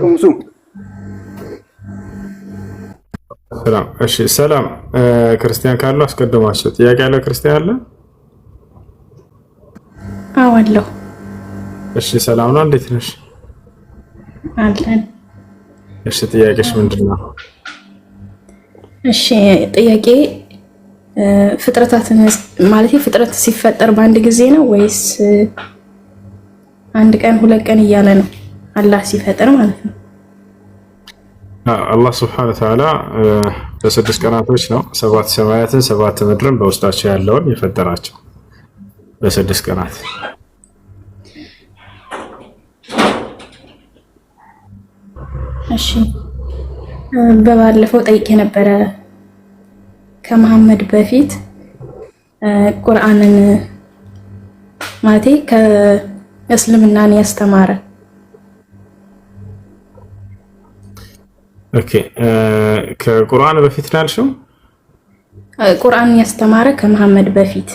አለይኩም ሱ ሰላም። እሺ ሰላም። ክርስቲያን ካሉ አስቀድማቸው። ጥያቄ ያለው ክርስቲያን አለ? አዎ አለሁ። እሺ ሰላም ነው። እንዴት ነሽ? አለን። እሺ ጥያቄሽ ምንድነው? እሺ ጥያቄ ፍጥረታትን ማለት ፍጥረት ሲፈጠር በአንድ ጊዜ ነው ወይስ አንድ ቀን ሁለት ቀን እያለ ነው አላህ ሲፈጥር ማለት ነው? አላህ Subhanahu Wa Ta'ala በስድስት ቀናቶች ነው ሰባት ሰማያትን ሰባት ምድርን በውስጣቸው ያለውን የፈጠራቸው በስድስት ቀናት። እሺ በባለፈው ጠይቄ ነበረ ከመሐመድ በፊት ቁርአንን ማለቴ ከእስልምናን ያስተማረ ኦኬ ከቁርአን በፊት ነው ያልሽው? ቁርአንን ያስተማረ ከመሐመድ በፊት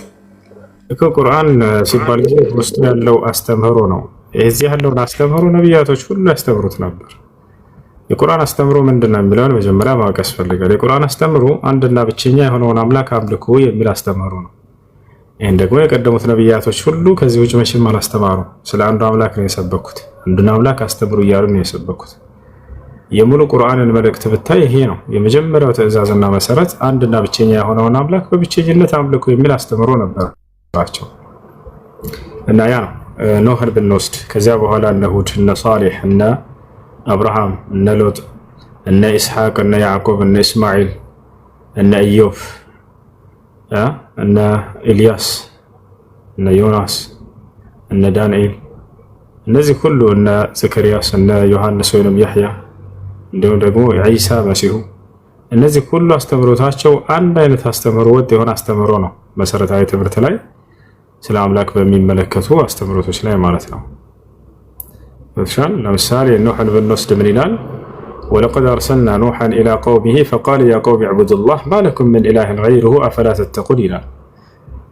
እኮ ቁርአን ሲባል ውስጥ ያለው አስተምህሮ ነው። እዚህ ያለውን አስተምህሮ ነብያቶች ሁሉ ያስተምሩት ነበር። የቁርአን አስተምሮ ምንድነው የሚለውን መጀመሪያ ማወቅ ያስፈልጋል። የቁርአን አስተምሮ አንድና ብቸኛ የሆነውን አምላክ አምልኩ የሚል አስተምሮ ነው። ይሄን ደግሞ የቀደሙት ነብያቶች ሁሉ ከዚህ ውጭ መቼም አላስተማሩ። ስለ አንዱ አምላክ ነው የሰበኩት። አንዱን አምላክ አስተምሩ እያሉ ነው የሰበኩት። የሙሉ ቁርአንን መልእክት ብታይ ይሄ ነው የመጀመሪያው ትዕዛዝና መሰረት፣ አንድና ብቸኛ የሆነውን አምላክ በብቸኝነት አምልኩ የሚል አስተምሮ ነበራቸው። እና ያ ነው ኖህን ብንወስድ ከዚያ በኋላ እነ ሁድ እነ ሷሊህ እነ አብርሃም እነ ሎጥ እነ ኢስሐቅ እነ ያዕቆብ እነ እስማኤል እነ ኢዮብ እነ ኢልያስ እነ ዮናስ እነ ዳንኤል እነዚህ ሁሉ እነ ዘከርያስ እነ ዮሐንስ ወይንም ያህያ እንዲሁም ደግሞ ዒሳ መሲሁ እነዚህ ሁሉ አስተምሮታቸው አንድ አይነት አስተምሮ ወጥ የሆነ አስተምሮ ነው። መሰረታዊ ትምህርት ላይ ስለ አምላክ በሚመለከቱ አስተምሮቶች ላይ ማለት ነው። ወሻን ለምሳሌ ኑህን ብንወስድ ምን ይላል? ወለቀድ አርሰልና ኑሐን ኢላ ቀውሚሂ ፈቃለ ያ ቀውሚ ዕቡዱላህ ማ ለኩም ምን ኢላሂን ገይሩሁ አፈላ ተተቁን ይላል።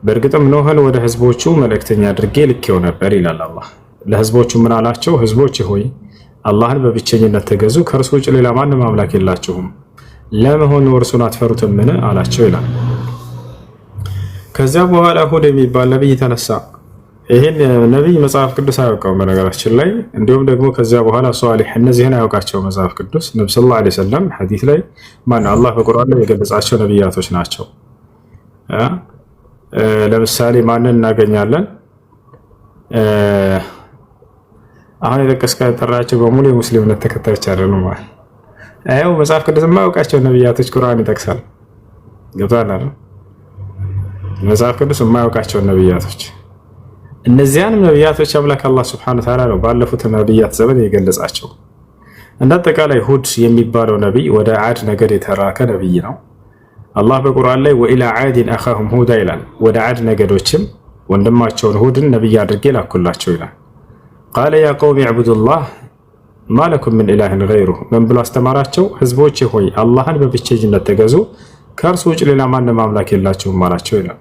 በእርግጥም ኑህን ወደ ህዝቦቹ መልእክተኛ አድርጌ ልኬው ነበር ይላል አላህ። ለህዝቦቹ ምን አላቸው? ህዝቦች ሆይ አላህን በብቸኝነት ተገዙ፣ ከእርሱ ውጭ ሌላ ማንም አምላክ የላችሁም፣ ለመሆኑ እርሱን አትፈሩትምን አላቸው ይላል። ከዚያ በኋላ ሁድ የሚባል ነብይ ተነሳ። ይሄን ነብይ መጽሐፍ ቅዱስ አያውቀውም በነገራችን ላይ። እንዲሁም ደግሞ ከዚያ በኋላ ሷሊህ እነዚህን አያውቃቸው መጽሐፍ ቅዱስ። ነብዩ ሰለላሁ ዐለይሂ ወሰለም ሐዲስ ላይ አላህ በቁርአን ላይ የገለጻቸው ነብያቶች ናቸው። ለምሳሌ ማንን እናገኛለን? አሁን የጠቀስካቸው በሙሉ የሙስሊምነት ተከታዮች አይደሉም ማለት አይው። መጽሐፍ ቅዱስ የማያውቃቸው ነብያቶች ቁርአን ይጠቅሳል። ገብቶሃል አይደል? መጽሐፍ ቅዱስ የማያውቃቸው ነብያቶች እነዚያንም ነብያቶች አምላክ አላህ Subhanahu Wa Ta'ala ነው ባለፉት ነብያት ዘመን የገለጻቸው። እንደ አጠቃላይ ሁድ የሚባለው ነብይ ወደ ዓድ ነገድ የተላከ ነብይ ነው። አላህ በቁርአን ላይ ወኢላ ዓድን አኻሁም ሁዳ ይላል። ወደ ዓድ ነገዶችም ወንድማቸውን ሁድን ነብይ አድርጌ ላኩላቸው ይላል። ቃለ ያ ቀውሚ ዕቡዱላህ ማ ለኩም ምን ኢላሂን ገይሩሁ ምን ብሎ አስተማራቸው? ህዝቦች ሆይ አላህን በብቸኝነት ተገዙ፣ ከእርሱ ውጭ ሌላ ማንም አምላክ የላችሁም አላቸው ይላል።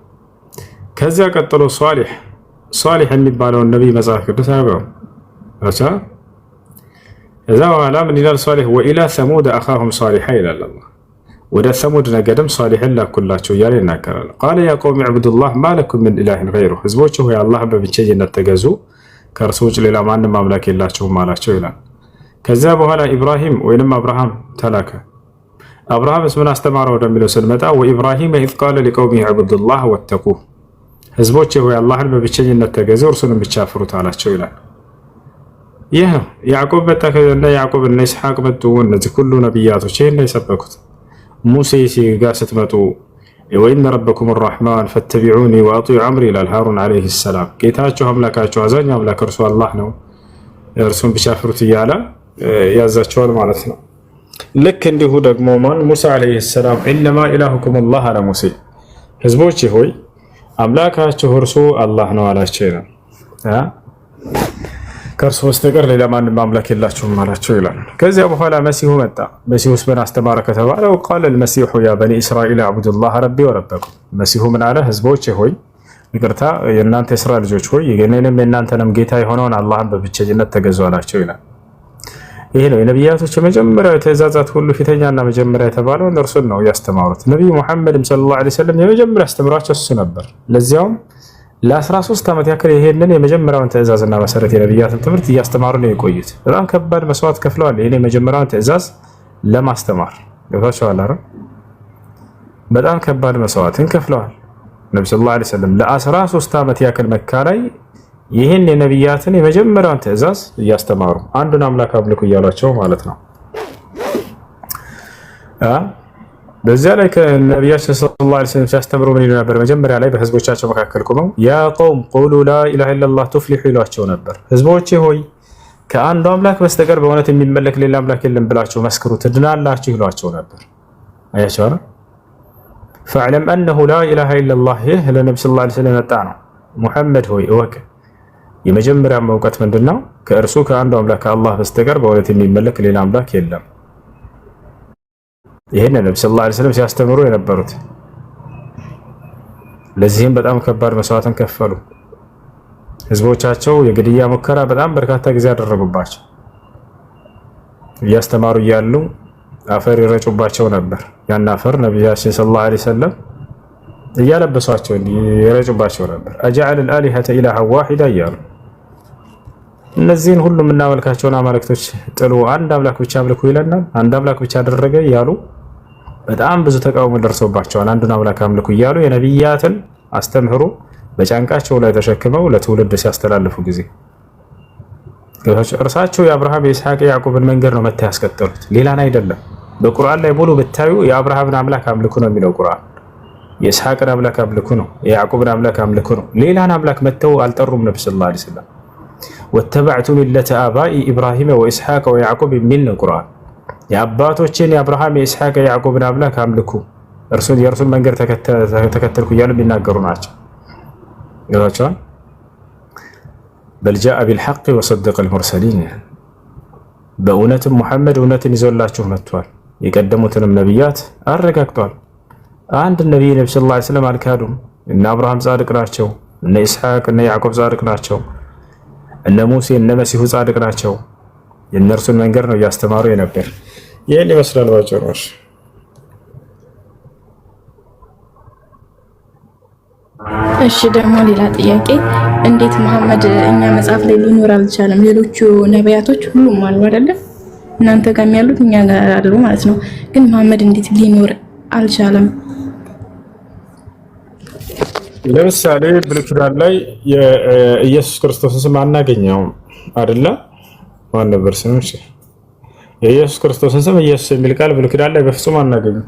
ከዚያ ቀጥሎ ሷሊህ የሚባለውን ነብይ መጽሐፍ ቅዱስ አያውቀውም። እዛ በኋላ ምን ይላል? ሷሊህ ወኢላ ሰሙድ አኻሁም ሷሊሃ ይላል አላህ። ወደ ሰሙድ ነገድም ሷሊህን ላኩላቸው እያለ ይናገራል። ቃለ ያ ቀውሚ ዕቡዱላህ ማ ለኩም ምን ኢላሂን ገይሩሁ ህዝቦች ሆይ አላህን በብቸኝነት ተገዙ፣ ከእርሱ ውጭ ሌላ ማንም አምላክ የላቸውም አላቸው ይላል። ከዚያ በኋላ ኢብራሂም ወይንም አብርሃም ተላከ። አብርሃምስ ምን አስተማረው ወደሚለው ስንመጣ ወኢብራሂም ኢዝ ቃለ ሊቀውሚሂ ዕቡዱላህ ወተቁህ ህዝቦች ሆይ አላህን በብቸኝነት ተገዙ፣ እርሱንም ብቻ ፍሩት አላቸው ይላል። ይህ ያዕቆብ መጣ። ከእነ ያዕቆብ እነ ኢስሐቅ መጡ። እነዚህ ሁሉ ነብያቶች ይህን የሰበኩት። ሙሴ ጋር ስትመጡ ወኢነ ረበኩም አርረሕማን ፈተቢዑኒ ወአጢዑ አምሪ ይላል ሃሩን ዓለይሂ ሰላም። ጌታችሁ አምላካችሁ አዛኝ አምላክ እርሱ አላህ ነው፣ እርሱን ብቻ ፍሩት እያለ ያዛቸዋል ማለት ነው። ልክ እንዲሁ ደግሞ ሙሳ ዓለይሂ ሰላም ኢነማ ኢላሁኩም አላህ አለ ሙሴ ህዝቦች ሆይ አምላካችሁ እርሱ አላህ ነው አላቸው ይላል። ከእርሱ በስተቀር ሌላ ማንም አምላክ የላችሁም አላቸው ይላል። ከዚያ በኋላ መሲሁ መጣ። መሲሁስ ምን አስተማረ ከተባለ ቃለ አልመሲሑ ያ በኒ እስራኤል አዕቡዱላህ ረቢ ወረበኩም። መሲሁ ምን አለ? ህዝቦች ሆይ ይቅርታ፣ የእናንተ የእስራኤል ልጆች ሆይ የኔንም የእናንተንም ጌታ የሆነውን አላህን በብቸኝነት ተገዙ አላቸው ይላል። ይሄ ነው የነቢያቶች የመጀመሪያው ትእዛዛት ሁሉ ፊተኛና መጀመሪያ የተባለው እርሱን ነው ያስተማሩት። ነብዩ መሐመድም ሰለላሁ ዐለይሂ ወሰለም የመጀመሪያ አስተምሯቸው እሱ ነበር። ለዚያውም ለ13 ዓመት ያክል ይሄንን የመጀመሪያውን ትእዛዝና መሰረት የነቢያትን ትምህርት እያስተማሩ ነው የቆዩት። በጣም ከባድ መስዋዕት ከፍለዋል። ይሄን የመጀመሪያውን ትእዛዝ ለማስተማር ገብታችኋል አይደል? በጣም ከባድ መስዋዕትን ከፍለዋል። ነብዩ ሰለላሁ ዐለይሂ ወሰለም ለ13 ዓመት ያክል መካ ላይ ይህን የነቢያትን የመጀመሪያውን ትእዛዝ እያስተማሩ አንዱን አምላክ አምልኩ እያሏቸው ማለት ነው። በዚያ ላይ ከነቢያችን ሰለላሁ ዐለይሂ ወሰለም ሲያስተምሩ ምን ይሉ ነበር? መጀመሪያ ላይ በህዝቦቻቸው መካከል ቆመው ያ ቀውም ቁሉ ላ ኢላሃ ኢለላህ ቱፍሊሑ ይሏቸው ነበር። ህዝቦቼ ሆይ ከአንዱ አምላክ በስተቀር በእውነት የሚመለክ ሌላ አምላክ የለም ብላችሁ መስክሩ ትድናላችሁ ይሏቸው ነበር። አያቸው አይደል? ፈዕለም አነሁ ላ ኢላሃ ኢለላህ ይህ ለነብዩ ሰለላሁ ዐለይሂ ወሰለም የመጣ ነው። ሙሐመድ ሆይ እወቅ የመጀመሪያው እውቀት ምንድነው? ከእርሱ ከአንዱ አምላክ ከአላህ በስተቀር በእውነት የሚመለክ ሌላ አምላክ የለም። ይሄን ነብዩ ሰለላሁ ዐለይሂ ወሰለም ሲያስተምሩ የነበሩት። ለዚህም በጣም ከባድ መስዋዕትን ከፈሉ። ህዝቦቻቸው የግድያ ሙከራ በጣም በርካታ ጊዜ ያደረጉባቸው። እያስተማሩ እያሉ አፈር ይረጩባቸው ነበር። ያን አፈር ነብያችን ሰለላሁ ዐለይሂ ወሰለም እያለበሷቸው ይረጩባቸው ነበር። አጀዐለ አልአሊሀተ ኢላሃ ዋሂዳ እያሉ እነዚህን ሁሉ የምናመልካቸውን አማልክቶች ጥሉ አንድ አምላክ ብቻ አምልኩ ይለናል፣ አንድ አምላክ ብቻ አደረገ እያሉ በጣም ብዙ ተቃውሞ ደርሶባቸዋል። አንዱን አምላክ አምልኩ እያሉ የነቢያትን አስተምህሮ በጫንቃቸው ላይ ተሸክመው ለትውልድ ሲያስተላልፉ ጊዜ እርሳቸው የአብርሃም የኢስሐቅ የያዕቆብን መንገድ ነው መታ ያስቀጠሉት፣ ሌላን አይደለም። በቁርአን ላይ ሙሉ ብታዩ የአብርሃምን አምላክ አምልኩ ነው የሚለው ቁርአን። የኢስሐቅን አምላክ አምልኩ ነው፣ የያዕቆብን አምላክ አምልኩ ነው። ሌላን አምላክ መተው አልጠሩም። ነብዩ ሰለላሁ ዐለይሂ ወሰለም ወተበዕቱ ሚለተ አባኢ ኢብራሂም ወኢስሐቅ ወያዕቆብ የሚል ነው ቁርአን። የአባቶችን የአብርሃም የኢስሐቅ የያዕቆብን አምላክ አምልኩ የእርሱን መንገድ ተከተልኩ እያሉ የሚናገሩ ናቸው። ይሏቸዋል። በል ጃአ ቢልሐቅ ወሰደቀ አልሙርሰሊን በእውነትም ሙሐመድ እውነትን ይዞላችሁ መጥቷል፣ የቀደሙትንም ነቢያት አረጋግጧል። አንድ ነቢይ ነብዩ ሰለላሁ ዐለይሂ ወሰለም አልካዱም። እነ አብርሃም ጻድቅ ናቸው፣ እነ ኢስሐቅ እነ ያዕቆብ ጻድቅ ናቸው፣ እነ ሙሴ እነ መሲሁ ጻድቅ ናቸው። የእነርሱን መንገድ ነው እያስተማሩ የነበር። ይህን ይመስላል ባጭሩሽ። እሺ ደግሞ ሌላ ጥያቄ፣ እንዴት መሐመድ እኛ መጽሐፍ ላይ ሊኖር አልቻለም? ሌሎቹ ነቢያቶች ሁሉም አሉ አይደለም? እናንተ ጋር ያሉት እኛ ጋር አሉ ማለት ነው። ግን መሐመድ እንዴት ሊኖር አልቻለም? ለምሳሌ ብሉይ ኪዳን ላይ የኢየሱስ ክርስቶስን ስም አናገኘውም አይደለ? ማን ነበር ስሙ? የኢየሱስ ክርስቶስን ስም ኢየሱስ የሚል ቃል ብሉይ ኪዳን ላይ በፍጹም አናገኘም።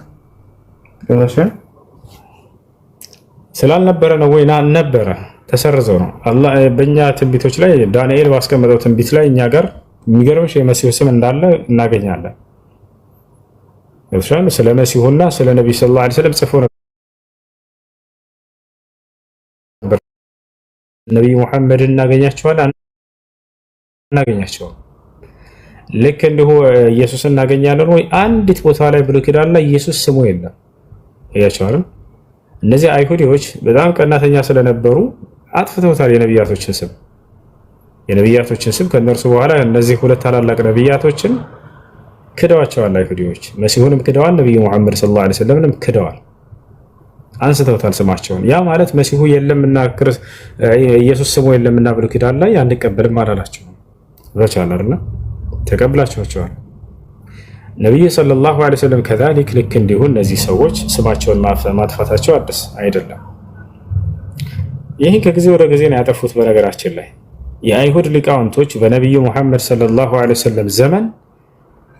ስላልነበረ ነው ወይ? ነበረ፣ ተሰርዘው ነው። አላህ በእኛ ትንቢቶች ላይ ዳንኤል ባስቀመጠው ትንቢት ላይ እኛ ጋር የሚገርምሽ የመሲሁ ስም እንዳለ እናገኛለን። ስለ መሲሁና ስለ ነቢዩ ሰለላሁ ዐለይሂ ወሰለም ጽፎ ነበር። ነቢዩ ሙሐመድን እናገኛቸዋለን አናገኛቸውም? ልክ እንዲሁ ኢየሱስን እናገኛለን ወይ? አንዲት ቦታ ላይ ብሉይ ኪዳን ላይ ኢየሱስ ስሙ የለም። እያቸዋል። እነዚህ አይሁዲዎች በጣም ቀናተኛ ስለነበሩ አጥፍተውታል የነቢያቶችን ስም። የነቢያቶችን ስም ከነርሱ በኋላ እነዚህ ሁለት ታላላቅ ነቢያቶችን ክደዋቸዋል አይሁዲዎች። መሲሁንም ክደዋል፣ ነቢዩ ሙሐመድ ሰለላሁ ዐለይሂ ወሰለምንም ክደዋል፣ አንስተውታል ስማቸውን። ያ ማለት መሲሁ የለምና ኢየሱስ ስሙ የለምና ብሉይ ኪዳን ላይ አንቀበልም አላላቸው። ዘቻለ አይደል? ተቀብላቸዋል። ነብዩ ሰለላሁ ዐለይሂ ወሰለም ከዛሊክ ልክ እንዲሁ እነዚህ ሰዎች ስማቸውን ማጥፋታቸው አዲስ አይደለም። ይህን ከጊዜ ወደ ጊዜ ነው ያጠፉት። በነገራችን ላይ የአይሁድ ሊቃውንቶች በነብዩ ሙሐመድ ሰለላሁ ዐለይሂ ወሰለም ዘመን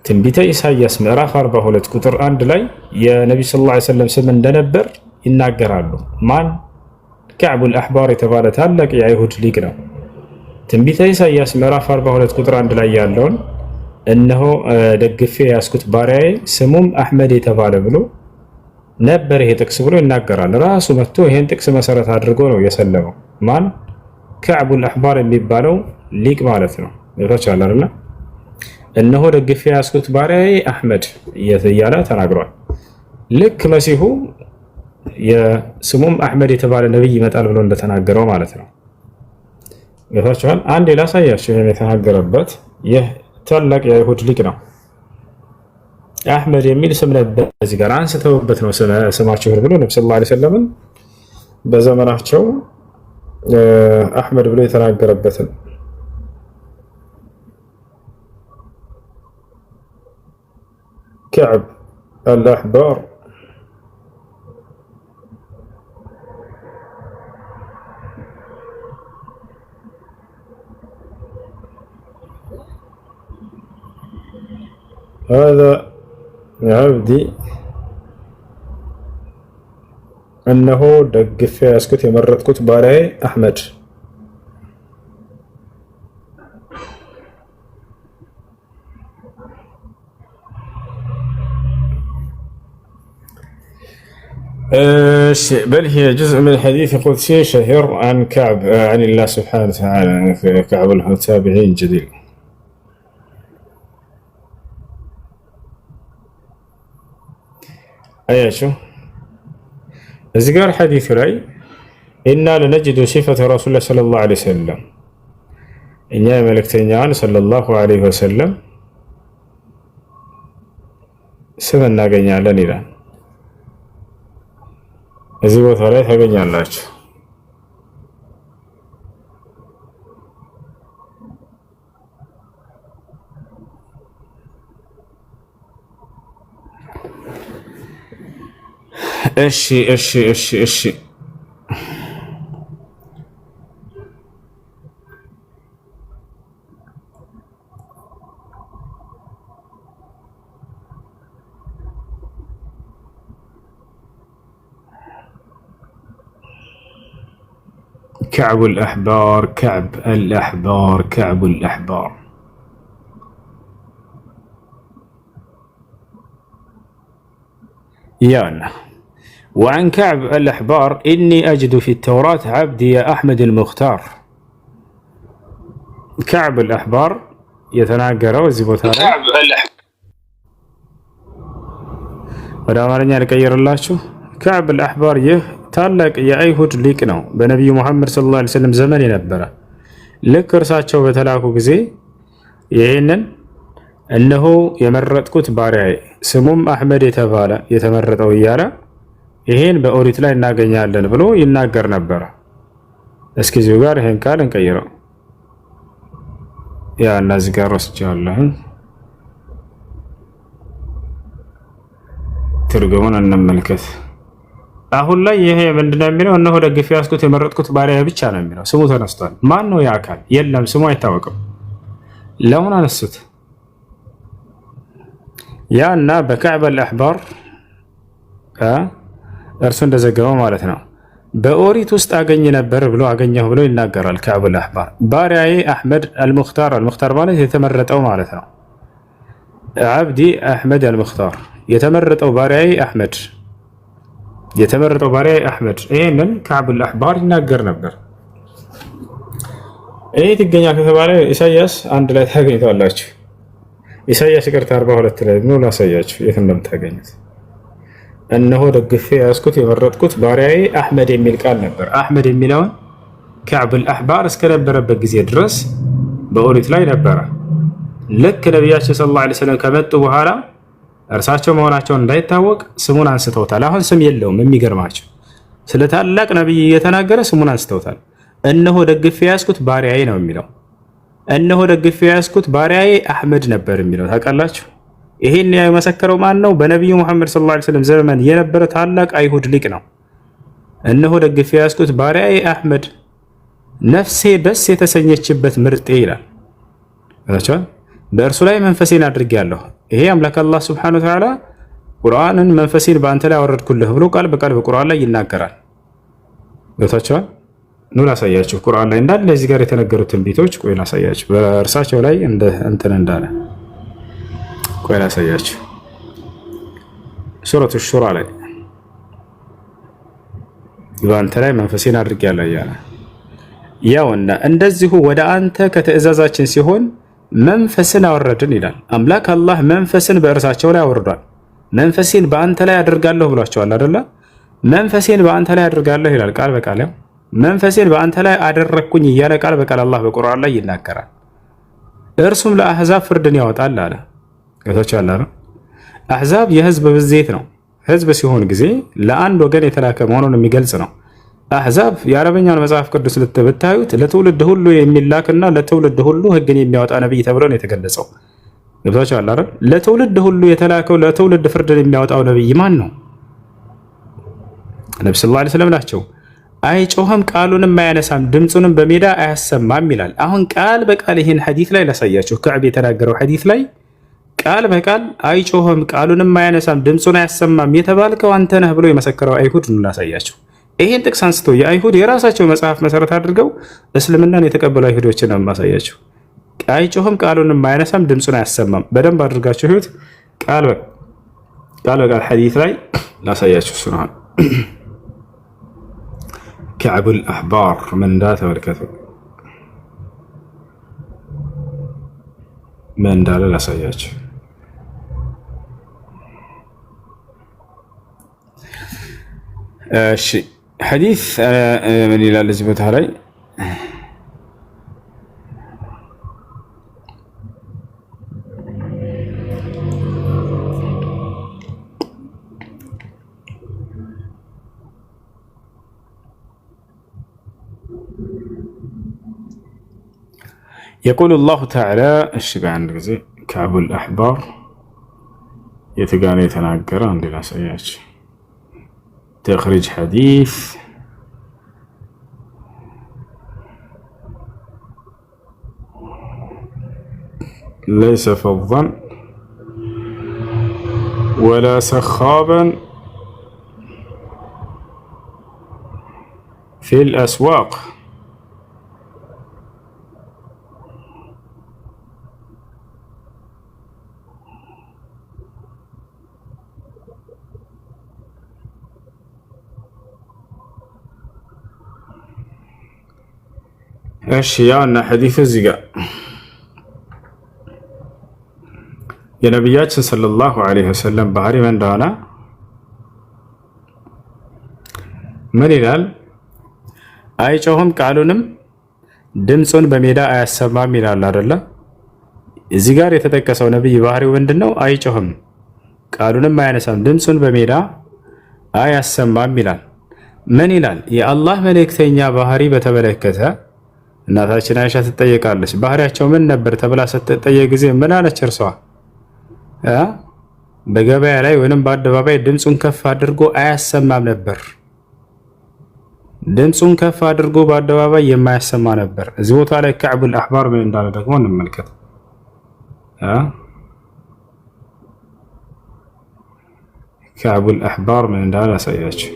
ትንቢተ ኢሳይያስ ምዕራፍ 42 ቁጥር 1 ላይ የነብዩ ሰለላሁ ዐለይሂ ወሰለም ስም እንደነበር ይናገራሉ። ማን? ከዕቡል አሕባር የተባለ ታላቅ የአይሁድ ሊቅ ነው። ትንቢተ ኢሳይያስ ምዕራፍ 42 ቁጥር 1 ላይ ያለውን እነሆ ደግፌ ያስኩት ባሪያዬ ስሙም አሕመድ የተባለ ብሎ ነበር ይሄ ጥቅስ ብሎ ይናገራል። ራሱ መጥቶ ይሄን ጥቅስ መሰረት አድርጎ ነው የሰለመው። ማን? ከዕቡል አሕባር የሚባለው ሊቅ ማለት ነው። ይወታቻል አይደል? እነሆ ደግፌ ያስኩት ባሪያዬ አሕመድ እያለ ተናግሯል። ልክ መሲሁ የስሙም አሕመድ የተባለ ነብይ ይመጣል ብሎ እንደተናገረው ማለት ነው። ይወታቻል። አንዴ ላሳያችሁ ይሄን የተናገረበት። ይህ ታላቅ የአይሁድ ሊቅ ነው። አሕመድ የሚል ስም ነበር እዚህ ጋር አንስተውበት ነው ስማቸው ብሎ ነብዩ ሰለላሁ ዐለይሂ ወሰለም በዘመናቸው አሕመድ ብሎ የተናገረበትን كعب الأحبار هذا عبدي أنه دقف يسكت يمرت كتب عليه أحمد بل هي جزء من الحديث القدسي شهير عن كعب عن الله سبحانه وتعالى. كعب التابعين جديد. أيشو ذكر حديث رأي إنا لنجد صفة رسول الله صلى الله عليه وسلم إن يا ملكتنيان صلى الله عليه وسلم سمنا قنيا لنيلا እዚህ ቦታ ላይ ታገኛላችሁ። እሺ كعب الأحبار كعب الأحبار يانا. وعن كعب الأحبار إني أجد في التوراة عبدي يا أحمد المختار. كعب الأحبار يتناقر وزبوت هذا كعب الأحبار ولا أمرني أكير الله شو كعب الأحبار ታላቅ የአይሁድ ሊቅ ነው። በነቢዩ ሙሐመድ ሰለላሁ ዐለይሂ ወሰለም ዘመን የነበረ ልክ እርሳቸው በተላኩ ጊዜ ይህንን እነሆ የመረጥኩት ባሪያዬ ስሙም አሕመድ የተባለ የተመረጠው እያለ ይሄን በኦሪት ላይ እናገኛለን ብሎ ይናገር ነበረ። እስኪ እዚሁ ጋር ይሄን ቃል እንቀይረው። ያ እነዚህ ጋር ወስጃለሁ። ትርጉሙን እንመልከት። አሁን ላይ ይሄ ምንድነው የሚለው? እነሆ ደግፌ ያስኩት የመረጥኩት ባሪያዬ ብቻ ነው የሚለው። ስሙ ተነስቷል። ማን ነው ያ አካል? የለም፣ ስሙ አይታወቅም። ለምን አነሱት? ያና በከዕብ አልአሕባር እርሱ እንደዘገበው ማለት ነው በኦሪት ውስጥ አገኝ ነበር ብሎ አገኘሁ ብሎ ይናገራል። ከዕብ አልአሕባር ባሪያዬ አሕመድ አልሙኽታር፣ አልሙኽታር ማለት የተመረጠው ማለት ነው። አብዲ አሕመድ አልሙኽታር የተመረጠው ባሪያዬ አሕመድ የተመረጠው ባሪያዬ አሕመድ። ይሄንን ከዕብ አልአሕባር ይናገር ነበር። ይሄ ትገኛል ከተባለ ኢሳይያስ አንድ ላይ ታገኙታላችሁ። ኢሳይያስ ይቅርታ 42 ላይ ነው ላሳያችሁ የት እንደምታገኙት። እነሆ ደግፌ ያስኩት የመረጥኩት ባሪያዬ አሕመድ የሚል ቃል ነበር። አሕመድ የሚለውን ከዕብ አልአሕባር እስከነበረበት ጊዜ ድረስ በኦሪት ላይ ነበረ። ልክ ነቢያችን ሰለላሁ ዐለይሂ ወሰለም ከመጡ በኋላ እርሳቸው መሆናቸውን እንዳይታወቅ ስሙን አንስተውታል። አሁን ስም የለውም። የሚገርማቸው ስለ ታላቅ ነቢይ እየተናገረ ስሙን አንስተውታል። እነሆ ደግፌ ያስኩት ባሪያዬ ነው የሚለው። እነሆ ደግፌ ያስኩት ባሪያዬ አሕመድ ነበር የሚለው ታውቃላችሁ። ይሄን የመሰከረው ማን ነው? በነቢዩ ሙሐመድ ሰለላሁ ዐለይሂ ወሰለም ዘመን የነበረ ታላቅ አይሁድ ሊቅ ነው። እነሆ ደግፌ ያስኩት ባሪያዬ አሕመድ ነፍሴ ደስ የተሰኘችበት ምርጤ ይላል። በእርሱ ላይ መንፈሴን አድርጌያለሁ። ይሄ አምላክ አላህ ሱብሓነሁ ወተዓላ ቁርአንን መንፈሴን በአንተ ላይ አወረድኩልህ ብሎ ቃል በቃል በቁርአን ላይ ይናገራል። ገብታችኋል? ኑ ላሳያችሁ። ቁርአን ላይ እንዳለ እዚህ ጋር የተነገሩት ትንቢቶች ቆይ ላሳያችሁ። በእርሳቸው ላይ እንትን እንዳለ ቆይ ላሳያችሁ። ሱረቱ ሹራ ላይ በአንተ ላይ መንፈሴን አድርጌያለሁ እያለ ያውና እንደዚሁ ወደ አንተ ከትእዛዛችን ሲሆን መንፈስን አወረድን ይላል። አምላክ አላህ መንፈስን በእርሳቸው ላይ አወርዷል። መንፈሴን በአንተ ላይ አድርጋለሁ ብሏቸዋል አይደለ? መንፈሴን በአንተ ላይ አድርጋለሁ ይላል ቃል በቃል። መንፈሴን በአንተ ላይ አደረግኩኝ እያለ ቃል በቃል አላህ በቁርአን ላይ ይናገራል። እርሱም ለአሕዛብ ፍርድን ያወጣል አለ። ገብቶቻል አይደል? አሕዛብ የህዝብ ብዜት ነው። ህዝብ ሲሆን ጊዜ ለአንድ ወገን የተላከ መሆኑን የሚገልጽ ነው። አሕዛብ የአረበኛውን መጽሐፍ ቅዱስ ብታዩት ለትውልድ ሁሉ የሚላክና ለትውልድ ሁሉ ህግን የሚያወጣ ነብይ ተብሎ ነው የተገለጸው። ገብቶቻል አይደል? ለትውልድ ሁሉ የተላከው ለትውልድ ፍርድን የሚያወጣው ነብይ ማን ነው? ነብዩ ሰለላሁ ዐለይሂ ወሰለም ናቸው። አይጮህም፣ ቃሉንም አያነሳም፣ ድምፁንም በሜዳ አያሰማም ይላል። አሁን ቃል በቃል ይህን ሐዲስ ላይ ላሳያችሁ። ከዕብ የተናገረው ሐዲስ ላይ ቃል በቃል አይጮህም፣ ቃሉንም አያነሳም፣ ድምፁን አያሰማም የተባልከው አንተ ነህ ብሎ የመሰከረው አይሁድ ነው። ላሳያችሁ። ይህን ጥቅስ አንስቶ የአይሁድ የራሳቸው መጽሐፍ መሰረት አድርገው እስልምናን የተቀበሉ አይሁዶችን ነው የማሳያችሁ። አይጮህም፣ ቃሉንም አያነሳም፣ ድምፁን አያሰማም። በደንብ አድርጋችሁ ይሁት። ቃል በቃል ሐዲስ ላይ ላሳያችሁ። እሱ ነው ከዕቡል አሕባር ምን እንዳለ ተመልከቱ። ምን እንዳለ ላሳያችሁ። እሺ ሐዲስ ምን ይላል እዚህ ቦታ ላይ? يقول الله تعالى الشبان ጊዜ ከዕቡል አሕባር የተጋነ የተናገረ አንድ ላሳያችሁ። تخريج حديث ليس فظا ولا سخابا في الأسواق እሺ ያውና ሐዲሱ እዚህ ጋር የነብያችን ሰለላሁ ዐለይሂ ወሰለም ባህሪ ምን እንደሆነ ምን ይላል? አይጮህም፣ ቃሉንም ድምፁን በሜዳ አያሰማም ይላል አይደለ? እዚህ ጋር የተጠቀሰው ነብይ ባህሪው ምንድነው? አይጮህም፣ ቃሉንም አያነሳም፣ ድምፁን በሜዳ አያሰማም ይላል። ምን ይላል? የአላህ መልእክተኛ ባህሪ በተመለከተ እናታችን አይሻ ትጠየቃለች። ባህሪያቸው ምን ነበር ተብላ ስትጠየቅ ጊዜ ምን አለች? እርሷ በገበያ ላይ ወይንም በአደባባይ ድምፁን ከፍ አድርጎ አያሰማም ነበር። ድምፁን ከፍ አድርጎ በአደባባይ የማያሰማ ነበር። እዚህ ቦታ ላይ ከዕቡል አሕባር ምን እንዳለ ደግሞ እንመልከት። ከዕቡል አሕባር ምን እንዳለ አሳያችሁ።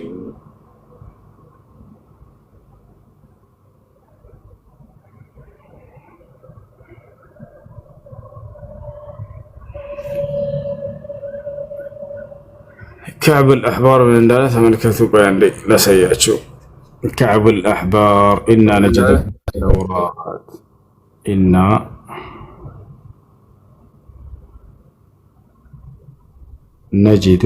ከዕቡል አሕባር ምን እንዳለ ተመልከቱ። ቆይ አንዴ ላሳያችሁ። ከዕቡል አሕባር ኢና ነጅዱ ተውራት ኢና ነጅዱ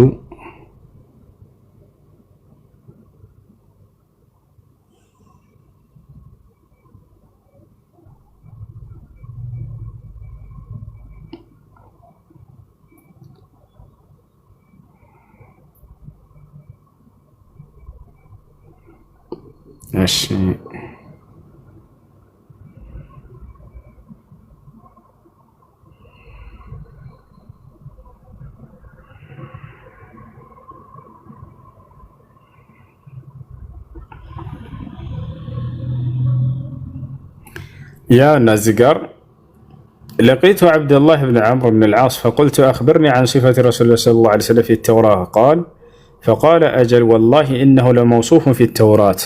እሺ يا نازقر لقيت عبد الله بن عمرو بن العاص فقلت أخبرني عن صفة رسول الله صلى الله عليه وسلم في التوراة فقال أجل والله إنه لموصوف في التوراة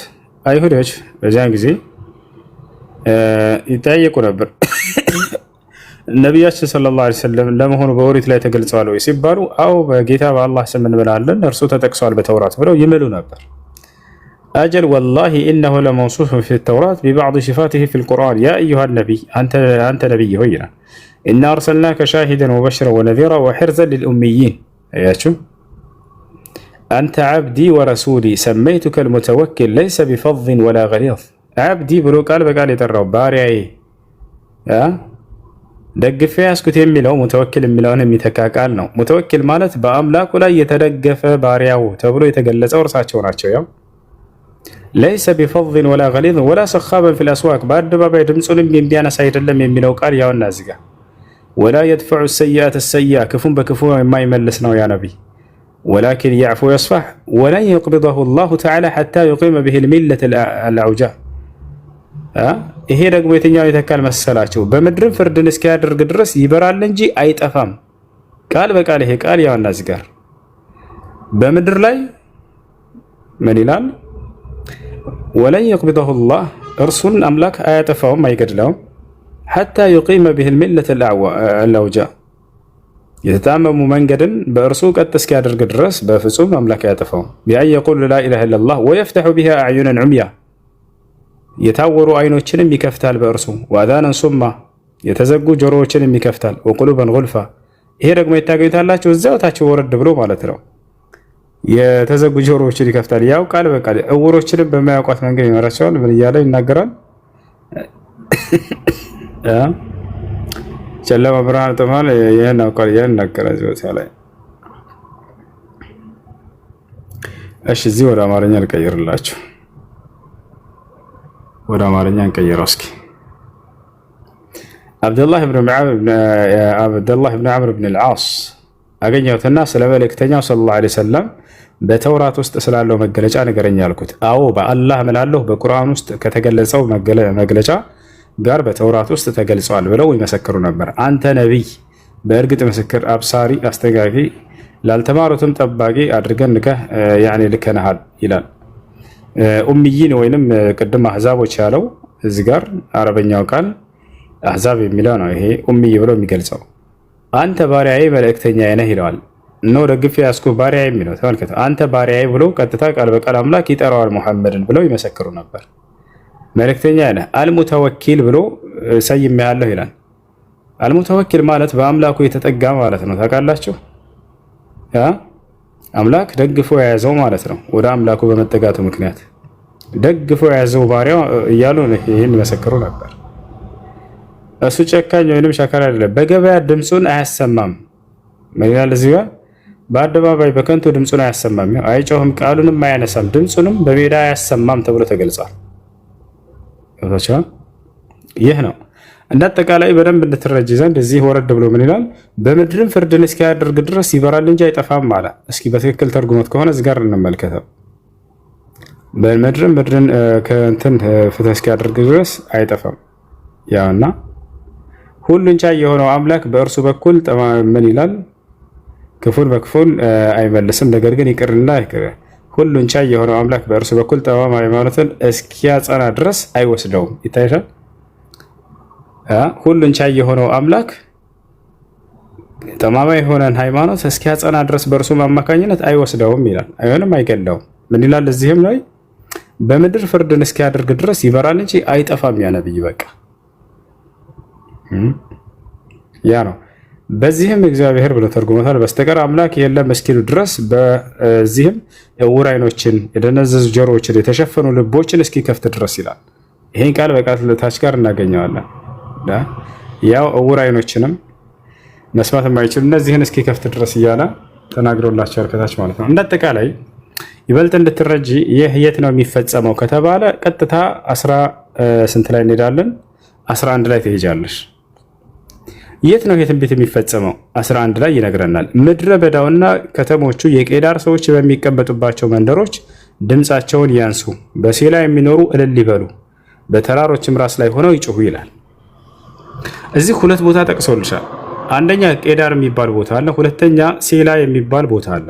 አይሁዶች በዚያን ጊዜ ይጠይቁ ነበር ነቢያችን ሰለላሁ ዐለይሂ ወሰለም ለመሆኑ በኦሪት ላይ ተገልጸዋል ወይ ሲባሉ አው በጌታ በአላህ ስም እንምላለን እርሱ ተጠቅሷል በተውራት ብለው ይምሉ ነበር። أجل والله إنه لموصوف في التوراة ببعض صفاته في القرآن يا أيها النبي أنت نبي هنا إنا أرسلناك شاهدا وبشرا ونذيرا وحرزا للأميين أياتشو أنت عبدي ورسولي سميتك المتوكل ليس بفظ ولا غليظ عبدي بلو قال بقال يترى بارعي ደግፌ ያስኩት የሚለው ሙተወኪል የሚለውን የሚተካ ቃል ነው። ሙተወኪል ማለት በአምላኩ ላይ የተደገፈ ባሪያው ተብሎ የተገለጸው እርሳቸው ናቸው። ያው ለይሰ ቢፈድን ወላ ገሊዝ ወላ ሰኻበን ፊል አስዋቅ በአደባባይ ድምፁንም የሚያነሳ አይደለም የሚለው ቃል ያውና እዚህ ጋር ወላ የድፈዑ ሰይአት ሰይአ ክፉን በክፉ የማይመልስ ነው ያ ነቢይ ወላኪን ያዕፉ ወየስፋሕ ወለን የቅቢደሁ ላሁ ተዓላ ሐታ ዩቂመ ቢሂ ልሚለት አልዐውጃ። ይሄ ደግሞ የትኛው ይተካል መሰላቸው? በምድርም ፍርድን እስኪያደርግ ድረስ ይበራል እንጂ አይጠፋም። ቃል በቃል ይሄ ቃል ያውና እዚህ ጋር በምድር ላይ ምን ይላል? ወለን የቅቢደሁ ላህ እርሱን አምላክ አያጠፋውም አይገድለውም ሐታ ዩቂመ ቢሂ ልሚለት አልዐውጃ የተጣመሙ መንገድን በእርሱ ቀጥ እስኪያደርግ ድረስ በፍጹም አምላክ አያጠፋውም። ቢአን የቁል ላኢላሃ ኢለላህ ወየፍተሑ ቢሃ አዕዩነን ዑምያ የታወሩ አይኖችንም ይከፍታል በእርሱ ወአዛነን ሱማ የተዘጉ ጆሮዎችንም ይከፍታል ወቁሉበን ጉልፋ ይሄ ደግሞ የታገኙታላችሁ እዛው ታች ወረድ ብሎ ማለት ነው። የተዘጉ ጆሮዎችን ይከፍታል ያው ቃል በቃል እውሮችንም በማያውቋት መንገድ ይመራቸዋል። ምን እያለ ይናገራል? ጨለማ ብርሃን ተማል ይሄን አውቃል ይናገራል እዚህ ቦታ ላይ። እሺ እዚህ ወደ አማርኛ ልቀይርላችሁ። ወደ አማርኛ እንቀይረው እስኪ። አብዱላህ ብን ዐምር ብን አልዓስ አገኘሁትና ስለ መልእክተኛው ሰለላሁ ዐለይሂ ወሰለም በተውራት ውስጥ ስላለው መገለጫ ንገረኝ አልኩት። አዎ በአላህ እምላለሁ በቁርአን ውስጥ ከተገለጸው መግለጫ ጋር በተውራት ውስጥ ተገልጿል ብለው ይመሰክሩ ነበር። አንተ ነቢይ በእርግጥ ምስክር፣ አብሳሪ፣ አስጠንቃቂ፣ ላልተማሩትም ጠባቂ አድርገን ልከነሃል ይላል። ኡምይን ወይንም ቅድም አህዛቦች ያለው እዚህ ጋር አረበኛው ቃል አህዛብ የሚለው ነው። ይሄ ኡምይ ብሎ የሚገልጸው አንተ ባሪያዬ መልእክተኛዬ ነህ ይለዋል። እነሆ ደግፌ ያስኩ ባሪያዬ የሚለው ተመልከተ። አንተ ባሪያዬ ብሎ ቀጥታ ቃል በቃል አምላክ ይጠራዋል ሙሐመድን ብለው ይመሰክሩ ነበር። መልእክተኛ ነህ አልሙተወኪል ብሎ ሰይሜሃለሁ ይላል። አልሙተወኪል ማለት በአምላኩ የተጠጋ ማለት ነው። ታውቃላችሁ አምላክ ደግፎ የያዘው ማለት ነው። ወደ አምላኩ በመጠጋቱ ምክንያት ደግፎ የያዘው ባሪያው እያሉ ይህን ይመሰክሩ ነበር። እሱ ጨካኝ ወይንም ሸካራ አይደለም። በገበያ ድምፁን አያሰማም። ምን ይላል እዚህ ጋር? በአደባባይ በከንቱ ድምፁን አያሰማም፣ አይጮህም፣ ቃሉንም አያነሳም፣ ድምፁንም በሜዳ አያሰማም ተብሎ ተገልጿል። ይህ ነው እንደ አጠቃላይ በደንብ እንድትረጂ ዘንድ እዚህ ወረድ ብሎ ምን ይላል? በምድርም ፍርድን እስኪያደርግ ድረስ ይበራል እንጂ አይጠፋም አለ። እስኪ በትክክል ተርጉሞት ከሆነ እዚህ ጋር እንመልከተው። በምድርም ምድርን ከእንትን ፍትህ እስኪያደርግ ድረስ አይጠፋም። ያውና ሁሉን ቻይ የሆነው አምላክ በእርሱ በኩል ምን ይላል? ክፉን በክፉን አይመልስም፣ ነገር ግን ይቅርና ሁሉን ቻይ የሆነው አምላክ በእርሱ በኩል ጠማማ ሃይማኖትን እስኪያጸና ድረስ አይወስደውም። ይታይሻል። ሁሉን ቻይ የሆነው አምላክ ጠማማ የሆነን ሃይማኖት እስኪያጸና ድረስ በእርሱ አማካኝነት አይወስደውም ይላል። አይሆንም፣ አይገለውም። ምን ይላል እዚህም ላይ? በምድር ፍርድን እስኪያደርግ ድረስ ይበራል እንጂ አይጠፋም። ያ ነብይ በቃ ያ ነው። በዚህም እግዚአብሔር ብሎ ተርጉሞታል። በስተቀር አምላክ የለም እስኪሉ ድረስ በዚህም እውር አይኖችን፣ የደነዘዙ ጆሮዎችን፣ የተሸፈኑ ልቦችን እስኪከፍት ድረስ ይላል። ይሄን ቃል በቃል ታች ጋር እናገኘዋለን። ያው እውር አይኖችንም መስማት የማይችሉ እነዚህን እስኪከፍት ድረስ እያለ ተናግሮላቸዋል ከታች ማለት ነው። እንዳጠቃላይ ይበልጥ እንድትረጂ ይህ የት ነው የሚፈጸመው ከተባለ ቀጥታ 10 ላይ እንሄዳለን። 11 ላይ ትሄጃለሽ። የት ነው የትንቢት የሚፈጸመው? 11 ላይ ይነግረናል። ምድረ በዳውና ከተሞቹ የቄዳር ሰዎች በሚቀመጡባቸው መንደሮች ድምፃቸውን ያንሱ፣ በሴላ የሚኖሩ እልል ይበሉ፣ በተራሮችም ራስ ላይ ሆነው ይጮሁ ይላል። እዚህ 2 ቦታ ጠቅሶልሻል። አንደኛ ቄዳር የሚባል ቦታ አለ፣ ሁለተኛ ሴላ የሚባል ቦታ አለ።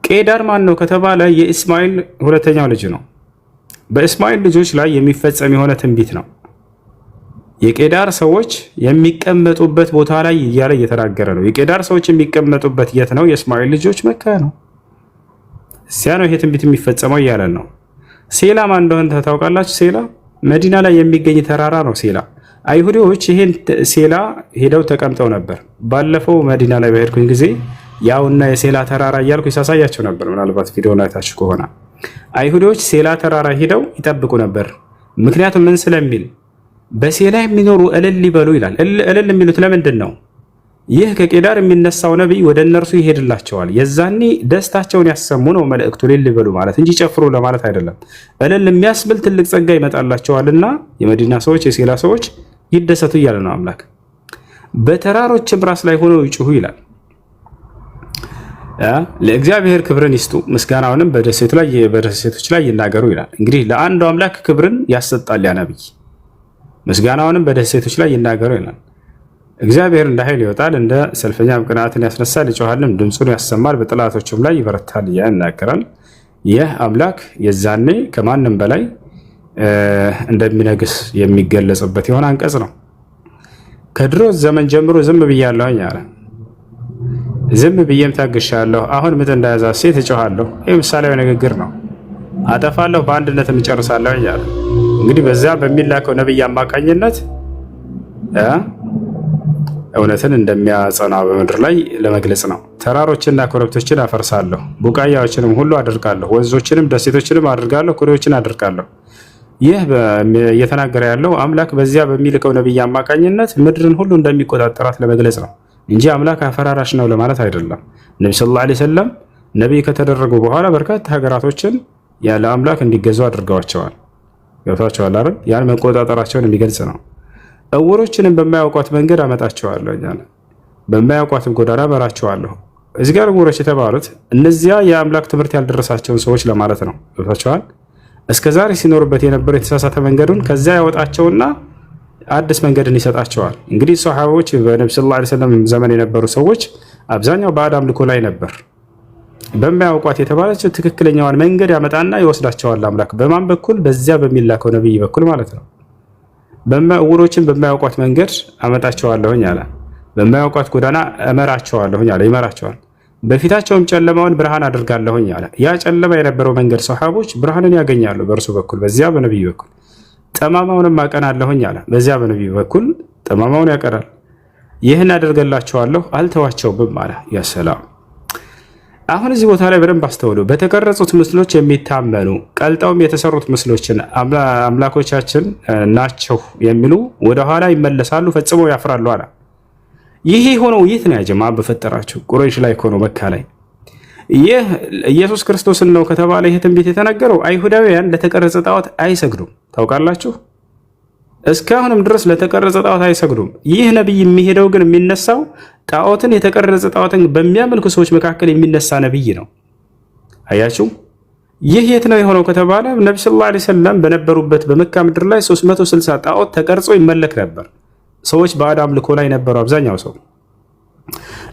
ቄዳር ማን ነው ከተባለ የኢስማኤል ሁለተኛው ልጅ ነው። በኢስማኤል ልጆች ላይ የሚፈጸም የሆነ ትንቢት ነው። የቄዳር ሰዎች የሚቀመጡበት ቦታ ላይ እያለ እየተናገረ ነው። የቄዳር ሰዎች የሚቀመጡበት የት ነው? የእስማኤል ልጆች መካ ነው። እዚያ ነው ይሄ ትንቢት የሚፈጸመው እያለን ነው። ሴላ ማን እንደሆነ ታውቃላችሁ? ሴላ መዲና ላይ የሚገኝ ተራራ ነው። ሴላ አይሁዶች ይሄን ሴላ ሄደው ተቀምጠው ነበር። ባለፈው መዲና ላይ በሄድኩኝ ጊዜ ያውና የሴላ ተራራ እያልኩ ሳሳያቸው ነበር። ምናልባት ቪዲዮውን አይታችሁ ከሆነ አይሁዶች ሴላ ተራራ ሄደው ይጠብቁ ነበር። ምክንያቱም ምን ስለሚል በሴላ የሚኖሩ እልል ይበሉ ይላል። እልል የሚሉት ለምንድን ነው? ይህ ከቄዳር የሚነሳው ነቢይ ወደ እነርሱ ይሄድላቸዋል፣ የዛኔ ደስታቸውን ያሰሙ ነው መልእክቱ። እልል ይበሉ ማለት እንጂ ጨፍሩ ለማለት አይደለም። እልል የሚያስብል ትልቅ ጸጋ ይመጣላቸዋልና የመዲና ሰዎች የሴላ ሰዎች ይደሰቱ እያለ ነው አምላክ። በተራሮችም ራስ ላይ ሆነው ይጩሁ ይላል። ለእግዚአብሔር ክብርን ይስጡ፣ ምስጋናውንም በደሴቶች ላይ ይናገሩ ይላል። እንግዲህ ለአንዱ አምላክ ክብርን ያሰጣል ያ ነቢይ፣ ምስጋናውንም በደሴቶች ላይ ይናገሩ ይላል። እግዚአብሔር እንደ ኃይል ይወጣል፣ እንደ ሰልፈኛም ቅንዓትን ያስነሳል፣ ይጮሃልም፣ ድምፁን ያሰማል፣ በጠላቶችም ላይ ይበረታል እያለ ይናገራል። ይህ አምላክ የዛኔ ከማንም በላይ እንደሚነግስ የሚገለጽበት የሆነ አንቀጽ ነው። ከድሮ ዘመን ጀምሮ ዝም ብያለሁኝ አለ። ዝም ብዬም ታግሻለሁ። አሁን ምጥ እንዳያዛት ሴት እጮሃለሁ። ይህ ምሳሌያዊ ንግግር ነው። አጠፋለሁ፣ በአንድነትም እጨርሳለሁ አለ። እንግዲህ በዚያ በሚላከው ነቢይ አማካኝነት እውነትን እንደሚያጸና በምድር ላይ ለመግለጽ ነው። ተራሮችንና ኮረብቶችን አፈርሳለሁ፣ ቡቃያዎችንም ሁሉ አደርጋለሁ፣ ወንዞችንም ደሴቶችንም አደርጋለሁ፣ ኩሬዎችን አደርጋለሁ። ይህ እየተናገረ ያለው አምላክ በዚያ በሚልከው ነቢይ አማካኝነት ምድርን ሁሉ እንደሚቆጣጠራት ለመግለጽ ነው እንጂ አምላክ አፈራራሽ ነው ለማለት አይደለም። ነቢ ሰለላሁ ዐለይሂ ወሰለም ነቢይ ከተደረጉ በኋላ በርካታ ሀገራቶችን ያለ አምላክ እንዲገዙ አድርገዋቸዋል። ገብቷቸዋል አይደል? ያን መቆጣጠራቸውን የሚገልጽ ነው። እውሮችንም በማያውቋት መንገድ አመጣቸዋለሁ እያለ በማያውቋትም ጎዳና እመራቸዋለሁ። እዚህ ጋር እውሮች የተባሉት እነዚያ የአምላክ ትምህርት ያልደረሳቸውን ሰዎች ለማለት ነው። ገብቷቸዋል? እስከ ዛሬ ሲኖሩበት የነበረው የተሳሳተ መንገዱን ከዚያ ያወጣቸውና አዲስ መንገድን ይሰጣቸዋል። እንግዲህ ሶሐቦች በነብዩ ሰለላሁ ዐለይሂ ወሰለም ዘመን የነበሩ ሰዎች አብዛኛው ባዕድ አምልኮ ላይ ነበር። በማያውቋት የተባለችው ትክክለኛዋን መንገድ ያመጣና ይወስዳቸዋል አምላክ። በማን በኩል? በዚያ በሚላከው ነብይ በኩል ማለት ነው። እውሮችን በማያውቋት መንገድ አመጣቸዋለሁኝ አለ። በማያውቋት ጎዳና እመራቸዋለሁኝ አለ። ይመራቸዋል። በፊታቸውም ጨለማውን ብርሃን አድርጋለሁኝ አለ። ያ ጨለማ የነበረው መንገድ ሰሃቦች ብርሃንን ያገኛሉ በእርሱ በኩል፣ በዚያ በነብዩ በኩል። ጠማማውንም አቀናለሁኝ አለ። በዚያ በነብዩ በኩል ጠማማውን ያቀናል። ይህን አደርገላቸዋለሁ አልተዋቸውም አለ። ያ ሰላም። አሁን እዚህ ቦታ ላይ በደንብ አስተውሉ። በተቀረጹት ምስሎች የሚታመኑ ቀልጠውም የተሰሩት ምስሎችን አምላኮቻችን ናቸው የሚሉ ወደኋላ ይመለሳሉ፣ ፈጽመው ያፍራሉ አለ። ይህ የሆነው የት ነው? ያጀማ በፈጠራቸው ቁረይሽ ላይ ሆኖ መካ ላይ። ይህ ኢየሱስ ክርስቶስን ነው ከተባለ ይህ ትንቢት የተነገረው አይሁዳውያን ለተቀረጸ ጣዖት አይሰግዱም። ታውቃላችሁ? እስካሁንም ድረስ ለተቀረጸ ጣዖት አይሰግዱም። ይህ ነቢይ የሚሄደው ግን የሚነሳው ጣዖትን የተቀረጸ ጣዖትን በሚያመልኩ ሰዎች መካከል የሚነሳ ነቢይ ነው። አያችሁ? ይህ የት ነው የሆነው ከተባለ ነብዩ ሰለላሁ ዐለይሂ ወሰለም በነበሩበት በመካ ምድር ላይ 360 ጣዖት ተቀርጾ ይመለክ ነበር። ሰዎች ባዕድ አምልኮ ላይ ነበሩ አብዛኛው ሰው።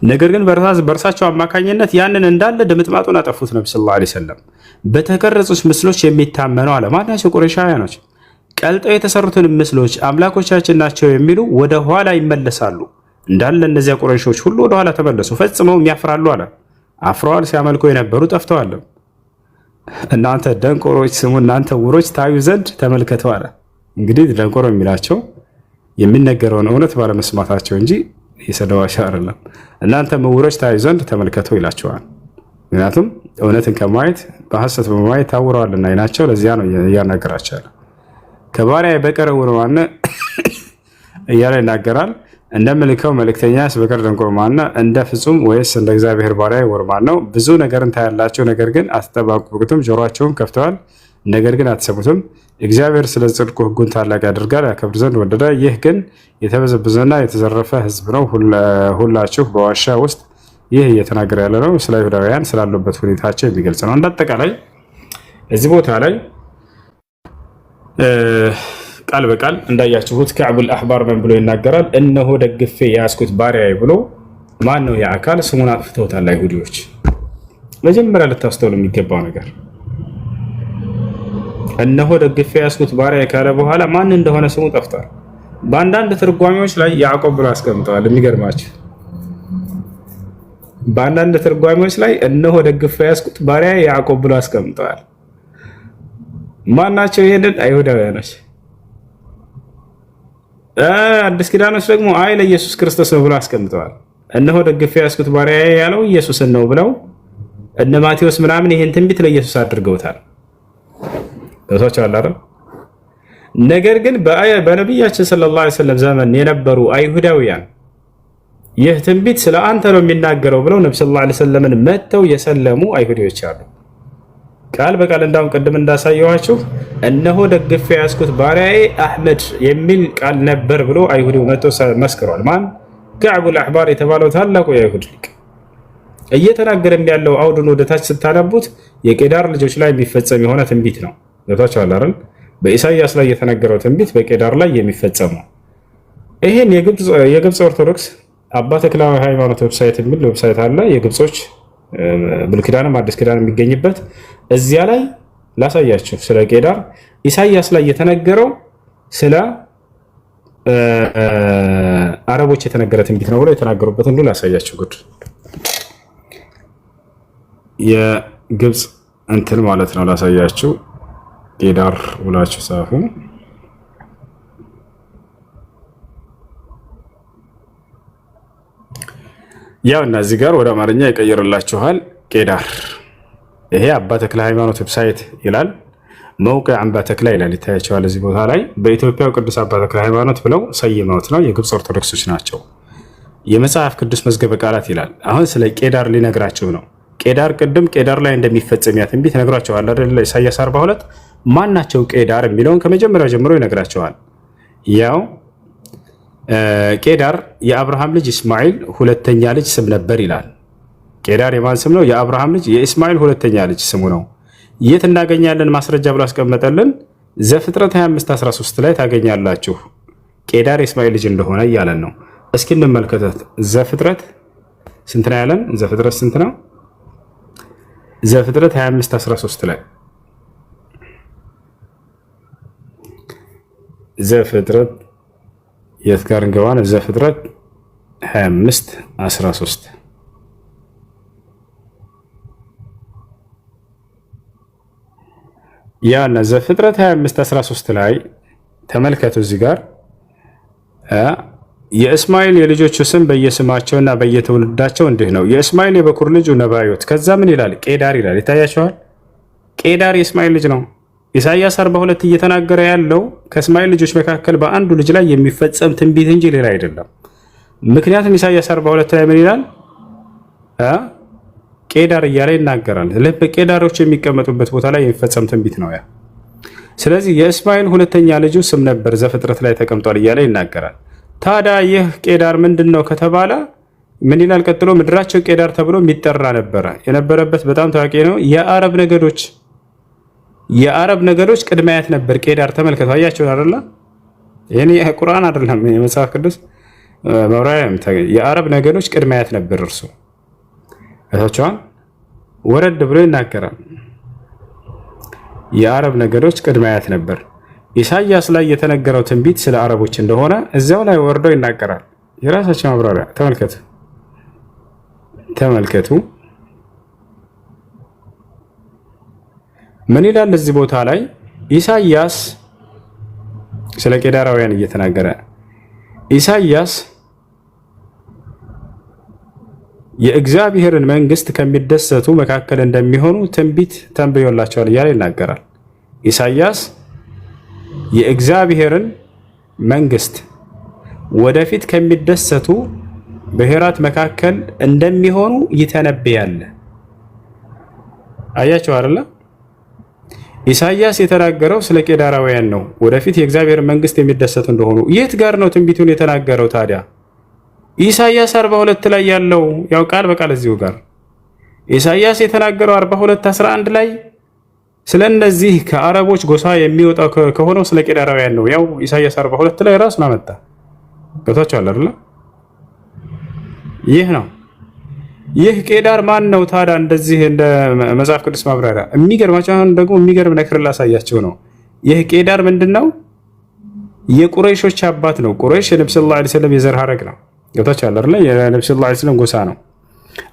ነገር ግን በእርሳቸው አማካኝነት ያንን እንዳለ ድምጥማጡን አጠፉት። ነብዩ ሰለላሁ ዐለይሂ ወሰለም በተቀረጹት ምስሎች የሚታመኑ አለ። ማናቸው? ቁረይሻውያኖች ቀልጠው የተሰሩትን ምስሎች አምላኮቻችን ናቸው የሚሉ ወደ ኋላ ይመለሳሉ። እንዳለ እነዚያ ቁረይሾች ሁሉ ወደ ኋላ ተመለሱ፣ ፈጽመው ያፍራሉ አለ። አፍረዋል። ሲያመልኩ የነበሩ ጠፍተዋል። እናንተ ደንቆሮች ስሙ፣ እናንተ ዕውሮች ታዩ ዘንድ ተመልከቱ አለ። እንግዲህ ደንቆሮ የሚላቸው የሚነገረውን እውነት ባለመስማታቸው እንጂ የሰደዋሻ አይደለም። እናንተ ዕውሮች ታዩ ዘንድ ተመልከቱ ይላቸዋል። ምክንያቱም እውነትን ከማየት በሐሰት በማየት ታውረዋልና አይናቸው። ለዚያ ነው እያናገራቸው ያለ። ከባሪያ በቀር ዕውር ማን ነው እያለ ይናገራል። እንደምልከው መልእክተኛስ በቀር ደንቆሮ ማን ነው? እንደ ፍጹም ወይስ እንደ እግዚአብሔር ባሪያ ዕውር ማን ነው? ብዙ ነገርን ታያላችሁ፣ ነገር ግን አትጠባበቁትም። ጆሮአችሁም ከፍተዋል፣ ነገር ግን አትሰሙትም። እግዚአብሔር ስለ ጽድቁ ሕጉን ታላቅ ያደርጋል፣ ያከብር ዘንድ ወደደ። ይህ ግን የተበዘበዘና የተዘረፈ ሕዝብ ነው። ሁላችሁ በዋሻ ውስጥ ይህ እየተናገረ ያለ ነው። ስለ አይሁዳውያን ስላሉበት ሁኔታቸው የሚገልጽ ነው። እንዳጠቃላይ እዚህ ቦታ ላይ ቃል በቃል እንዳያችሁት ከዕቡል አሕባር ምን ብሎ ይናገራል? እነሆ ደግፌ የያዝኩት ባሪያዬ ብሎ ማን ነው? የአካል ስሙን አጥፍተውታል አይሁዲዎች። መጀመሪያ ልታስተውሉ የሚገባው ነገር እነሆ ደግፌ የያዝኩት ባሪያዬ ካለ በኋላ ማን እንደሆነ ስሙ ጠፍቷል። በአንዳንድ ትርጓሜዎች ላይ ያዕቆብ ብሎ አስቀምጠዋል። የሚገርማችሁ በአንዳንድ ትርጓሜዎች ላይ እነሆ ደግፌ የያዝኩት ባሪያዬ ያዕቆብ ብሎ አስቀምጠዋል። ማናቸው? ይሄንን አይሁዳውያኖች። አዲስ ኪዳኖች ደግሞ አይ ለኢየሱስ ክርስቶስ ነው ብለው አስቀምጠዋል። እነሆ ደግፌ ያዝኩት ባሪያዬ ያለው ኢየሱስን ነው ብለው እነ ማቴዎስ ምናምን ይሄን ትንቢት ለኢየሱስ አድርገውታል። ገብቷችኋል አይደል? ነገር ግን በነቢያችን ሰለላሁ ዐለይሂ ወሰለም ዘመን የነበሩ አይሁዳውያን ይህ ትንቢት ስለ አንተ ነው የሚናገረው ብለው ነብዩ ሰለላሁ ዐለይሂ ወሰለምን መተው የሰለሙ አይሁዶች አሉ። ቃል በቃል እንዳውም ቅድም እንዳሳየዋችሁ እነሆ ደግፌ ያዝኩት ባሪያዬ አህመድ የሚል ቃል ነበር ብሎ አይሁዲው መጥቶ መስክሯል። ማን? ከዕቡል አሕባር የተባለው ታላቁ የአይሁድ ሊቅ እየተናገረም ያለው አውዱን ወደታች ስታነቡት የቄዳር ልጆች ላይ የሚፈጸም የሆነ ትንቢት ነው። ገብታችኋል አይደል? በኢሳይያስ ላይ የተነገረው ትንቢት በቄዳር ላይ የሚፈጸም ነው። ይሄን የግብፅ ኦርቶዶክስ አባ ተክለ ሃይማኖት ዌብሳይት የሚል ዌብሳይት አለ። የግብጾች ብሉይ ኪዳንም አዲስ ኪዳን የሚገኝበት እዚያ ላይ ላሳያችሁ። ስለ ቄዳር ኢሳይያስ ላይ የተነገረው ስለ አረቦች የተነገረ ትንቢት ነው ብሎ የተናገሩበት ሁሉ ላሳያችሁ። ጉድ የግብፅ እንትን ማለት ነው። ላሳያችሁ። ቄዳር ብላችሁ ጻፉ። ያው እና እዚህ ጋር ወደ አማርኛ ይቀይርላችኋል። ቄዳር ይሄ አባ ተክለ ሃይማኖት ዌብሳይት ይላል። መውቂዕ አምባ ተክለ ይላል። ይታያቸዋል እዚህ ቦታ ላይ በኢትዮጵያው ቅዱስ አባ ተክለ ሃይማኖት ብለው ሰይመውት ነው። የግብፅ ኦርቶዶክሶች ናቸው። የመጽሐፍ ቅዱስ መዝገበ ቃላት ይላል። አሁን ስለ ቄዳር ሊነግራቸው ነው። ቄዳር ቅድም ቄዳር ላይ እንደሚፈጸም ያ ትንቢት ነግሯቸዋል አይደል? ኢሳይያስ 42 ማናቸው ቄዳር የሚለውን ከመጀመሪያው ጀምሮ ይነግራቸዋል። ያው ቄዳር የአብርሃም ልጅ እስማኤል ሁለተኛ ልጅ ስም ነበር ይላል። ቄዳር የማን ስም ነው? የአብርሃም ልጅ የእስማኤል ሁለተኛ ልጅ ስሙ ነው። የት እናገኛለን ማስረጃ ብሎ አስቀመጠልን። ዘፍጥረት 25:13 ላይ ታገኛላችሁ። ቄዳር የእስማኤል ልጅ እንደሆነ እያለን ነው። እስኪ እንመልከታት። ዘፍጥረት ስንት ነው ያለን? ዘፍጥረት ስንት ነው? ዘፍጥረት 25:13 ላይ ዘፍጥረት የት ጋር እንገባን? ዘፍጥረት 25:13 ያና ዘፍጥረት 25:13 ላይ ተመልከቱ። እዚህ ጋር የእስማኤል የልጆቹ ስም በየስማቸውና በየትውልዳቸው እንዲህ ነው። የእስማኤል የበኩር ልጁ ነባዮት። ከዛ ምን ይላል? ቄዳር ይላል። ይታያቸዋል። ቄዳር የእስማኤል ልጅ ነው። ኢሳይያስ 42 እየተናገረ ያለው ከእስማኤል ልጆች መካከል በአንዱ ልጅ ላይ የሚፈጸም ትንቢት እንጂ ሌላ አይደለም። ምክንያቱም ኢሳይያስ 42 ላይ ምን ይላል? ቄዳር እያለ ይናገራል። ቄዳሮች የሚቀመጡበት ቦታ ላይ የሚፈጸም ትንቢት ነው ያ። ስለዚህ የእስማኤል ሁለተኛ ልጁ ስም ነበር ዘፍጥረት ላይ ተቀምጧል እያለ ይናገራል። ታዲያ ይህ ቄዳር ምንድን ነው ከተባለ ምን ይላል ቀጥሎ? ምድራቸው ቄዳር ተብሎ የሚጠራ ነበረ። የነበረበት በጣም ታዋቂ ነው። የአረብ ነገዶች ቅድመ አያት ነበር ቄዳር። ተመልከቱ። አያችሁ አይደለ? ይሄ ቁርአን አይደለም የመጽሐፍ ቅዱስ መብራሪያ። የአረብ ነገዶች ቅድመ አያት ነበር እርሱ። እታቸዋን ወረድ ብሎ ይናገራል። የአረብ ነገዶች ቅድመ አያት ነበር። ኢሳይያስ ላይ የተነገረው ትንቢት ስለ አረቦች እንደሆነ እዚያው ላይ ወርዶ ይናገራል። የራሳቸው ማብራሪያ ተመልከቱ። ምን ይላል እዚህ ቦታ ላይ? ኢሳይያስ ስለ ቄዳራውያን እየተናገረ ኢሳይያስ የእግዚአብሔርን መንግስት ከሚደሰቱ መካከል እንደሚሆኑ ትንቢት ተንብዮላቸዋል እያለ ይናገራል። ኢሳይያስ የእግዚአብሔርን መንግስት ወደፊት ከሚደሰቱ ብሔራት መካከል እንደሚሆኑ ይተነብያል። አያቸው አይደለ? ኢሳይያስ የተናገረው ስለ ቄዳራውያን ነው። ወደፊት የእግዚአብሔር መንግስት የሚደሰቱ እንደሆኑ የት ጋር ነው ትንቢቱን የተናገረው ታዲያ? ኢሳይያስ 42 ላይ ያለው ያው ቃል በቃል እዚሁ ጋር ኢሳይያስ የተናገረው 42:11 ላይ ስለ እነዚህ ከአረቦች ጎሳ የሚወጣው ከሆነው ስለ ቄዳራውያን ነው። ያው ኢሳይያስ 42 ላይ ራሱን አመጣ። ገብታችኋል አይደል? ይህ ነው። ይህ ቄዳር ማን ነው ታዲያ? እንደዚህ እንደ መጽሐፍ ቅዱስ ማብራሪያ የሚገርማቸው አሁን ደግሞ የሚገርም ነገር ላሳያቸው ነው። ይህ ቄዳር ምንድነው? የቁረይሾች አባት ነው። ቁረይሽ የነብዩ ሰለላሁ ዐለይሂ ወሰለም የዘር ሐረግ ነው። ገብታችኋል አይደል? የነብዩ ሰለላሁ ዐለይሂ ወሰለም ጎሳ ነው።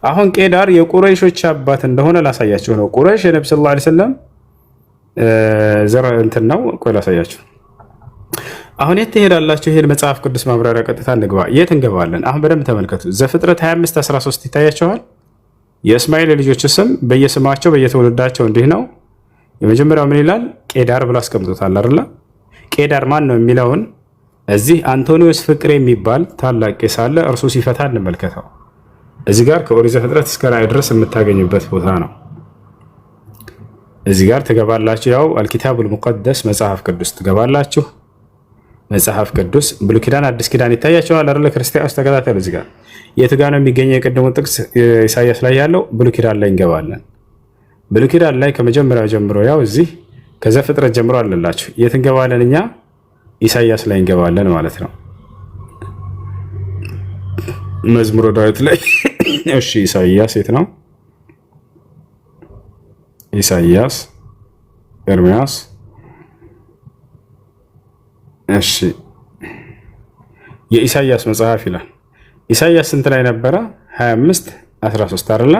አሁን ቄዳር የቁረይሾች አባት እንደሆነ ላሳያቸው ነው። ቁረይሽ የነብዩ ሰለላሁ ዐለይሂ ወሰለም ዘር እንትን ነው። ቆይ ላሳያቸው። አሁን የት ትሄዳላችሁ? ይሄን መጽሐፍ ቅዱስ ማብራሪያ ቀጥታ እንግባ። የት እንገባለን? አሁን በደንብ ተመልከቱ። ዘፍጥረት 25:13 ይታያቸዋል። የእስማኤል ልጆች ስም በየስማቸው በየትውልዳቸው እንዲህ ነው። የመጀመሪያው ምን ይላል? ቄዳር ብሎ አስቀምጦታል አይደል? ቄዳር ማን ነው የሚለውን እዚህ አንቶኒዮስ ፍቅሬ የሚባል ታላቅ ቄስ አለ። እርሱ ሲፈታ እንመልከተው። እዚህ ጋር ከኦሪት ዘፍጥረት እስከ ራዕይ ድረስ የምታገኙበት ቦታ ነው። እዚህ ጋር ትገባላችሁ። ያው አልኪታቡል ሙቀደስ መጽሐፍ ቅዱስ ትገባላችሁ። መጽሐፍ ቅዱስ ብሉይ ኪዳን አዲስ ኪዳን ይታያቸዋል አይደል? ክርስቲያኖች ተከታተሉ። እዚህ ጋር የት ጋር ነው የሚገኘው? የቀደሙ ጥቅስ ኢሳይያስ ላይ ያለው ብሉይ ኪዳን ላይ እንገባለን። ብሉይ ኪዳን ላይ ከመጀመሪያው ጀምሮ ያው እዚህ ከዘፍጥረት ጀምሮ አለላችሁ። የት እንገባለን እኛ? ኢሳይያስ ላይ እንገባለን ማለት ነው። መዝሙረ ዳዊት ላይ እሺ፣ ኢሳይያስ የት ነው? ኢሳይያስ፣ ኤርምያስ። እሺ፣ የኢሳይያስ መጽሐፍ ይላል። ኢሳይያስ ስንት ላይ ነበረ? 25 13 አይደለ?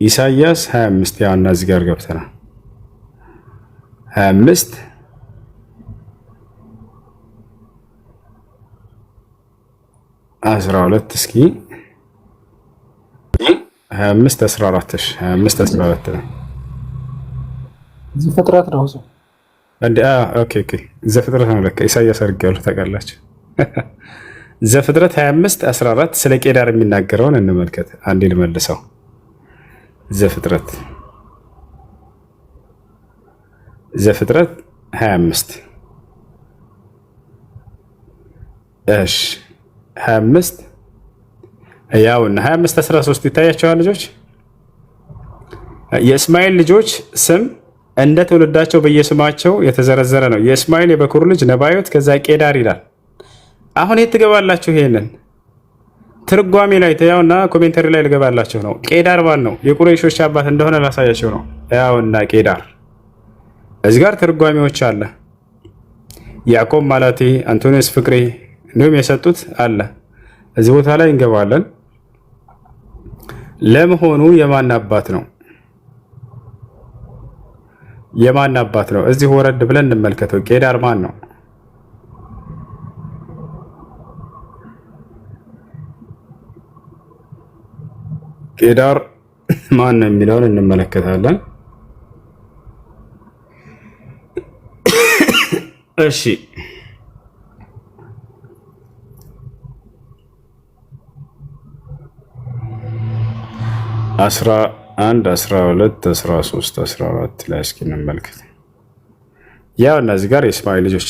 ኢሳይያስ 25 ያውና እዚህ ጋር ገብተናል። 25 12 እስኪ 25 14 እሺ 25 14 ነው። ዘፍጥረት ነው እሱ እንዴ? ኦኬ ዘፍጥረት ነው ለካ። ኢሳይያስ አድርጌዋለሁ ታውቃላችሁ። ዘፍጥረት 25 14 ስለ ቄዳር የሚናገረውን እንመልከት። አንዴ ልመልሰው። ዘፍጥረት 25 እሺ 25 ያውና 25 13 ይታያቸዋል ልጆች። የእስማኤል ልጆች ስም እንደ ትውልዳቸው በየስማቸው የተዘረዘረ ነው። የእስማኤል የበኩር ልጅ ነባዮት፣ ከዛ ቄዳር ይላል። አሁን የት ትገባላችሁ? ይሄንን ትርጓሜ ላይ ያውና ኮሜንተሪ ላይ ልገባላችሁ ነው። ቄዳር ማን ነው? የቁረይሾች አባት እንደሆነ ላሳያችሁ ነው። ያውና ቄዳር እዚህ ጋር ትርጓሜዎች አለ። ያዕቆብ ማላቴ፣ አንቶኒዮስ ፍቅሬ እንዲሁም የሰጡት አለ። እዚህ ቦታ ላይ እንገባለን። ለመሆኑ የማን አባት ነው? የማን አባት ነው? እዚህ ወረድ ብለን እንመልከተው። ቄዳር ማን ነው? ቄዳር ማን ነው የሚለውን እንመለከታለን። እሺ 11 12 13 14 ላይ እስኪ እንመልከት። ያው እነዚህ ጋር የእስማኤል ልጆች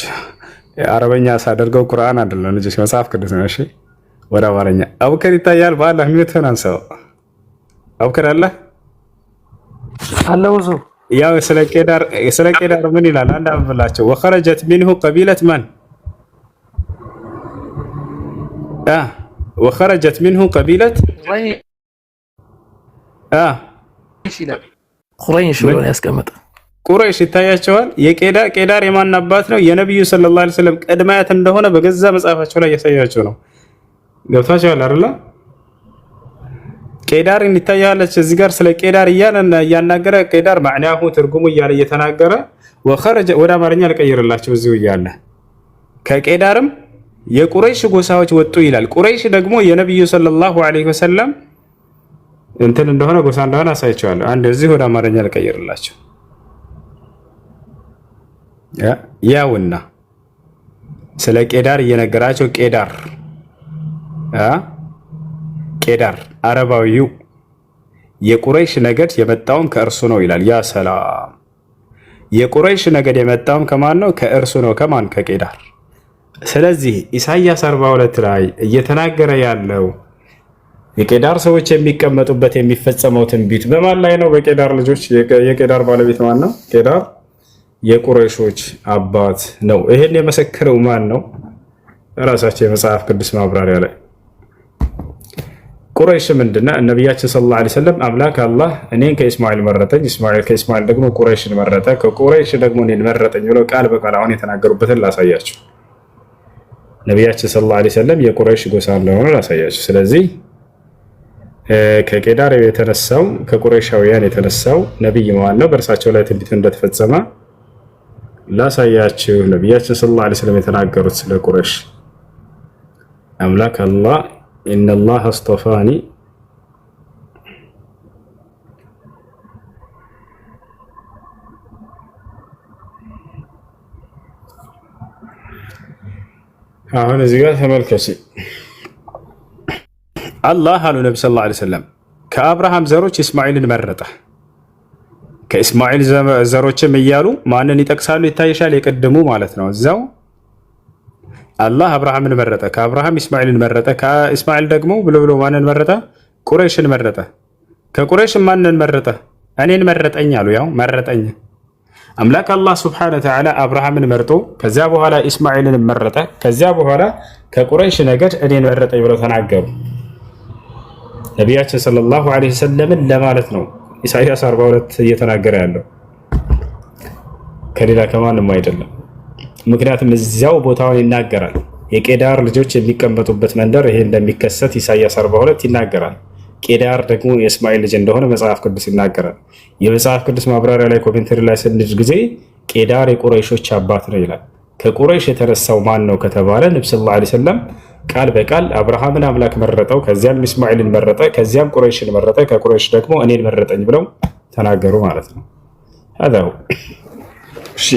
አረበኛ ሳደርገው ቁርአን አይደለም ልጆች መጽሐፍ ቅዱስ ነው። እሺ ወደ አማርኛ አቡከር ይታያል። በአላህ ሚውተን አንሰው። አቡከር አለ አለው ዙ ያው ስለ ቄዳር ምን ይላል? አንድ አብላቸው ወخرجت منه قبيلة من وخرجت منه قبيلة ቁረይሽ ብሎ ያስቀመጠ ቁረይሽ ይታያቸዋል። ቄዳር የማን አባት ነው? የነብዩ ሰለላሁ ዐለይሂ ወሰለም ቅድማያት እንደሆነ በገዛ መጽሐፋቸው ላይ ያሳያቸው ነው። ገብታችኋል አይደል? ቄዳር ይታያለች እዚህ ጋር ስለ ቄዳር እያናገረ ቄዳር ማዕናሁ ትርጉሙ እያለ እየተናገረ ወخرج ወደ አማርኛ ልቀይርላችሁ እዚሁ እያለ ከቄዳርም የቁረይሽ ጎሳዎች ወጡ ይላል። ቁረይሽ ደግሞ የነብዩ ሰለላሁ ዐለይሂ ወሰለም እንትን እንደሆነ ጎሳ እንደሆነ አሳይቻለሁ። አንድ እዚህ ወደ አማርኛ ልቀይርላችሁ። ያውና ስለ ቄዳር እየነገራቸው ቄዳር አረባዊው የቁረይሽ ነገድ የመጣውም ከእርሱ ነው ይላል። ያ ሰላም የቁረይሽ ነገድ የመጣውም ከማን ነው? ከእርሱ ነው። ከማን? ከቄዳር። ስለዚህ ኢሳይያስ 42 ላይ እየተናገረ ያለው የቄዳር ሰዎች የሚቀመጡበት የሚፈጸመው ትንቢት በማን ላይ ነው? በቄዳር ልጆች። የቄዳር ባለቤት ማን ነው? ቄዳር የቁረይሾች አባት ነው። ይሄን የመሰከረው ማን ነው? ራሳቸው የመጽሐፍ ቅዱስ ማብራሪያ ላይ ቁረይሽ ምንድነው? ነብያችን ሰለላሁ ዐለይሂ ወሰለም አምላክ አላህ እኔን ከእስማኤል መረጠኝ፣ ከእስማኤል ደግሞ ቁረይሽን መረጠ፣ ከቁረይሽ ደግሞ እኔን መረጠኝ ብለው ቃል በቃል አሁን የተናገሩበትን ላሳያችሁ። ነብያችን ሰለላሁ ዐለይሂ ወሰለም የቁረይሽ ጎሳ እንደሆነ ላሳያችሁ። ስለዚህ ከቄዳር የተነሳው ከቁረይሻውያን የተነሳው ነብይ ማን ነው? በእርሳቸው ላይ ትንቢት እንደተፈጸመ ላሳያችሁ። ነብያችን ሰለላሁ ዐለይሂ ወሰለም የተናገሩት ስለ ቁረይሽ አምላክ አላህ ኢነላህ አስጠፋኒ አሁን እዚህ ጋር ተመልከች። አላህ አሉ ነቢ ሰለላሁ ዐለይሂ ወሰለም ከአብርሃም ዘሮች እስማኤልን መረጠ። ከእስማኤል ዘሮችም እያሉ ማንን ይጠቅሳሉ? ይታይሻል፣ የቀደሙ ማለት ነው። እዛው አላህ አብርሃምን መረጠ፣ ከአብርሃም እስማኤልን መረጠ፣ ከእስማኤል ደግሞ ብሎ ማንን መረጠ? ቁረይሽን መረጠ። ከቁረይሽ ማንን መረጠ? እኔን መረጠኝ አሉ። ያው መረጠኝ አምላክ አላህ ሱብሓነሁ ወተዓላ አብርሃምን መርጦ ከዚያ በኋላ እስማኤልን መረጠ። ከዚያ በኋላ ከቁረይሽ ነገድ እኔን መረጠኝ ብለው ተናገሩ። ነቢያችን ሰለላሁ ዐለይሂ ወሰለምን ለማለት ነው ኢሳይያስ 42 እየተናገረ ያለው ከሌላ ከማንም አይደለም። ምክንያቱም እዚያው ቦታውን ይናገራል። የቄዳር ልጆች የሚቀመጡበት መንደር ይሄ እንደሚከሰት ኢሳይያስ 42 ይናገራል። ቄዳር ደግሞ የእስማኤል ልጅ እንደሆነ መጽሐፍ ቅዱስ ይናገራል። የመጽሐፍ ቅዱስ ማብራሪያ ላይ ኮሜንተሪ ላይ ስንድ ጊዜ ቄዳር የቁረይሾች አባት ነው ይላል። ከቁረይሽ የተነሳው ማን ነው ከተባለ ነብዩ ሰለላሁ ዐለይሂ ወሰለም ቃል በቃል አብርሃምን አምላክ መረጠው፣ ከዚያም እስማኤልን መረጠ፣ ከዚያም ቁረይሽን መረጠ፣ ከቁረይሽ ደግሞ እኔን መረጠኝ ብለው ተናገሩ ማለት ነው። هذا እሺ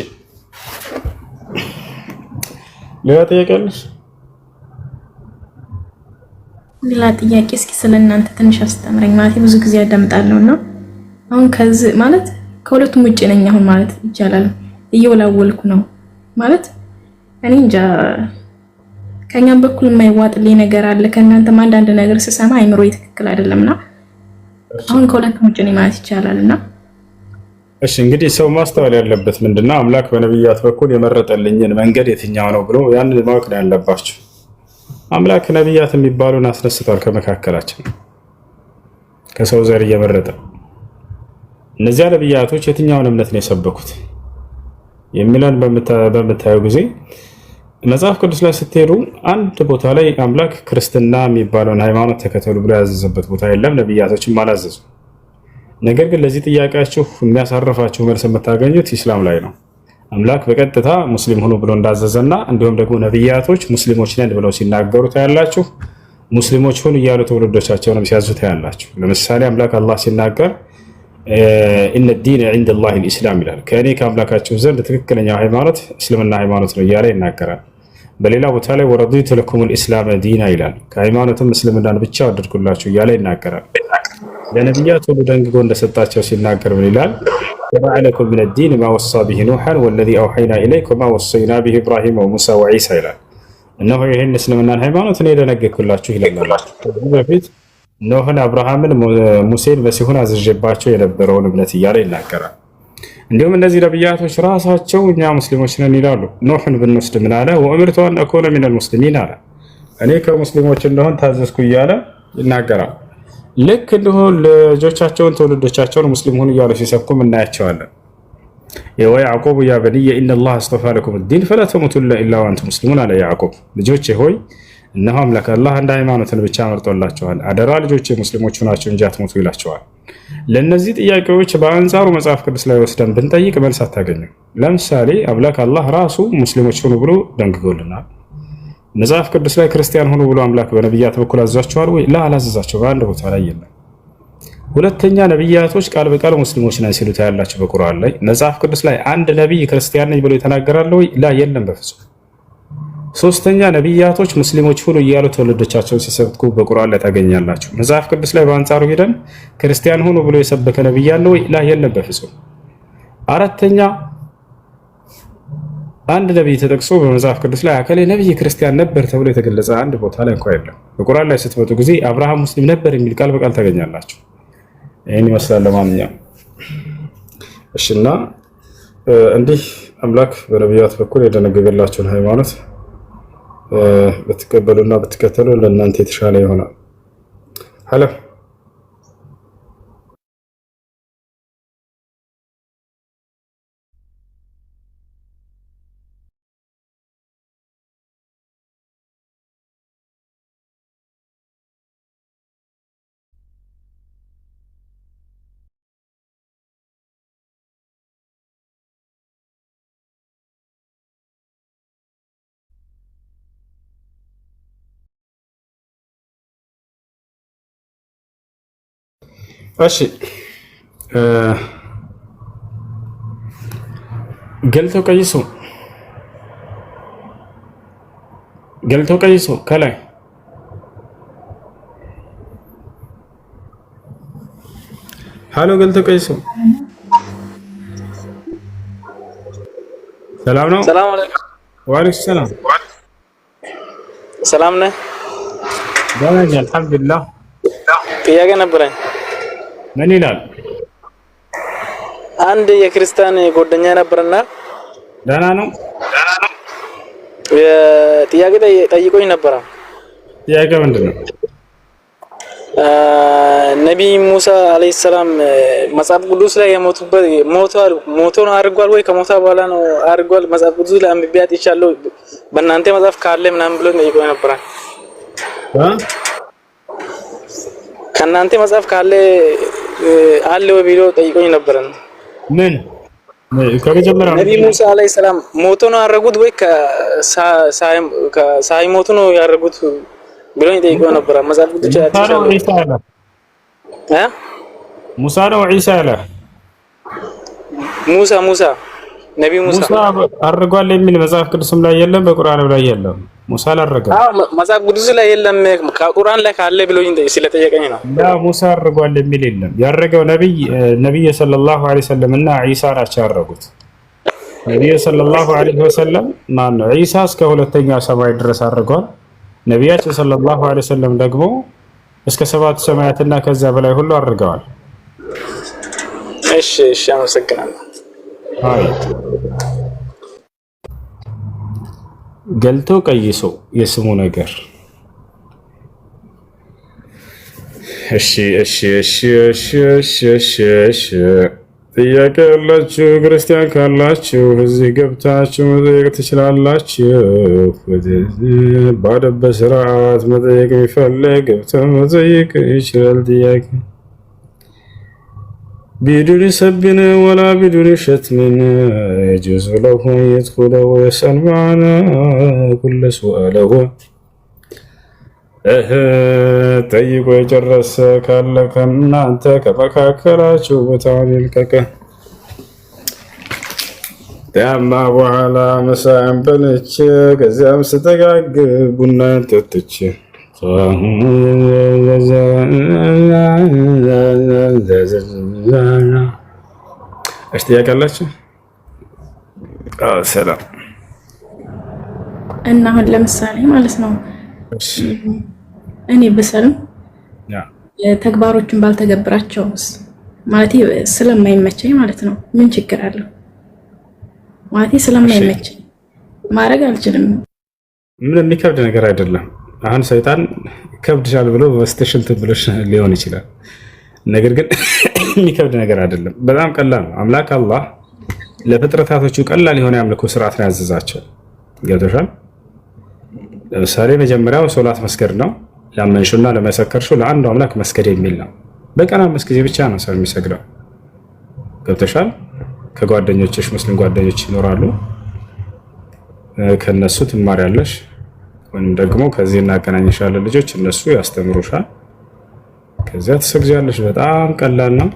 ሌላ ጥያቄ አለሽ? ሌላ ጥያቄ እስኪ ስለእናንተ ትንሽ አስተምረኝ። ማለት ብዙ ጊዜ ያዳምጣለሁና አሁን ከዚህ ማለት ከሁለቱም ውጭ ነኝ አሁን ማለት ይቻላል። እየወላወልኩ ነው ማለት እኔ እንጃ ከኛም በኩል የማይዋጥልኝ ነገር አለ። ከእናንተም አንዳንድ ነገር ስሰማ አይምሮ ትክክል አይደለምና አሁን ከሁለቱም ውጭ ነኝ ማለት ይቻላልና እሺ እንግዲህ ሰው ማስተዋል ያለበት ምንድነው አምላክ በነብያት በኩል የመረጠልኝን መንገድ የትኛው ነው ብሎ ያንን ማወቅ ነው ያለባችሁ። አምላክ ነብያት የሚባሉን አስነስቷል ከመካከላችን ከሰው ዘር እየመረጠ። እነዚያ ነብያቶች የትኛውን እምነት ነው የሰበኩት የሚለን በምታዩ ጊዜ መጽሐፍ ቅዱስ ላይ ስትሄዱ አንድ ቦታ ላይ አምላክ ክርስትና የሚባለውን ሃይማኖት ተከተሉ ብሎ ያዘዘበት ቦታ የለም። ነብያቶችም አላዘዙ። ነገር ግን ለዚህ ጥያቄያችሁ የሚያሳርፋችሁ መልስ የምታገኙት ኢስላም ላይ ነው። አምላክ በቀጥታ ሙስሊም ሆኖ ብሎ እንዳዘዘና እንዲሁም ደግሞ ነብያቶች ሙስሊሞች ነን ብለው ሲናገሩ ታያላችሁ። ሙስሊሞች ሆኑ እያሉ ትውልዶቻቸውንም ሲያዙ ታያላችሁ። ለምሳሌ አምላክ አላህ ሲናገር ኢነ ዲነ ዒንደላሂ ልኢስላም ይላል። ከእኔ ከአምላካችሁ ዘንድ ትክክለኛው ሃይማኖት እስልምና ሃይማኖት ነው እያለ ይናገራል። በሌላ ቦታ ላይ ወረዲቱ ለኩም ልኢስላመ ዲና ይላል። ከሃይማኖትም እስልምናን ብቻ ወደድኩላችሁ እያለ ይናገራል። ለነቢያት ሁሉ ደንግጎ እንደሰጣቸው ሲናገር ምን ይላል? ሸረዐ ለኩም ሚነ ዲን ማ ወሳ ቢሂ ኑሐን ወለዚ አውሐይና ኢለይከ ወማ ወሰይና ቢሂ ኢብራሂም ወሙሳ ወዒሳ ይላል። እነሆ ይህን እስልምናን ሃይማኖት እኔ ደነገግኩላችሁ ይላል። ከዚህ በፊት ኖህን፣ አብርሃምን፣ ሙሴን፣ መሲሁን አዝዤባቸው የነበረውን እምነት እያለ ይናገራል። እንዲሁም እነዚህ ነቢያቶች ራሳቸው እኛ ሙስሊሞች ነን ይላሉ። ኖህን ብንወስድ ምን አለ? ወእምርቱ አን አኩነ ሚነል ሙስሊሚን አለ። እኔ ከሙስሊሞች እንደሆን ታዘዝኩ እያለ ይናገራል። ልክ እንዲሁ ልጆቻቸውን ትውልዶቻቸውን ሙስሊም ሆኑ እያሉ ሲሰብኩም እናያቸዋለን። ወያዕቁብ ያ በንየ ኢነላህ አስጠፋ ለኩም ዲን ፈላ ተሙቱነ ኢላ ወአንቱም ሙስሊሙን አለ ያዕቁብ። ልጆቼ ሆይ እነሆ አምላክ አላህ አንድ ሃይማኖትን ብቻ መርጦላቸዋል፣ አደራ ልጆቼ ሙስሊሞች ሆናችሁ እንጂ አትሞቱ ይላቸዋል። ለእነዚህ ጥያቄዎች በአንጻሩ መጽሐፍ ቅዱስ ላይ ወስደን ብንጠይቅ መልስ አታገኙም። ለምሳሌ አምላክ አላህ ራሱ ሙስሊሞች ሆኑ ብሎ ደንግጎልናል። መጽሐፍ ቅዱስ ላይ ክርስቲያን ሆኑ ብሎ አምላክ በነቢያት በኩል አዟቸዋል ወይ? አላዘዛቸው። በአንድ ቦታ ላይ የለም። ሁለተኛ ነቢያቶች ቃል በቃል ሙስሊሞች ነን ሲሉ ታያላችሁ በቁርአን ላይ። መጽሐፍ ቅዱስ ላይ አንድ ነቢይ ክርስቲያን ነኝ ብሎ የተናገራለ ወይ? የለም በፍጹም። ሶስተኛ ነቢያቶች ሙስሊሞች ሁኑ እያሉ ትውልዶቻቸውን ሲሰብኩ በቁርአን ላይ ታገኛላችሁ። መጽሐፍ ቅዱስ ላይ በአንጻሩ ሄደን ክርስቲያን ሁኑ ብሎ የሰበከ ነቢይ አለ ወይ? የለም በፍጹም። አራተኛ አንድ ነቢይ ተጠቅሶ በመጽሐፍ ቅዱስ ላይ አከሌ ነቢይ ክርስቲያን ነበር ተብሎ የተገለጸ አንድ ቦታ ላይ እንኳን የለም። በቁርአን ላይ ስትመጡ ጊዜ አብርሃም ሙስሊም ነበር የሚል ቃል በቃል ታገኛላችሁ። ይህን ይመስላል። ለማንኛውም እሺና እንዲህ አምላክ በነቢያት በኩል የደነገገላቸውን ሃይማኖት ብትቀበሉና ብትከተሉ ለእናንተ የተሻለ ይሆናል። ሀሎ እሺ ገልተው ቀይሱ ገልቶ ቀይሶ ከላይ ሃሎ ገልቶ ቀይሶ ሰላም ነው። ሰላም አለይኩም። ወአለይኩም ሰላም። ሰላም ነህ? ደህና ነኝ አልሐምዱሊላህ። ጥያቄ ነበረኝ። ምን ይላል? አንድ የክርስቲያን ጓደኛ ነበርና ደህና ነው። ጥያቄ ጠይቆኝ ነበረ። ጥያቄ ምንድን ነው? ነቢይ ሙሳ አለይሂ ሰላም መጽሐፍ ቅዱስ ላይ የሞቱበት ሞቶ ነው አድርጓል ወይ ከሞታ በኋላ ነው አድርጓል? መጽሐፍ ቅዱስ ላይ አንብቤ አጥቻለሁ በእናንተ መጽሐፍ ካለ ምናምን ብሎ ጠይቆኝ ነበረ። ከእናንተ መጽሐፍ ካለ አለ ወይ ብሎ ጠይቆኝ ነበረ። ምን ከመጀመሪያው ነቢይ ሙሳ አለይሂ ሰላም ሞቶ ነው ያደረጉት ወይ ሳይሞቱ ነው ያደረጉት ብሎኝ ጠይቆኝ ነበረ። መጽሐፍ ቅዱስ ላይ አጥቻለሁ። ሙሳ ነው ዒሳ አለ? ሙሳ ነቢይ ሙሳ አድርጓል የሚል መጽሐፍ ቅዱስም ላይ የለም፣ በቁርአንም ላይ የለም። ሙሳ አላረገም። መጽሐፍ ቅዱስ ላይ የለም፣ ከቁርአን ላይ ካለ ብሎኝ ስለጠየቀኝ ነው። ላ ሙሳ አድርጓል የሚል የለም። ያረገው ነብይ ሰለላሁ ዐለይሂ ወሰለም እና ዒሳ ናቸው ያረጉት። ነብይ ሰለላሁ ዐለይሂ ወሰለም ማን ነው? ዒሳ እስከ ሁለተኛ ሰማይ ድረስ አድርጓል። ነቢያችን ሰለላሁ ዐለይሂ ወሰለም ደግሞ እስከ 7 ሰማያትና ከዛ በላይ ሁሉ አድርገዋል። እሺ አመሰግናለሁ። ገልቶ ቀይሶ የስሙ ነገር እሺ ጥያቄ ያላችሁ ክርስቲያን ካላችሁ እዚህ ገብታችሁ መጠየቅ ትችላላችሁ። ባለበት ስርዓት መጠየቅ የሚፈልግ ገብቶ መጠየቅ ይችላል። ጥያቄ ቢዱን ሰብን ወላ ቢዱን ሸትምን የጁዙ ለሁ የድኹለ ወየስአል ማዕና ኩለ ሱአለሁ። ጠይቆ የጨረሰ ካለ ከእናንተ ከመካከላችሁ ቦታውን ይልቀቅ። ያማ በኋላ ምሳዬን በልቼ ከዚያም ስጠጋግ ቡናን ጠጥቼ እሺ ጥያቄ አላችሁ? ሰላም እና አሁን ለምሳሌ ማለት ነው እኔ ብሰልም ተግባሮችን ባልተገብራቸውስ ማለት ስለማይመቸኝ ማለት ነው ምን ችግር አለው? ማለት ስለማይመቸኝ ማድረግ አልችልም። ምን የሚከብድ ነገር አይደለም። አሁን ሰይጣን ከብድሻል ብሎ በስተሽል ብሎሽ ሊሆን ይችላል። ነገር ግን የሚከብድ ነገር አይደለም። በጣም ቀላል ነው። አምላክ አላህ ለፍጥረታቶቹ ቀላል የሆነ የአምልኮ ስርዓት ነው ያዘዛቸው። ገብቶሻል? ለምሳሌ መጀመሪያው ሶላት መስገድ ነው። ላመንሹና ለመሰከርሽው ለአንዱ አምላክ መስገድ የሚል ነው። በቀን 5 ጊዜ ብቻ ነው ሰው የሚሰግደው። ገብቶሻል? ከጓደኞችሽ ሙስሊም ጓደኞች ይኖራሉ፣ ከነሱ ትማሪያለሽ፣ ወይም ደግሞ ከዚህ እናገናኝሻለን ልጆች እነሱ ያስተምሩሻል። ከዚያ ትሰግጃለሽ። በጣም ቀላል ነው።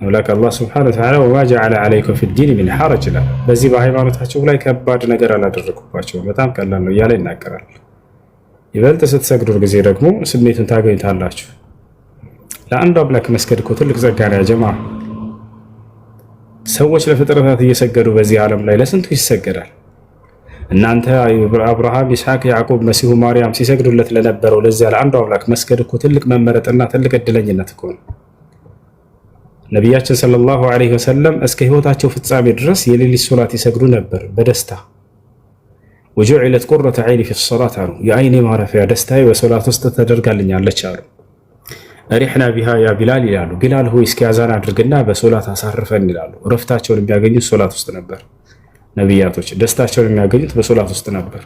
አምላክ አላህ ሱብሓነሁ ወተዓላ ወማ ጀዐለ ዐለይኩም ፊዲን ሚን ሐረጅ ይላል። በዚህ በሃይማኖታቸው ላይ ከባድ ነገር አላደረኩባቸውም፣ በጣም ቀላል ነው እያለ ይናገራል። ይበልጥ ስትሰግዱ ጊዜ ደግሞ ስሜቱን ታገኙታላችሁ። ለአንዱ አምላክ መስገድ እኮ ትልቅ ጸጋ ነው ያ ጀማ። ሰዎች ለፍጥረታት እየሰገዱ በዚህ ዓለም ላይ ለስንቱ ይሰገዳል። እናንተ አብርሃም፣ ይስሐቅ፣ ያዕቆብ፣ መሲሁ ማርያም ሲሰግዱለት ለነበረው ለዚያ ለአንዱ አምላክ መስገድ እኮ ትልቅ መመረጥና ትልቅ እድለኝነት እኮ ነው። ነቢያችን ሰለላሁ ዐለይሂ ወሰለም እስከ ህይወታቸው ፍጻሜ ድረስ የሌሊት ሶላት ይሰግዱ ነበር በደስታ። ወጁዒለት ቁረተ ዐይኒ ፊ ሶላት አሉ። የአይኔ ማረፊያ ደስታዬ በሶላት ውስጥ ተደርጋልኛለች አሉ። ሪሕና ቢሃ ያ ቢላል ይላሉ። ቢላል ሆይ እስኪ አዛን አድርግና በሶላት አሳርፈን ይላሉ። እረፍታቸውን የሚያገኙት ሶላት ውስጥ ነበር። ነቢያቶች ደስታቸውን የሚያገኙት በሶላት ውስጥ ነበር።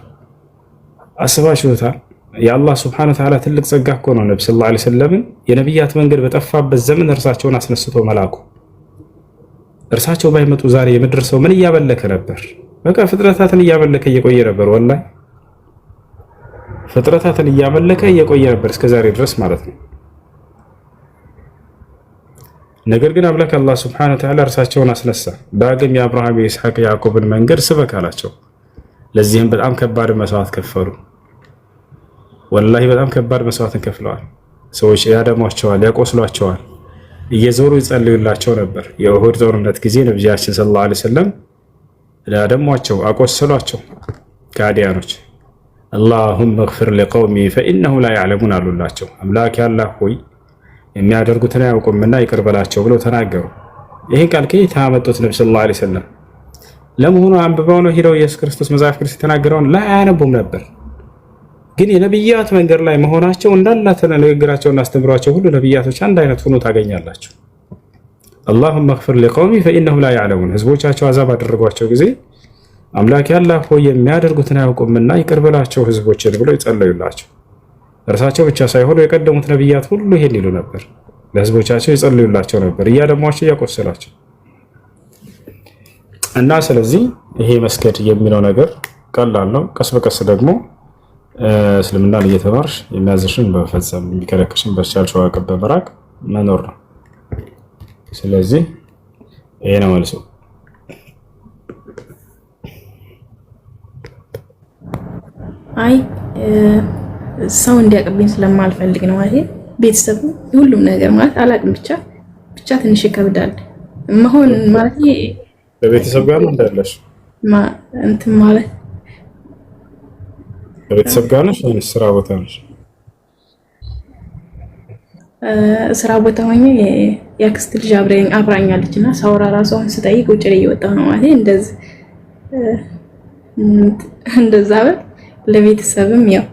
አስባችሁታል? የአላህ ስብሐነሁ ወተዓላ ትልቅ ጸጋ እኮ ነው። ነብዩ ሰለላሁ ዐለይሂ ወሰለም የነቢያት መንገድ በጠፋበት ዘመን እርሳቸውን አስነስቶ መላኩ። እርሳቸው ባይመጡ ዛሬ የምድር ሰው ምን እያመለከ ነበር? በቃ ፍጥረታትን እያመለከ እየቆየ ነበር። ወላሂ ፍጥረታትን እያመለከ እየቆየ ነበር እስከ ዛሬ ድረስ ማለት ነው። ነገር ግን አምላክ አላህ ሱብሓነሁ ወተዓላ እርሳቸውን አስነሳ። ዳግም የአብርሃም የይስሐቅ ያዕቆብን መንገድ ስበክ አላቸው። ለዚህም በጣም ከባድ መስዋዕት ከፈሉ። ወላሂ በጣም ከባድ መስዋዕትን ከፍለዋል። ሰዎች ያደሟቸዋል፣ ያቆስሏቸዋል፣ እየዞሩ ይጸልዩላቸው ነበር። የኡሁድ ጦርነት ጊዜ ነቢያችን ሰለላሁ ዐለይሂ ወሰለም ያደሟቸው፣ አቆሰሏቸው ከአዲያኖች። አላሁመ እግፊር ሊቀውሚ ፈኢነሁ ላ ያዕለሙን አሉላቸው። አምላክ ያላህ ሆይ የሚያደርጉትን አያውቁምና ይቅር በላቸው ብለው ተናገሩ። ይህን ቃል ከየት ያመጡት? ነቢ ሰለላሁ ዐለይሂ ወሰለም ለመሆኑ አንብበው ነው ሄደው ኢየሱስ ክርስቶስ መጽሐፍ ቅዱስ የተናገረውን ላይ አያነቡም ነበር። ግን የነብያት መንገድ ላይ መሆናቸው እንዳላ ንግግራቸውና አስተምሯቸው ሁሉ ነብያቶች አንድ አይነት ሆኖ ታገኛላችሁ። አላሁመ እግፊር ሊቀውሚ ፈኢነሁም ላ ያዕለሙን። ህዝቦቻቸው አዛብ አደረጓቸው ጊዜ አምላክ ያላህ ሆይ የሚያደርጉትን አያውቁምና ይቅር በላቸው ህዝቦችን ብለው ይጸልዩላቸው። እርሳቸው ብቻ ሳይሆኑ የቀደሙት ነብያት ሁሉ ይሄን ይሉ ነበር። ለህዝቦቻቸው ይጸልዩላቸው ነበር፣ እያደሟቸው እያቆሰላቸው እና ስለዚህ ይሄ መስገድ የሚለው ነገር ቀላል ነው። ቀስ በቀስ ደግሞ እስልምናን እየተማርሽ የሚያዝሽን በመፈጸም የሚከለክሽን በቻልሽው አቅም በመራቅ መኖር ነው። ስለዚህ ይሄ ነው መልሱ። አይ ሰው እንዲያቅብኝ ስለማልፈልግ ነው ማለት ቤተሰቡ ሁሉም ነገር ማለት አላቅም ብቻ ትንሽ ይከብዳል መሆን ማለት በቤተሰብ ጋር ነው እንዳለሽ እንትን ማለት በቤተሰብ ጋር ነሽ ወይስ ስራ ቦታ ነሽ? ስራ ቦታ ሆኜ የአክስት ልጅ አብራኛለች እና ሳውራ ራሷን ስጠይቅ ውጭ ላይ እየወጣሁ ነው ማለት እንደዛ በል ለቤተሰብም ያው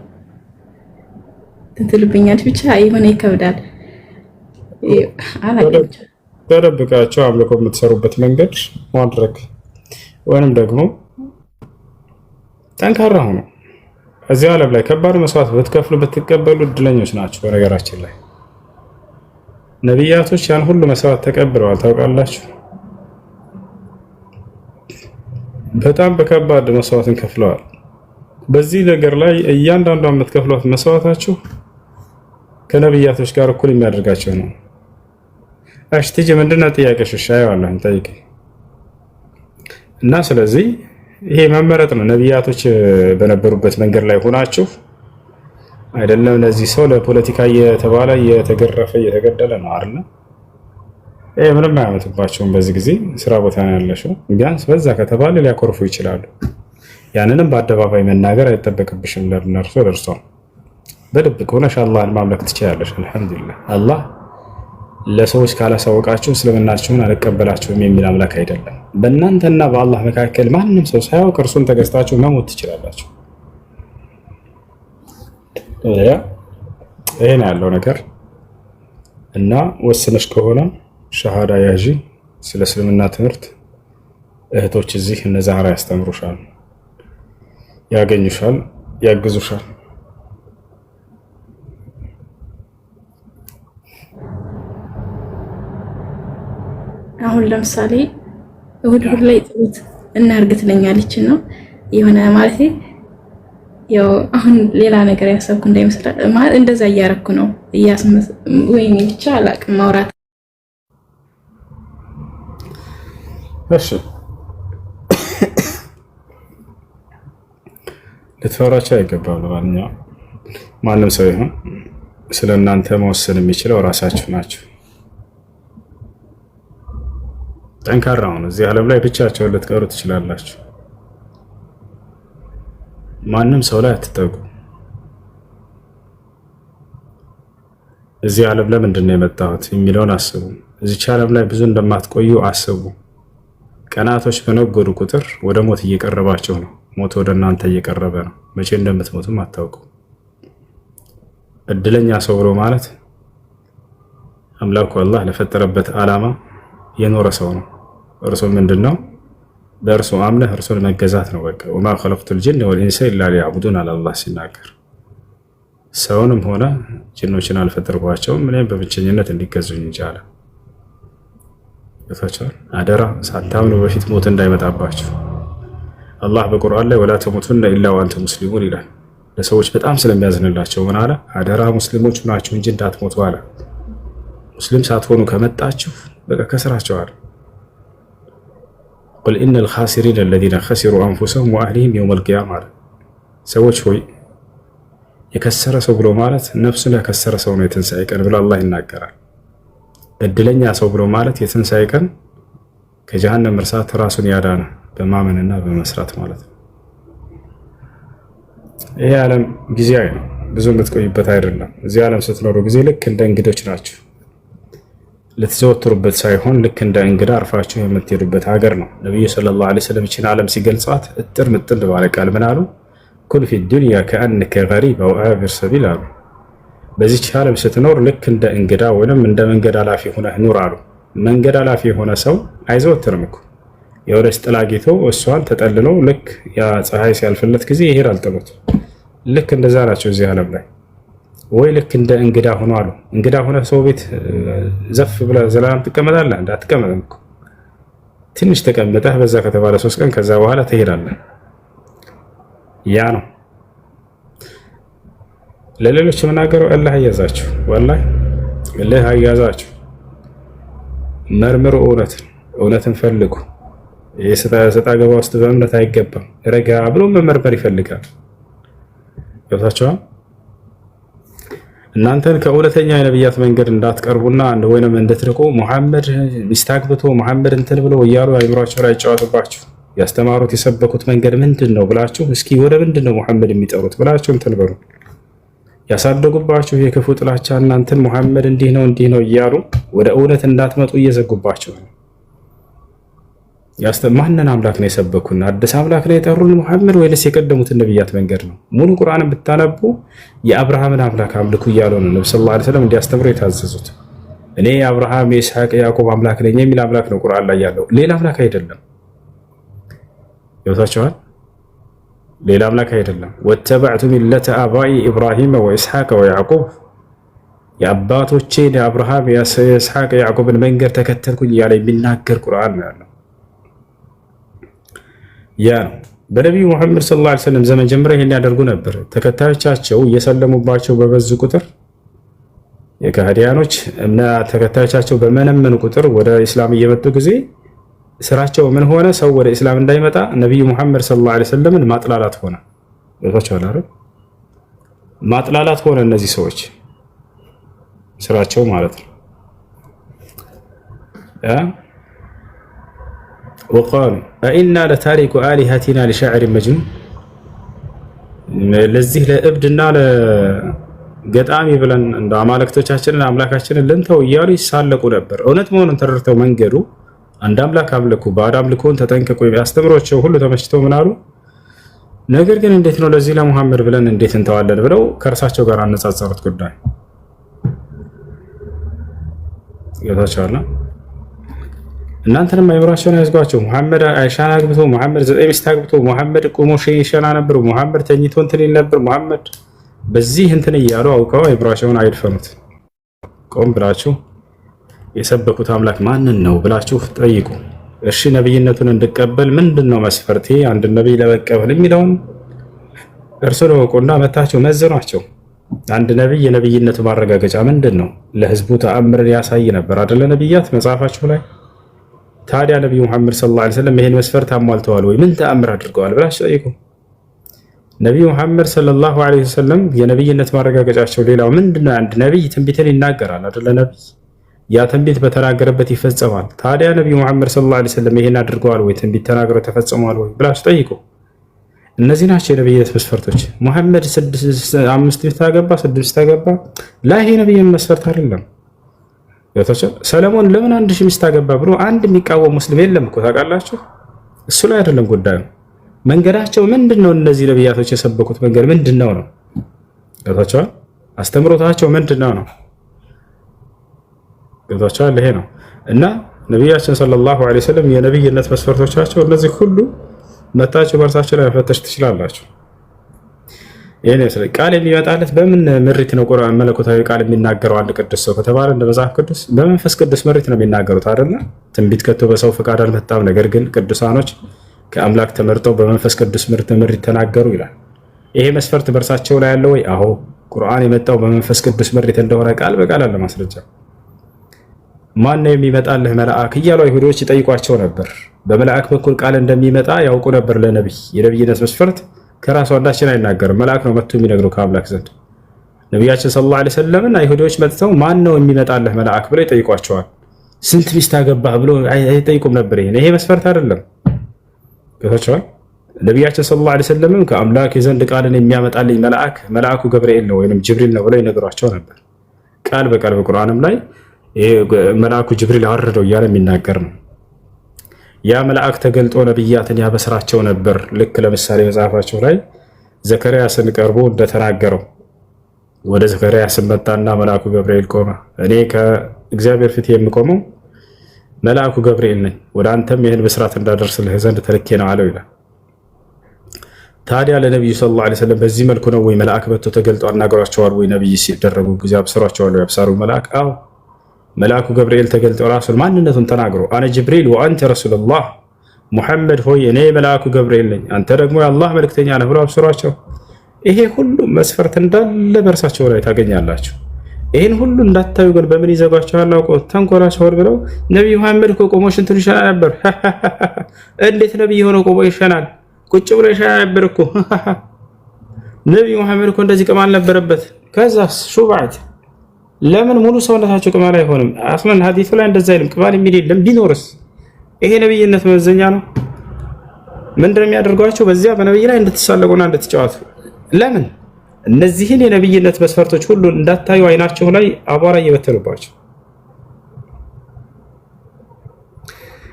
ትንትልብኛለች ብቻ የሆነ ይከብዳል። ተደብቃቸው አምልኮ የምትሰሩበት መንገድ ማድረግ ወይንም ደግሞ ጠንካራ ሆኖ እዚህ ዓለም ላይ ከባድ መስዋዕት ብትከፍሉ ብትቀበሉ እድለኞች ናቸው። በነገራችን ላይ ነቢያቶች ያን ሁሉ መስዋዕት ተቀብለዋል። ታውቃላችሁ፣ በጣም በከባድ መስዋዕትን ከፍለዋል። በዚህ ነገር ላይ እያንዳንዷ የምትከፍሏት መስዋዕታችሁ ከነቢያቶች ጋር እኩል የሚያደርጋቸው ነው። እሺ ትጂ ምንድነው ጥያቄሽ? እሺ አይዋለሁ እንጠይቅ እና ስለዚህ ይሄ መመረጥ ነው። ነቢያቶች በነበሩበት መንገድ ላይ ሆናችሁ አይደለም ለዚህ ሰው ለፖለቲካ እየተባለ እየተገረፈ እየተገደለ ነው አይደል? ይሄ ምንም አያመጡባቸውም። በዚህ ጊዜ ስራ ቦታ ነው ያለሽው። ቢያንስ በዛ ከተባለ ሊያኮርፉ ይችላሉ። ያንንም በአደባባይ መናገር አይጠበቅብሽም። ለነርሱ ደርሶ በድብቅ ሆነሽ አላህን ማምለክ ትችላለሽ። አልሐምዱሊላህ አላህ ለሰዎች ካላሳወቃችሁ እስልምናችሁን አልቀበላችሁም የሚል አምላክ አይደለም። በእናንተና በአላህ መካከል ማንም ሰው ሳያውቅ እርሱን ተገዝታችሁ መሞት ትችላላችሁ። ይሄ ነው ያለው ነገር እና ወስነሽ ከሆነ ሸሃዳ ያዢ። ስለ እስልምና ትምህርት እህቶች እዚህ እነ ዛህራ ያስተምሩሻል፣ ያገኙሻል፣ ያግዙሻል። አሁን ለምሳሌ እሁድ ላይ ጸሎት እናርግ ትለኛለች ነው የሆነ ማለት ያው አሁን ሌላ ነገር ያሰብኩ እንዳይመስል ማለት እንደዛ እያረኩ ነው ወይኔ ብቻ አላቅም ማውራት። እሺ ልትፈራቸው አይገባም። ለማንኛውም ማንም ሰው ይሁን ስለ እናንተ መወሰን የሚችለው ራሳችሁ ናችሁ። ጠንካራ ሁኑ። እዚህ ዓለም ላይ ብቻቸውን ልትቀሩ ትችላላችሁ። ማንም ሰው ላይ አትጠጉ። እዚህ ዓለም ለምንድን ነው የመጣሁት የሚለውን አስቡ። እዚች ዓለም ላይ ብዙ እንደማትቆዩ አስቡ። ቀናቶች በነጎዱ ቁጥር ወደ ሞት እየቀረባቸው ነው። ሞት ወደ እናንተ እየቀረበ ነው። መቼ እንደምትሞቱም አታውቁ። እድለኛ ሰው ብሎ ማለት አምላኩ አላህ ለፈጠረበት ዓላማ የኖረ ሰው ነው። እርሱ ምንድነው? በእርሱ አምነህ እርሱን መገዛት ነው። በቃ ወማ ኸለቅቱል ጂነ ወልኢንሰ ኢላ ሊያዕቡዱን አለ አላህ ሲናገር። ሰውንም ሆነ ጅኖችን አልፈጠርኳቸውም እኔም በብቸኝነት እንዲገዙኝ እንጂ አለ። አደራ ሳታምኑ በፊት ሞት እንዳይመጣባችሁ። አላህ በቁርአን ላይ ወላ ተሙቱነ ኢላ ወአንቱም ሙስሊሙን ይላል። ለሰዎች በጣም ስለሚያዝንላቸው ምን አለ? አደራ ሙስሊሞች ናችሁ እንጂ እንዳትሞቱ አለ። ሙስሊም ሳትሆኑ ከመጣችሁ በቃ ከስራቸው አለ። ቁል ኢነል ኻሲሪነ አለዚነ ኸሲሩ አንፉሰሁም ወአህሊሂም የውመል ቂያማ አለ። ሰዎች ሆይ የከሰረ ሰው ብሎ ማለት ነፍሱን ያከሰረ ሰው ነው የትንሣኤ ቀን ብሎ አላህ ይናገራል። እድለኛ ሰው ብሎ ማለት የትንሣኤ ቀን ከጀሃነም እርሳት ራሱን ያዳነ በማመንና በመስራት ማለት ነው። ይሄ ዓለም ጊዜያዊ ነው፣ ብዙ የምትቆይበት አይደለም። እዚህ ዓለም ስትኖሩ ጊዜ ልክ እንደ እንግዶች ናችሁ። ልትዘወትሩበት ሳይሆን ልክ እንደ እንግዳ አርፋችሁ የምትሄዱበት ሀገር ነው። ነቢዩ ሰለላሁ ዐለይሂ ወሰለም ይህችን ዓለም ሲገልጿት እጥር ምጥል ባለ ቃል ምን አሉ? ኩን ፊ ዱንያ ከአነከ ገሪብ አው አቢር ሰቢል አሉ። በዚች ዓለም ስትኖር ልክ እንደ እንግዳ ወይም እንደ መንገድ አላፊ ሆነህ ኑር አሉ። መንገድ አላፊ የሆነ ሰው አይዘወትርም እኮ የወደች ጥላ አግኝቶ እሷን ተጠልሎ ልክ ያ ፀሐይ ሲያልፍለት ጊዜ ይሄዳል ጥሎት። ልክ እንደዛ ናቸው እዚህ ዓለም ላይ። ወይ ልክ እንደ እንግዳ ሆኖ አሉ። እንግዳ ሆነ ሰው ቤት ዘፍ ብለህ ዘላለም ትቀመጣለህ? እንዳትቀመጥም እኮ ትንሽ ተቀምጠህ በዛ ከተባለ 3 ቀን ከዛ በኋላ ትሄዳለህ። ያ ነው ለሌሎች የምናገረው። አላህ ያያዛችሁ፣ ወላሂ አላህ ያያዛችሁ። መርምሩ፣ እውነትን ፈልጉ። የሰጣ ገባ ውስጥ በእምነት አይገባም። ረጋ ብሎ መመርመር ይፈልጋል። ገብታችኋል? እናንተን ከእውነተኛ የነብያት መንገድ እንዳትቀርቡና ወይንም እንድትርቁ ሙሐመድ ሚስት አግብቶ ሙሐመድ እንትን ብሎ እያሉ አይምሯቸው ላይ ጨዋትባችሁ ያስተማሩት የሰበኩት መንገድ ምንድን ነው ብላችሁ እስኪ ወደ ምንድን ነው ሙሐመድ የሚጠሩት ብላችሁ እንትን በሉ። ያሳደጉባችሁ የክፉ ጥላቻ እናንተን ሙሐመድ እንዲህ ነው እያሉ ወደ እውነት እንዳትመጡ እየዘጉባችሁ ነው። ማንን አምላክ ነው የሰበኩና አዲስ አምላክ ነው የጠሩን ሙሐመድ ወይስ የቀደሙትን ነብያት መንገድ ነው? ሙሉ ቁርአንን ብታነቡ የአብርሃምን አምላክ አምልኩ እያሉ ነው ነብዩ ሰለላሁ ዐለይሂ ወሰለም እንዲያስተምሩ የታዘዙት። እኔ የአብርሃም የኢስሐቅ የያዕቆብ አምላክ ነኝ የሚል አምላክ ነው ቁርአን ላይ ያለው፣ ሌላ አምላክ አይደለም። ይወታቸዋል፣ ሌላ አምላክ አይደለም። ወተበዕቱ ሚለተ አባኢ ኢብራሂም ወኢስሐቅ ወያዕቆብ፣ የአባቶቼን የአብርሃም የኢስሐቅ የያዕቆብን መንገድ ተከተልኩኝ እያለ የሚናገር ቁርአን ነው ያለው። ያ ነው በነቢዩ ሙሐመድ ሰለላሁ ዐለይሂ ወሰለም ዘመን ጀምረው ይሄን ያደርጉ ነበር። ተከታዮቻቸው እየሰለሙባቸው በበዙ ቁጥር የካህዲያኖች እና ተከታዮቻቸው በመነመኑ ቁጥር ወደ ኢስላም እየመጡ ጊዜ ስራቸው ምን ሆነ? ሰው ወደ ኢስላም እንዳይመጣ ነቢዩ ሙሐመድ ሰለላሁ ዐለይሂ ወሰለምን ማጥላላት ሆነ። ወጣቻው አይደል? ማጥላላት ሆነ። እነዚህ ሰዎች ስራቸው ማለት ነው። ወቃሉ አኢና ለታሪኩ አሊሀቲና ሊሻዕር መጅኑን፣ ለዚህ ለእብድና ለገጣሚ ብለን እንደ አማልክቶቻችንን አምላካችንን ልንተው እያሉ ይሳለቁ ነበር። እውነት መሆኑን ተረድተው መንገዱ አንድ አምላክ አምልኩ፣ ባዕድ አምልኮን ተጠንቀቁ ያስተምሯቸው ሁሉ ተመችተው ምን አሉ? ነገር ግን እንዴት ነው ለዚህ ለሙሐመድ ብለን እንዴት እንተዋለን ብለው ከእርሳቸው ጋር አነጻጸሩት ጉዳይ ይወታቸዋል። እናንተንም አይምራቸውን ያዝጓቸው። ሙሐመድ አይሻን አግብቶ ሙሐመድ 9 ሚስት አግብቶ ሙሐመድ ቁሞ ሸና ነበር፣ ሙሐመድ ተኝቶ እንትን ይል ነበር፣ ሙሐመድ በዚህ እንትን እያሉ አውቀው አይምራቸውን አይድፈኑት። ቆም ብላችሁ የሰበኩት አምላክ ማንን ነው ብላችሁ ጠይቁ። እሺ ነብይነቱን እንድቀበል ምንድነው መስፈርቴ አንድ ነብይ ለመቀበል የሚለውን እርሱን ወቁና መታችሁ መዝኗቸው። አንድ ነብይ የነብይነቱ ማረጋገጫ ምንድነው? ለህዝቡ ተአምርን ያሳይ ነበር አይደለ? ነብያት መጽሐፋችሁ ላይ ታዲያ ነብዩ ሙሐመድ ሰለላሁ ዐለይሂ ወሰለም ይሄን መስፈርት አሟልተዋል ወይ? ምን ተአምር አድርገዋል ብላችሁ ጠይቁ። ነብዩ ሙሐመድ ሰለላሁ ዐለይሂ ወሰለም የነብይነት ማረጋገጫቸው ሌላው ምንድነው? አንድ ነብይ ትንቢትን ይናገራል አይደለ? ነብይ ያ ትንቢት በተናገረበት ይፈጸማል። ታዲያ ነብዩ ሙሐመድ ሰለላሁ ዐለይሂ ወሰለም ይሄን አድርገዋል ወይ? ትንቢት ተናግረው ተፈጽመዋል ወይ ብላችሁ ጠይቁ። እነዚህ ናቸው የነብይነት መስፈርቶች። ሙሐመድ 5 ሚስት አገባ፣ 6 ሚስት አገባ ላይ ይሄ ነብይን መስፈርት አይደለም። ሰለሞን ለምን 1000 ሚስት አገባ ብሎ አንድ የሚቃወም ሙስሊም የለም እኮ ታውቃላችሁ። እሱ ላይ አይደለም ጉዳዩ። መንገዳቸው ምንድነው? እነዚህ ነብያቶች የሰበኩት መንገድ ምንድነው ነው? ገብታችኋል? አስተምሮታቸው ምንድነው ነው? ገብታችኋል? ይሄ ነው እና ነብያችን ሰለላሁ ዐለይሂ ወሰለም የነብይነት መስፈርቶቻቸው እነዚህ ሁሉ መታችሁ በርሳችሁ ላይ መፈተሽ ትችላላችሁ። ይሄን ይመስላል። ቃል የሚመጣለት በምን ምሪት ነው? ቁርአን መለኮታዊ ቃል የሚናገረው አንድ ቅዱስ ሰው ከተባለ እንደ መጽሐፍ ቅዱስ በመንፈስ ቅዱስ ምሪት ነው የሚናገሩት አይደል? ትንቢት ከቶ በሰው ፈቃድ አልመጣም፣ ነገር ግን ቅዱሳኖች ከአምላክ ተመርጠው በመንፈስ ቅዱስ ምሪት ተናገሩ ይላል። ይሄ መስፈርት በእርሳቸው ላይ ያለው ወይ? አዎ ቁርአን የመጣው በመንፈስ ቅዱስ ምሪት እንደሆነ ቃል በቃል አለ ማስረጃ። ማን ነው የሚመጣልህ መልአክ እያሉ አይሁዶች ይጠይቋቸው ነበር። በመልአክ በኩል ቃል እንደሚመጣ ያውቁ ነበር። ለነብይ የነብይነት መስፈርት ከራሱ አንዳችን አይናገርም፣ መልአክ ነው መጥቶ የሚነግረው ከአምላክ ዘንድ። ነቢያችን ሰለላሁ ዐለይሂ ወሰለምን አይሁዶች መጥተው ማን ነው የሚመጣልህ መልአክ ብለው ይጠይቋቸዋል። ስንት ሚስት አገባህ ብሎ አይጠይቁም ነበር። ይሄ መስፈርት አይደለም። ገብቷቸዋል። ነቢያችን ሰለላሁ ዐለይሂ ወሰለምም ከአምላክ ዘንድ ቃልን የሚያመጣልኝ መልአኩ ገብርኤል ነው ወይም ጅብሪል ነው ብለው ይነግሯቸው ነበር። ቃል በቃል በቁርአንም ላይ መልአኩ ጅብሪል አወረደው እያለ የሚናገር ነው። ያ መልአክ ተገልጦ ነብያትን ያበስራቸው ነበር። ልክ ለምሳሌ መጽሐፋቸው ላይ ዘከርያስን ቀርቦ እንደተናገረው ወደ ዘከርያስ መጣና መልአኩ ገብርኤል ቆመ። እኔ ከእግዚአብሔር ፊት የምቆመው መልአኩ ገብርኤል ነኝ፣ ወደ አንተም ይህን ብስራት እንዳደርስልህ ዘንድ ተልኬ ነው አለው ይላል። ታዲያ ለነብዩ ሰለላሁ ዐለይሂ ወሰለም በዚህ መልኩ ነው ወይ መልአክ መጥቶ ተገልጦ አናገሯቸዋል ወይ? ነብይ ሲደረጉ ጊዜ አብስሯቸዋል ያብሳሩ መልአክ? አዎ መልአኩ ገብርኤል ተገልጦ ራሱን ማንነቱን ተናግሮ አነ ጅብሪል ወአንተ ረሱሉላህ፣ ሙሐመድ ሆይ እኔ መልአኩ ገብርኤል ነኝ፣ አንተ ደግሞ የአላህ መልእክተኛ ነህ ብሎ አብስሯቸው። ይሄ ሁሉ መስፈርት እንዳለ በእርሳቸው ላይ ታገኛላችሁ። ይህን ሁሉ እንዳታዩ ግን በምን ይዘጓቸዋል? አውቀው ተንኮላቸውን ብለው ነቢይ መሐመድ እኮ ቆሞ ሽንቱን ይሸና ነበር። እንዴት ነቢይ የሆነው ቆሞ ይሸናል? ቁጭ ብሎ ይሸና ነበር እኮ። ነቢይ መሐመድ እኮ እንደዚህ ቅማል ነበረበት። ከዛስ ሹባዕት ለምን ሙሉ ሰውነታቸው ቅማል አይሆንም? አስለን ሐዲሱ ላይ እንደዛ አይልም። ቅማል የሚል የለም። ቢኖርስ ይሄ ነብይነት መመዘኛ ነው? ምንድነው የሚያደርጓቸው? በዚያ በነብይ ላይ እንድትሳለቁና እንድትጫወቱ። ለምን እነዚህን የነብይነት መስፈርቶች ሁሉ እንዳታዩ አይናቸው ላይ አቧራ እየበተኑባቸው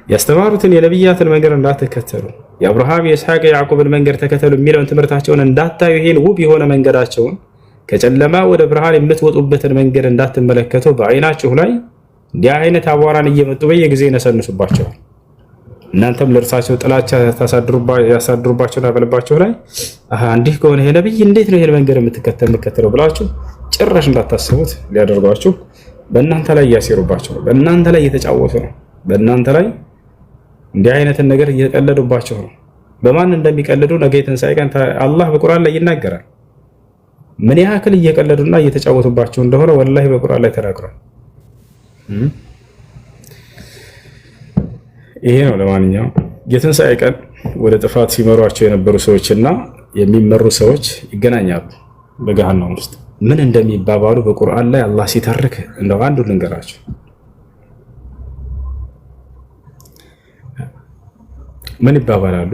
ያስተማሩትን የነብያትን መንገድ እንዳትከተሉ፣ የአብርሃም የኢስሐቅ የያዕቆብን መንገድ ተከተሉ የሚለውን ትምህርታቸውን እንዳታዩ፣ ይሄን ውብ የሆነ መንገዳቸውን ከጨለማ ወደ ብርሃን የምትወጡበትን መንገድ እንዳትመለከቱ በአይናችሁ ላይ እንዲህ አይነት አቧራን እየመጡ በየጊዜ ይነሰንሱባቸዋል። እናንተም ለእርሳቸው ጥላቻ ያሳድሩባቸውና በልባቸው ላይ እንዲህ ከሆነ ይሄ ነብይ እንዴት ነው ይሄን መንገድ የምትከተለው ብላችሁ ጭራሽ እንዳታስቡት ሊያደርጓችሁ በእናንተ ላይ እያሴሩባቸው ነው። በእናንተ ላይ እየተጫወቱ ነው። በእናንተ ላይ እንዲህ አይነትን ነገር እየቀለዱባቸው ነው። በማን እንደሚቀልዱ ነገ የትንሣኤ ቀን አላህ በቁርአን ላይ ይናገራል። ምን ያክል እየቀለዱና እየተጫወቱባቸው እንደሆነ ወላሂ በቁርአን ላይ ተናግሯል። ይሄ ነው። ለማንኛውም የትንሣኤ ቀን ወደ ጥፋት ሲመሯቸው የነበሩ ሰዎችና የሚመሩ ሰዎች ይገናኛሉ በገሃነም ውስጥ። ምን እንደሚባባሉ በቁርአን ላይ አላህ ሲተርክ እንደው አንዱ ልንገራቸው። ምን ይባባላሉ?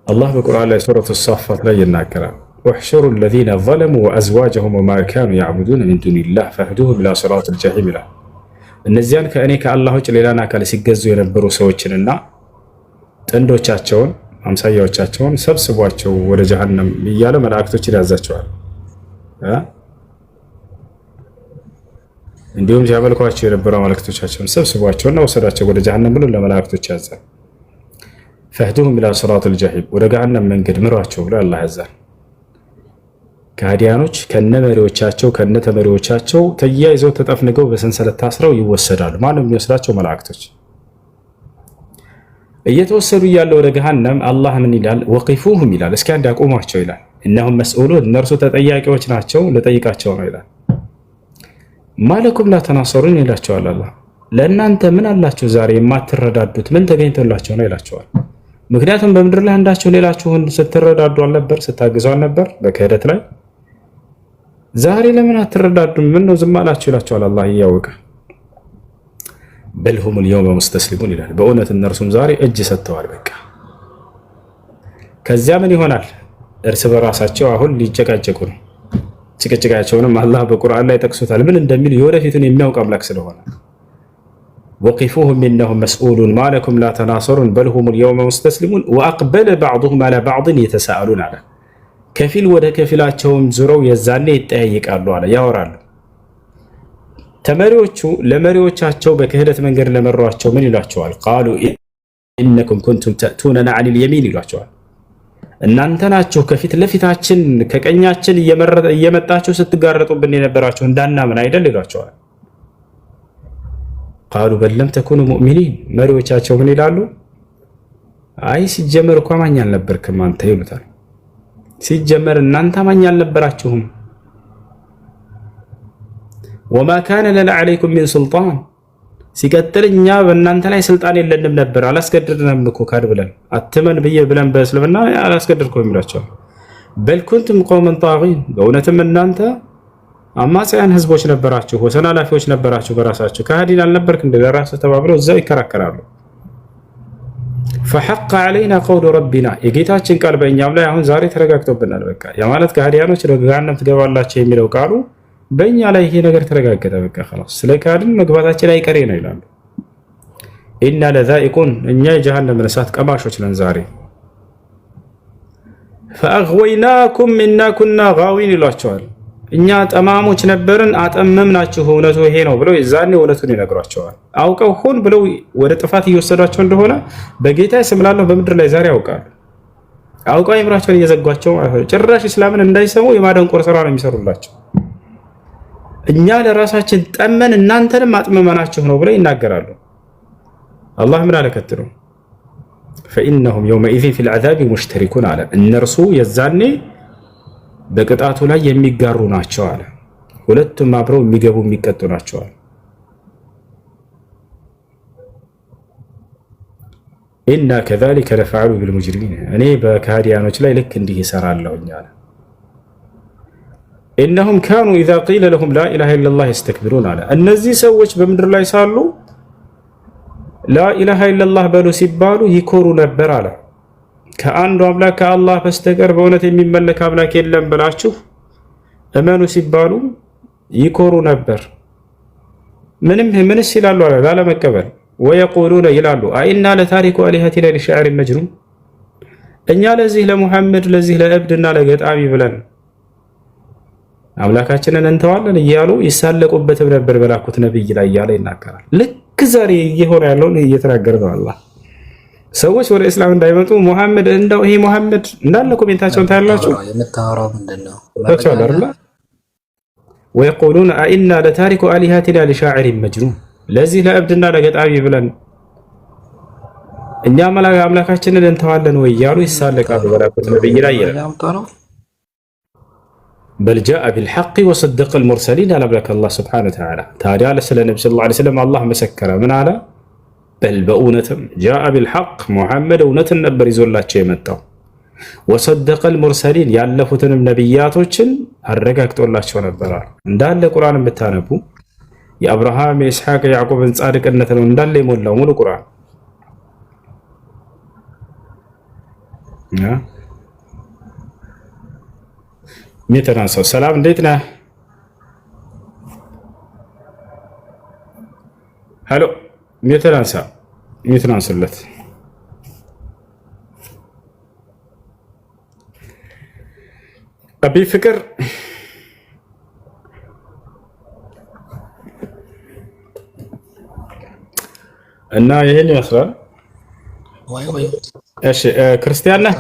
አላህ በቁርአን ላይ ሱረቱ ሳፋት ላይ ይናገራል። ወሕሹሩ አለዚነ ዘለሙ ወአዝዋጀሁም ወማ ካኑ ያዕቡዱነ ሚን ዱኒላህ ፈህዱሁም ኢላ ሲራጢል ጀሒም ይላል። እነዚያን ከእኔ ከአላህ ውጭ ሌላን አካል ሲገዙ የነበሩ ሰዎችንና ጥንዶቻቸውን አምሳያዎቻቸውን ሰብስቧቸው ወደ ጀሃነም እያለ መላእክቶችን ያዛቸዋል። እንዲሁም ሲያመልኳቸው የነበሩ መላእክቶቻቸውን ሰብስቧቸውና ወሰዳቸው ወደ ጀሃነም ብሎ ለመላእክቶች ያዛል። ፈህዱሁም ኢላ ሲራጢል ጀሒም፣ ወደ ገሃነም መንገድ ምሯቸው ብሎ አላህ ያዛል። ከሃዲያኖች ከነመሪዎቻቸው ከነተመሪዎቻቸው ተያይዘው ተጠፍንገው በሰንሰለት ታስረው ይወሰዳሉ። ማንም የሚወስዳቸው መላእክቶች እየተወሰዱ እያለ ወደ ገሃነም አላህ ምን ይላል? ወቂፉሁም ይላል። እስኪ አንድ አቁሟቸው ይላል። እነሁም መስኡሉን፣ እነርሱ ተጠያቂዎች ናቸው፣ ልጠይቃቸው ነው ይላል። ማለኩም ላ ተናሰሩን ይላቸዋል አላህ። ለእናንተ ምን አላችሁ ዛሬ የማትረዳዱት ምን ተገኝቶላቸው ነው ይላቸዋል። ምክንያቱም በምድር ላይ አንዳችሁ ሌላችሁን ስትረዳዱ አልነበር? ስታግዙ አልነበር? በክህደት ላይ ዛሬ ለምን አትረዳዱም? ምን ነው ዝም አላችሁ ይላቸዋል አላህ እያወቀ። በልሁም ልየውመ ሙስተስሊሙን ይላል። በእውነት እነርሱም ዛሬ እጅ ሰጥተዋል። በቃ ከዚያ ምን ይሆናል? እርስ በራሳቸው አሁን ሊጨቃጨቁ ነው። ጭቅጭቃቸውንም አላህ በቁርአን ላይ ጠቅሶታል። ምን እንደሚሉ የወደፊቱን የሚያውቅ አምላክ ስለሆነ ወቂፉሁም ኢነሁም መስኡሉን ማለኩም ላ ተናሰሩን በልሁም ልየውመ ሙስተስሊሙን ወአቅበለ ባዕዱሁም አላ ባዕድን የተሳአሉን አለ። ከፊል ወደ ከፊላቸውም ዙረው የዛኔ ይጠያይቃሉ አለ፣ ያወራሉ። ተመሪዎቹ ለመሪዎቻቸው በክህደት መንገድ ለመሯቸው ምን ይሏቸዋል? ቃሉ ኢነኩም ኩንቱም ተእቱነና ዐኒል የሚን ይሏቸዋል። እናንተ ናችሁ ከፊት ለፊታችን ከቀኛችን እየመጣችሁ ስትጋረጡብን የነበራችሁ እንዳናምን አይደል ይሏቸዋል። ቃሉ በል ለም ተኩኑ ሙእሚኒን፣ መሪዎቻቸው ምን ይላሉ? አይ ሲጀመር እኮ አማኝ አልነበርክም አንተ ይሉታል። ሲጀመር እናንተ አማኝ አልነበራችሁም። ወማ ካነ ለና ዐለይኩም ሚን ሱልጣን ሲቀጥል እኛ በእናንተ ላይ ስልጣን የለንም ነበር አላስገድድንም እኮ ካድ ብለን አትመን ብለን በእስልምና አላስገድድኩም ይላቸው። በል ኩንቱም ቀውመን ጣጊን በእውነትም እናንተ አማጽያን ህዝቦች ነበራችሁ፣ ወሰን አላፊዎች ነበራችሁ። በራሳችሁ ከሃዲን አልነበርክ እንደ ራስህ ተባብለው እዛው ይከራከራሉ። ፈሐቀ ዐለይና ቀውሉ ረቢና የጌታችን ቃል በእኛም ላይ አሁን ዛሬ ተረጋግጦብናል። በቃ የማለት ከሃዲያኖች ገሃነም ትገባላችሁ የሚለው ቃሉ በእኛ ላይ ይሄ ነገር ተረጋገጠ። በቃ خلاص ስለ ካድን መግባታችን አይቀሬ ነው ይላሉ። ኢና ለዛኢቁን እኛ የጀሃነም እሳት ቀማሾች ነን ዛሬ። ፈአግወይናኩም ኢና ኩና ጋዊን ይሏቸዋል። እኛ ጠማሞች ነበርን አጠመምናችሁ፣ እውነቱ ይሄ ነው ብለው የዛኔ እውነቱን ይነግሯቸዋል። አውቀው ሆን ብለው ወደ ጥፋት እየወሰዷቸው እንደሆነ በጌታ ስም ላለሁ በምድር ላይ ዛሬ ያውቃሉ። አውቀው አይምራቸውን እየዘጓቸው ጭራሽ እስላምን እንዳይሰሙ የማደንቆር ስራ ነው የሚሰሩላቸው። እኛ ለራሳችን ጠመን እናንተንም አጥመመናችሁ ነው ብለው ይናገራሉ። አላህ ምን አለ ከትሉ فإنهم يومئذ في العذاب مشتركون አለ እነርሱ የዛኔ በቅጣቱ ላይ የሚጋሩ ናቸው አለ። ሁለቱም አብረው የሚገቡ የሚቀጡ ናቸው አለ። ኢና ከዛሊከ ነፍዐሉ ቢልሙጅሪሚን እኔ በካዲያኖች ላይ ልክ እንዲህ ይሰራለሁኝ አለ። ኢነሁም ካኑ ኢዛ ቂለ ለሁም ላ ኢላሃ ኢለላህ የስተክቢሩን አለ። እነዚህ ሰዎች በምድር ላይ ሳሉ ላ ኢላሃ ኢለላህ በሉ ሲባሉ ይኮሩ ነበር አለ። ከአንዱ አምላክ ከአላህ በስተቀር በእውነት የሚመለክ አምላክ የለም ብላችሁ እመኑ ሲባሉ ይኮሩ ነበር። ምንስ ይላሉ አለ ላለመቀበል። ወየቁሉነ ይላሉ አኢና ለታሪኩ አሊሀቲና ሊሻዕር መጅኑን እኛ ለዚህ ለሙሐመድ ለዚህ ለእብድና ለገጣሚ ብለን አምላካችንን እንተዋለን እያሉ ይሳለቁበትም ነበር በላኩት ነብይ ላይ እያለ ይናገራል። ልክ ዛሬ እየሆነ ያለውን እየተናገረ ነው አላህ። ሰዎች ወደ እስላም እንዳይመጡ ሙሐመድ እንደው ይሄ ሙሐመድ እንዳለ ኮሜንታቸውን ታያላችሁ። የምታወራው ምንድነው? ወየቁሉነ አኢና ለታሪኩ አሊሀቲና ሊሻዕር መጅኑን ለዚህ ለእብድና ለገጣሚ ብለን እኛ አምላካችንን እንተዋለን ወይ እያሉ ይሳለቃሉ በላኩት ነብይ ላይ ይላል። በል ጃአ ቢልሐቅ ወሰደቀ አልሙርሰሊን አለ አላህ ሱብሓነሁ ወተዓላ። ታዲያ ስለ ነብዩ ሰለላሁ ዐለይሂ ወሰለም አላህ መሰከረ። ምን አለ? በል በእውነትም ጃአ ቢልሐቅ ሙሐመድ እውነትን ነበር ይዞላቸው የመጣው። ወሰደቀ አልሙርሰሊን ያለፉትንም ነቢያቶችን አረጋግጦላቸው ነበር። እንዳለ ቁርአን ብታነቡ የአብርሃም የኢስሐቅ የያዕቆብን ጻድቅነት ነው እንዳለ የሞላው ሙሉ ቁርአን። ሚተናንሰው ሰላም እንዴት ነህ? ሄሎ ሚተናንስለት አቢ ፍቅር እና ይሄን ይመስላል። ወይ እሺ ክርስቲያን ነህ?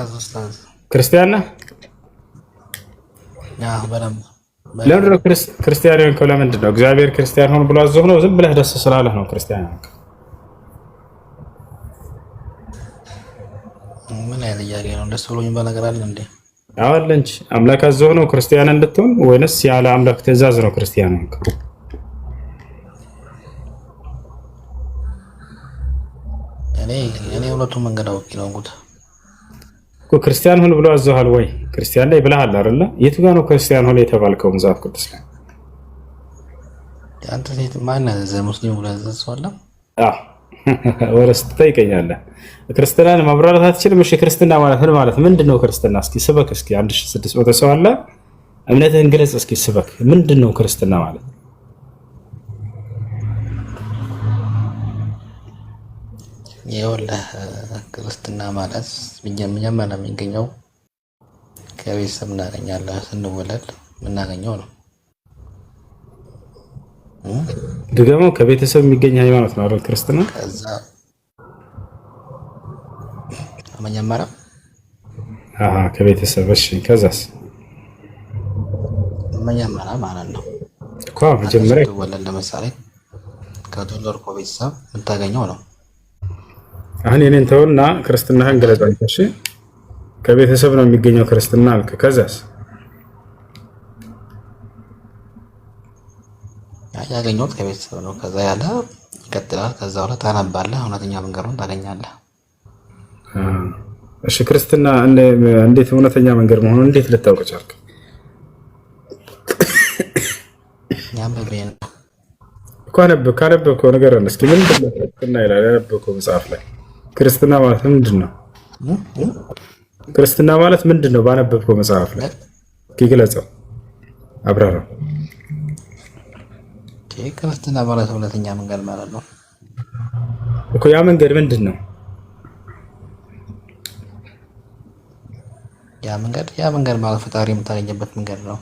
ለምንድን ነው ክርስቲያን የሆንከው? ለምንድን ነው? እግዚአብሔር ክርስቲያን ሆን ብሎ አዞህ ነው? ዝም ብለህ ደስ ስላለህ ነው ክርስቲያን የሆንከው? ምን አይነት ጥያቄ ነው? ደስ ብሎኝ በነገር አለ እንዴ? አለ እንጂ አምላክ አዞህ ነው ክርስቲያን እንድትሆን ወይንስ ያለ አምላክ ትእዛዝ ነው ክርስቲያን የሆንከው? እኔ ሁለቱም መንገድ አውቄ ነው እንግዲህ እኮ ክርስቲያን ሆን ብሎ አዞሃል ወይ? ክርስቲያን ላይ ብለሃል አይደለ? የቱ ጋር ነው ክርስቲያን ሆነ የተባልከው መጽሐፍ ቅዱስ ላይ? አንተ ሴት ማን ያዘዘ? ሙስሊም ብለህ ያዘዝዋለህ? ወረስ ትጠይቀኛለህ። ክርስትናን ማብራራት አትችልም? እሺ ክርስትና ማለት ምን ማለት ምንድነው? ክርስትና እስኪ ስበክ። እስኪ 1600 ሰው አለ፣ እምነትህን ግለጽ እስኪ ስበክ። ምንድነው ክርስትና ማለት? ይኸውልህ ክርስትና ማለት መጀመሪያ የሚገኘው ከቤተሰብ እናገኛለን። ስንወለድ የምናገኘው ነው። ድገመው። ከቤተሰብ የሚገኝ ሃይማኖት ነው አይደል ክርስትና? ከዛ መጀመሪያ ከቤተሰብ እሺ። ከዛስ? መጀመሪያ ማለት ነው እኮ መጀመሪያ ስትወለድ ለምሳሌ ከተወለድኩ ቤተሰብ የምታገኘው ነው። አሁን የኔን ተውና ክርስትናህን ገለጻ። እሺ ከቤተሰብ ነው የሚገኘው ክርስትና አልክ። ከዛስ? ያገኘሁት ከቤተሰብ ነው። ከዛ ያለ ይቀጥላል። ከዛ በኋላ ታነባለህ፣ እውነተኛ መንገዱን ታገኛለህ። እሺ ክርስትና እንዴት እውነተኛ መንገድ መሆኑን እንዴት ልታውቅ ቻልክ? ያንበቤን እኮ ካነበብከው ነገር እስኪ ምንድን ነው ክርስትና ይላል ያነበብከው መጽሐፍ ላይ? ክርስትና ማለት ምንድን ነው? ክርስትና ማለት ምንድን ነው? ባነበብከው መጽሐፍ ላይ ግለጸው፣ አብራራው። ክርስትና ማለት እውነተኛ መንገድ ማለት ነው እኮ። ያ መንገድ ምንድን ነው? ያ መንገድ ማለት ፈጣሪ የምታገኝበት መንገድ ነው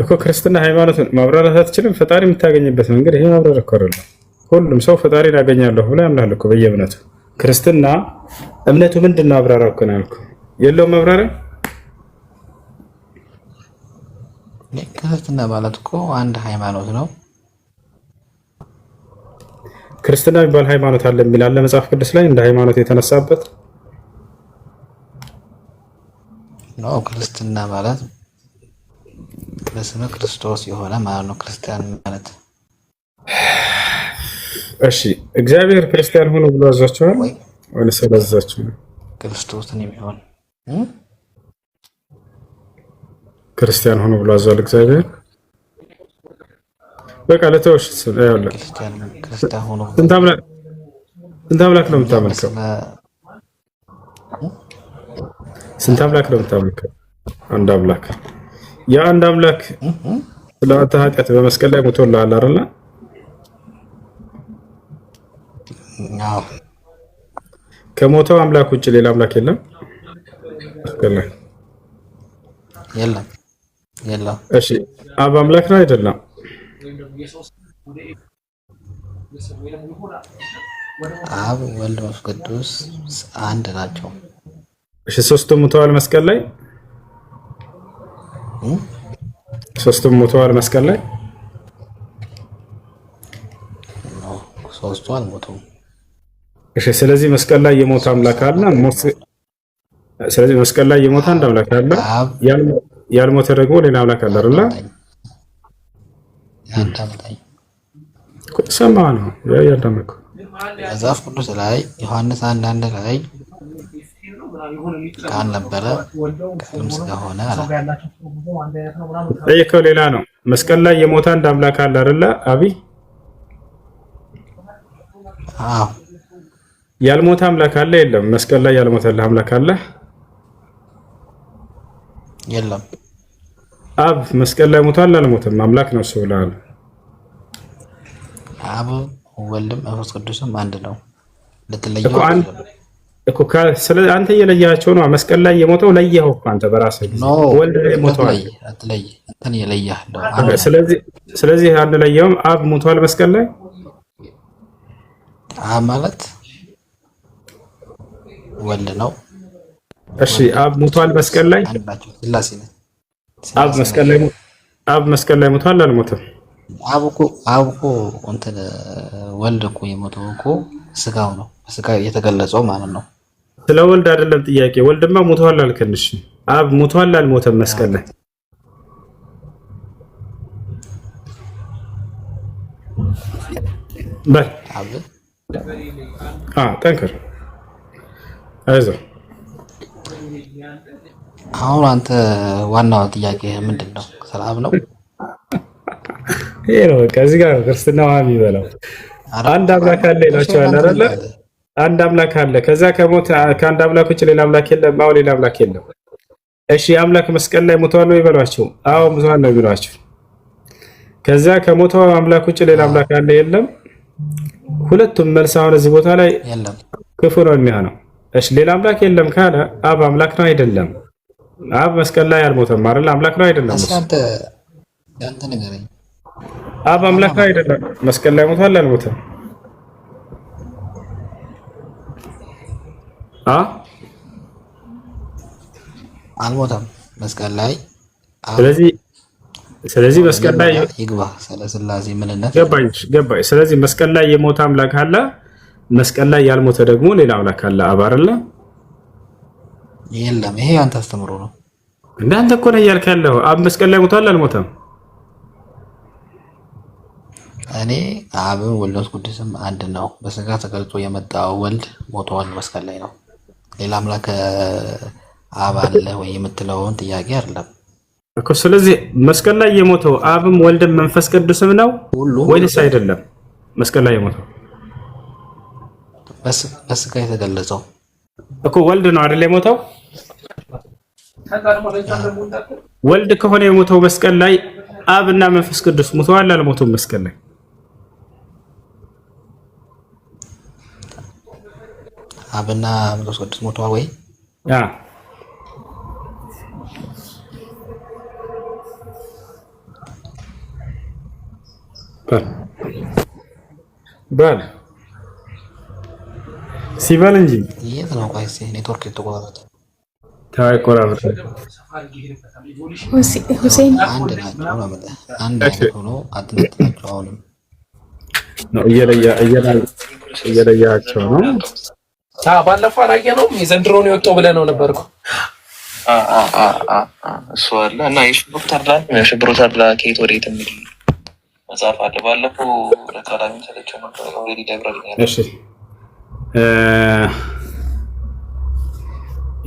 እኮ። ክርስትና ሃይማኖት ማብራራት አትችልም። ፈጣሪ የምታገኝበት መንገድ ይሄ ማብራራት እኮ አይደለም። ሁሉም ሰው ፈጣሪን ያገኛለሁ ብሎ ያምናል እኮ በየእምነቱ። ክርስትና እምነቱ ምንድን ነው? አብራራው እኮ ነው ያልኩህ። የለውም ማብራሪያ። ክርስትና ማለት እኮ አንድ ሃይማኖት ነው። ክርስትና የሚባል ሃይማኖት አለ የሚል አለ መጽሐፍ ቅዱስ ላይ እንደ ሃይማኖት የተነሳበት ነው። ክርስትና ማለት በስመ ክርስቶስ የሆነ ማለት ነው። ክርስቲያን ማለት እሺ፣ እግዚአብሔር ክርስቲያን ሆኖ ብሎ አዟቸዋል ወይ ስለዛቸው? ክርስቶስን የሚሆን ክርስቲያን ሆኖ ብሎ አዟል እግዚአብሔር። በቃ ለተወሽ ያለ ክርስቲያን ሆኖ ስንት አምላክ ነው የምታመልከው? ስንት አምላክ ነው የምታመልከው? አንድ አምላክ። ያ አንድ አምላክ ስለ አንተ ኃጢአት በመስቀል ላይ ሞቶልሃል አይደል? አዎ። ከሞተው አምላክ ውጭ ሌላ አምላክ የለም? መስቀል ላይ የለም። እሺ፣ አብ አምላክ ነው አይደለም? አብ ወልድ መንፈስ ቅዱስ አንድ ናቸው። እሺ፣ ሶስቱም ሞተዋል መስቀል ላይ? ሶስቱም ሞተዋል መስቀል ላይ? ሶስቱ አልሞቱም። እሺ፣ ስለዚህ መስቀል ላይ የሞተ አምላክ አለ። ስለዚህ መስቀል ላይ የሞተ አንድ አምላክ አለ። ያልሞተ ደግሞ ሌላ አምላክ አለ አይደል? ሰማ ነው ያዳመኩ። መጽሐፍ ቅዱስ ላይ ዮሐንስ 1:1 ላይ ቃል ነበረ ቃልም ሥጋ ሆነ አለ። ጠየቀው ሌላ ነው። መስቀል ላይ የሞተ አንድ አምላክ አለ አይደል? አብይ አዎ። ያልሞተ አምላክ አለ የለም? መስቀል ላይ ያልሞተልህ አምላክ አለ? የለም። አብ መስቀል ላይ ሞቷል አልሞተም? አምላክ ነው እሱ ብለሃል። አብ ወልድም መንፈስ ቅዱስም አንድ ነው። ልትለየው እኮ ስለዚህ አንተ እየለያቸው ነው። መስቀል ላይ የሞተው ለየኸው እኮ አንተ በራስህ ጊዜ ወልድ ላይ ሞቷል። አትለይ እንትን የለያህ ነው። ስለዚህ አንድ ለየውም አብ ሞቷል መስቀል ላይ። አብ ማለት ወልድ ነው። እሺ፣ አብ ሞቷል መስቀል ላይ? ስላሴ ነው። አብ መስቀል ላይ ሞቷል አልሞተም? አብ እኮ እንትን ወልድ እኮ የሞተው እኮ ስጋው ነው። ስጋ የተገለጸው ማለት ነው። ስለ ወልድ አይደለም ጥያቄ። ወልድማ ሞቷል አልከን። እሺ፣ አብ ሞቷል አልሞተም መስቀል ላይ? በል ጠንክር፣ አይዞህ። አሁን አንተ ዋናው ጥያቄ ምንድን ነው? ሰላም ነው? ይሄ ነው በቃ። እዚህ ጋር ክርስትና የሚበላው አንድ አምላክ አለ ይላቸዋል አይደለ? አንድ አምላክ አለ። ከዛ ከአንድ አምላክ ውጭ ሌላ አምላክ የለም። አዎ፣ ሌላ አምላክ የለም። እሺ፣ አምላክ መስቀል ላይ ሞቷል ነው ይበሏቸው? አዎ፣ ሞቷል ነው ይበሏቸው። ከዛ ከሞተው አምላክ ውጭ ሌላ አምላክ አለ የለም? ሁለቱም መልስ አሁን እዚህ ቦታ ላይ ክፉ ነው የሚሆነው። እሺ፣ ሌላ አምላክ የለም ካለ አብ አምላክ ነው አይደለም? አብ መስቀል ላይ አልሞተም አይደል? አምላክ ነው አይደለም? አብ አምላክ ነው አይደለም? መስቀል ላይ ሞቷል አልሞተም? አልሞተም መስቀል ላይ። ስለዚህ መስቀል ላይ ይግባ ስለ ስላሴ ምንነት ገባኝ። ስለዚህ መስቀል ላይ የሞተ አምላክ አለ፣ መስቀል ላይ ያልሞተ ደግሞ ሌላ አምላክ አለ። አብ አይደለ? የለም። ይሄ አንተ አስተምሮ ነው። እንዳንተ እኮ ነው እያልክ ያለው። አብ መስቀል ላይ ሞቷል አልሞተም? እኔ አብን ወልድ ቅዱስም አንድ ነው። በስጋ ተገልጦ የመጣው ወልድ ሞቷል መስቀል ላይ ነው። ሌላ አምላክ አብ አለ ወይ የምትለውን ጥያቄ አይደለም እኮ። ስለዚህ መስቀል ላይ የሞተው አብም ወልድም መንፈስ ቅዱስም ነው ወይስ አይደለም? መስቀል ላይ የሞተው በስጋ የተገለጸው እኮ ወልድ ነው አይደል የሞተው? ወልድ ከሆነ የሞተው መስቀል ላይ አብና መንፈስ ቅዱስ ሞተዋል አልሞቱም? መስቀል ላይ አብና መንፈስ ቅዱስ ሞተዋል ወይ? በል ሲበል እንጂ የት ነው? ቆይ ኔትወርክ የተቆራረጠ ታይቆራረጠ ሁሴን አንድ ናቸው ነው አንድ አይነት ሆኖ አጥንታቸው አሁንም ነው እየለያቸው ነው። ባለፈው አላየነውም። የዘንድሮ ነው የወጣው ብለህ ነው ነበርኩ። እሱ አለ እና የሽብሩ ተድላ ከየት ወዴት የሚል መጽሐፍ አለ። ባለፈው ለቃላሚ ሰለቸው ነበር። ኦልሬዲ ላይብራሪ ነው። እሺ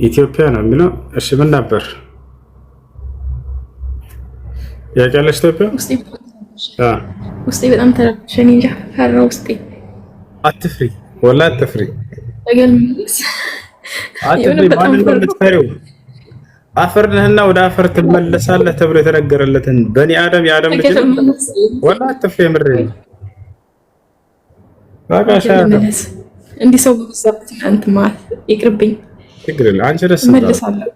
ኢትዮጵያ ነው የሚለው። እሺ ምን ነበር ያቀለሽ? ኢትዮጵያ ውስጤ በጣም ተረብሸኝ እንጃ ፈራ ውስጤ። አትፍሪ፣ ወላሂ አትፍሪ፣ ተገልምስ አትፍሪ። ማንን ነው የምትፈሪው? አፈር ነህና ወደ አፈር ትመለሳለህ ተብሎ የተነገረለትን በኒ አደም የአደም ልጅ ወላሂ አትፍሪ። ምሬ ባጋሻ እንዲህ ሰው በዛበት አንተ ማለት ይቅርብኝ። ችግር የለም አንቺ ደስ መለሳለሁ፣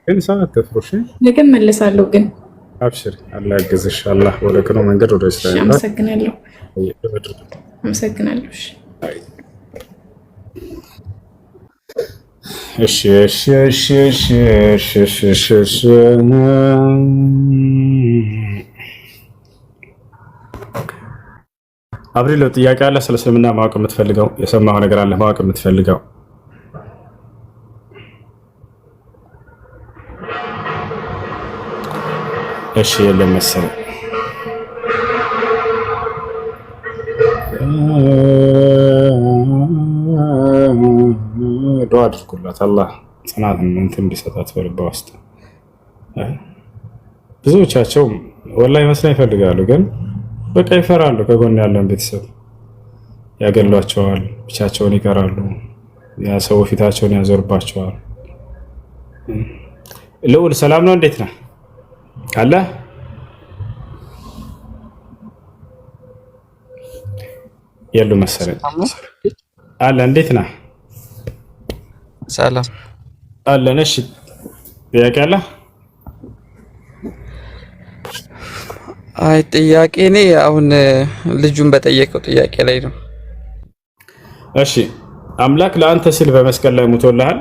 ግን ሰው አትፍሩሽ። ነገ መለሳለሁ ግን አብሽር፣ አላህ ያግዝሽ። አላህ ወደ ቅኖ መንገድ ወደ እስራኤል። አመሰግናለሁ። አመሰግናለሁ። እሺ እሺ እሺ እሺ እሺ እሺ እሺ አብሪሎ ጥያቄ አለ? ስለ እስልምና ማወቅ የምትፈልገው የሰማው ነገር አለ ማወቅ የምትፈልገው? እሺ የለም መሰለኝ። ዱዓ አድርጉላት አላህ ጽናትን እንትን እንዲሰጣት በልባ ውስጥ። ብዙዎቻቸው ወላሂ መስላ ይፈልጋሉ፣ ግን በቃ ይፈራሉ። ከጎን ያለን ቤተሰብ ያገሏቸዋል፣ ብቻቸውን ይቀራሉ። ያ ሰው ፊታቸውን ያዞርባቸዋል። ልዑል ሰላም ነው? እንዴት ነህ? አለ የሉ መሰለኝ አለ። እንዴት ነህ? ሰላም አለን። እሺ ጥያቄ አለ? አይ ጥያቄ እኔ አሁን ልጁን በጠየቀው ጥያቄ ላይ ነው። እሺ አምላክ ለአንተ ሲል በመስቀል ላይ ሞቶልሃል።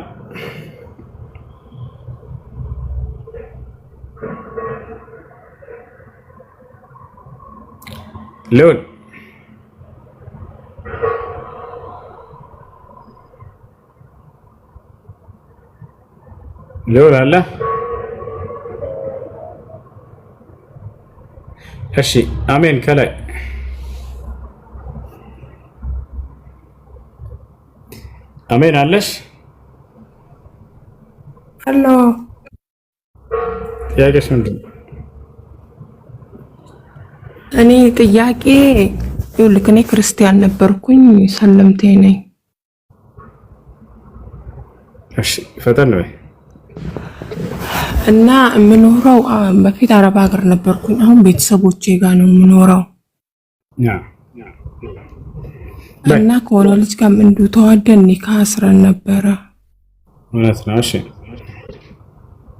ልዑል ልዑል አለ? እሺ አሜን። ከላይ አሜን አለሽ? አሎ ጥያቄሽ ምንድን ነው? እኔ ጥያቄ ይኸውልህ፣ እኔ ክርስቲያን ነበርኩኝ፣ ሰለምቴ ነኝ። እሺ ፈጠን በይ። እና የምኖረው በፊት አረብ ሀገር ነበርኩኝ። አሁን ቤተሰቦቼ ጋር ነው የምኖረው። እና ከሆነ ልጅ ጋር እንዲሁ ተዋደን ኒካ አስረን ነበረ። እውነት ነው። እሺ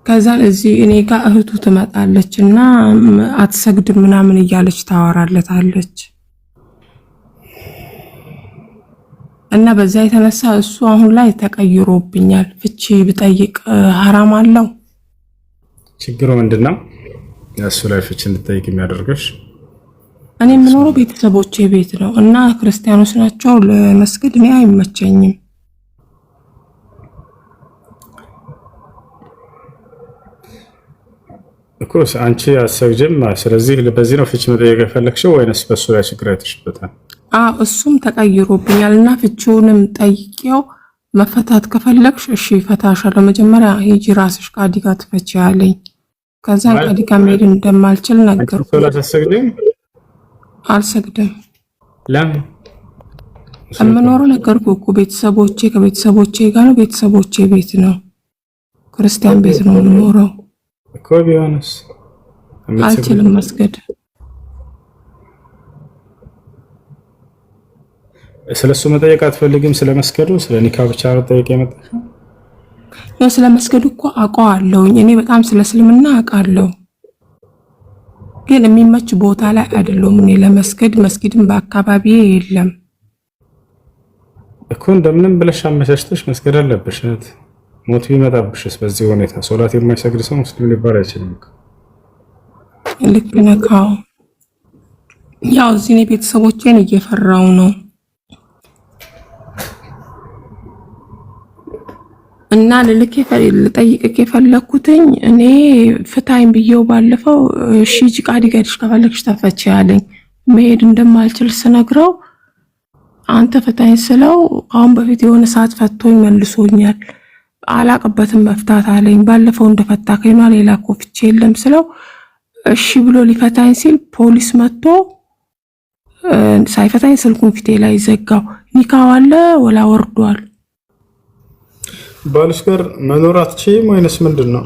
ከዛን እዚህ እኔ ጋር እህቱ ትመጣለች እና አትሰግድም ምናምን እያለች ታወራለታለች። እና በዛ የተነሳ እሱ አሁን ላይ ተቀይሮብኛል። ፍቺ ብጠይቅ ሐራም አለው? ችግሩ ምንድነው? እሱ ላይ ፍቺ እንድጠይቅ የሚያደርገሽ? እኔ የምኖረው ቤተሰቦቼ ቤት ነው እና ክርስቲያኖች ናቸው። ለመስገድ እኔ አይመቸኝም። እኮ አንቺ አሰግጅም። ስለዚህ በዚህ ነው ፍቺ መጠየቅ የፈለግሽው ወይንስ በሱ ላይ ችግር አይተሽበታል? እሱም ተቀይሮብኛል እና ፍቺውንም ጠይቄው መፈታት ከፈለግሽ እሺ ፈታሻለሁ፣ መጀመሪያ ሂጂ ራስሽ ቃዲ ጋር ትፈቺ ያለኝ። ከዛን ቃዲ ጋር መሄድ እንደማልችል ነገርኩ። ሶላት አሰግድም? አልሰግድም። ለምን? የምኖረው ነገርኩ እኮ ቤተሰቦቼ ከቤተሰቦቼ ጋር ነው። ቤተሰቦቼ ቤት ነው፣ ክርስቲያን ቤት ነው የምኖረው እኮ። ቢሆንስ አልችልም መስገድ። ስለሱ መጠየቅ አትፈልጊም? ስለመስገዱ ስለ ኒካ ብቻ ነው ጠይቄ የመጣሽ? ያው ስለመስገዱ እኮ አውቀዋለሁኝ እኔ በጣም ስለ እስልምና አውቃለሁ፣ ግን የሚመች ቦታ ላይ አይደለም እኔ ለመስገድ። መስጊድም በአካባቢዬ የለም እኮ። እንደምንም ብለሽ አመቻችተሽ መስገድ አለብሽ። ሞት ቢመጣብሽስ በዚህ ሁኔታ? ሶላት የማይሰግድ ሰው ሙስሊም ሊባል አይችልም። ልክ ነህ። ያው እዚህ እኔ ቤተሰቦቼን እየፈራው ነው እና ልጠይቅህ የፈለኩትኝ እኔ ፍታኝ ብዬው ባለፈው እሺ ቃዲ ጋርሽ ከፈለግሽ ተፈቺ ያለኝ መሄድ እንደማልችል ስነግረው አንተ ፍታኝ ስለው አሁን በፊት የሆነ ሰዓት ፈቶኝ መልሶኛል። አላቀበትም መፍታት አለኝ። ባለፈው እንደፈታከኝ ነው ሌላ እኮ ፍቺ የለም ስለው እሺ ብሎ ሊፈታኝ ሲል ፖሊስ መጥቶ ሳይፈታኝ ስልኩን ፊቴ ላይ ዘጋው። ኒካው አለ ወላ ወርዷል? ባልሽ ጋር መኖር አትችይም ወይንስ ምንድነው?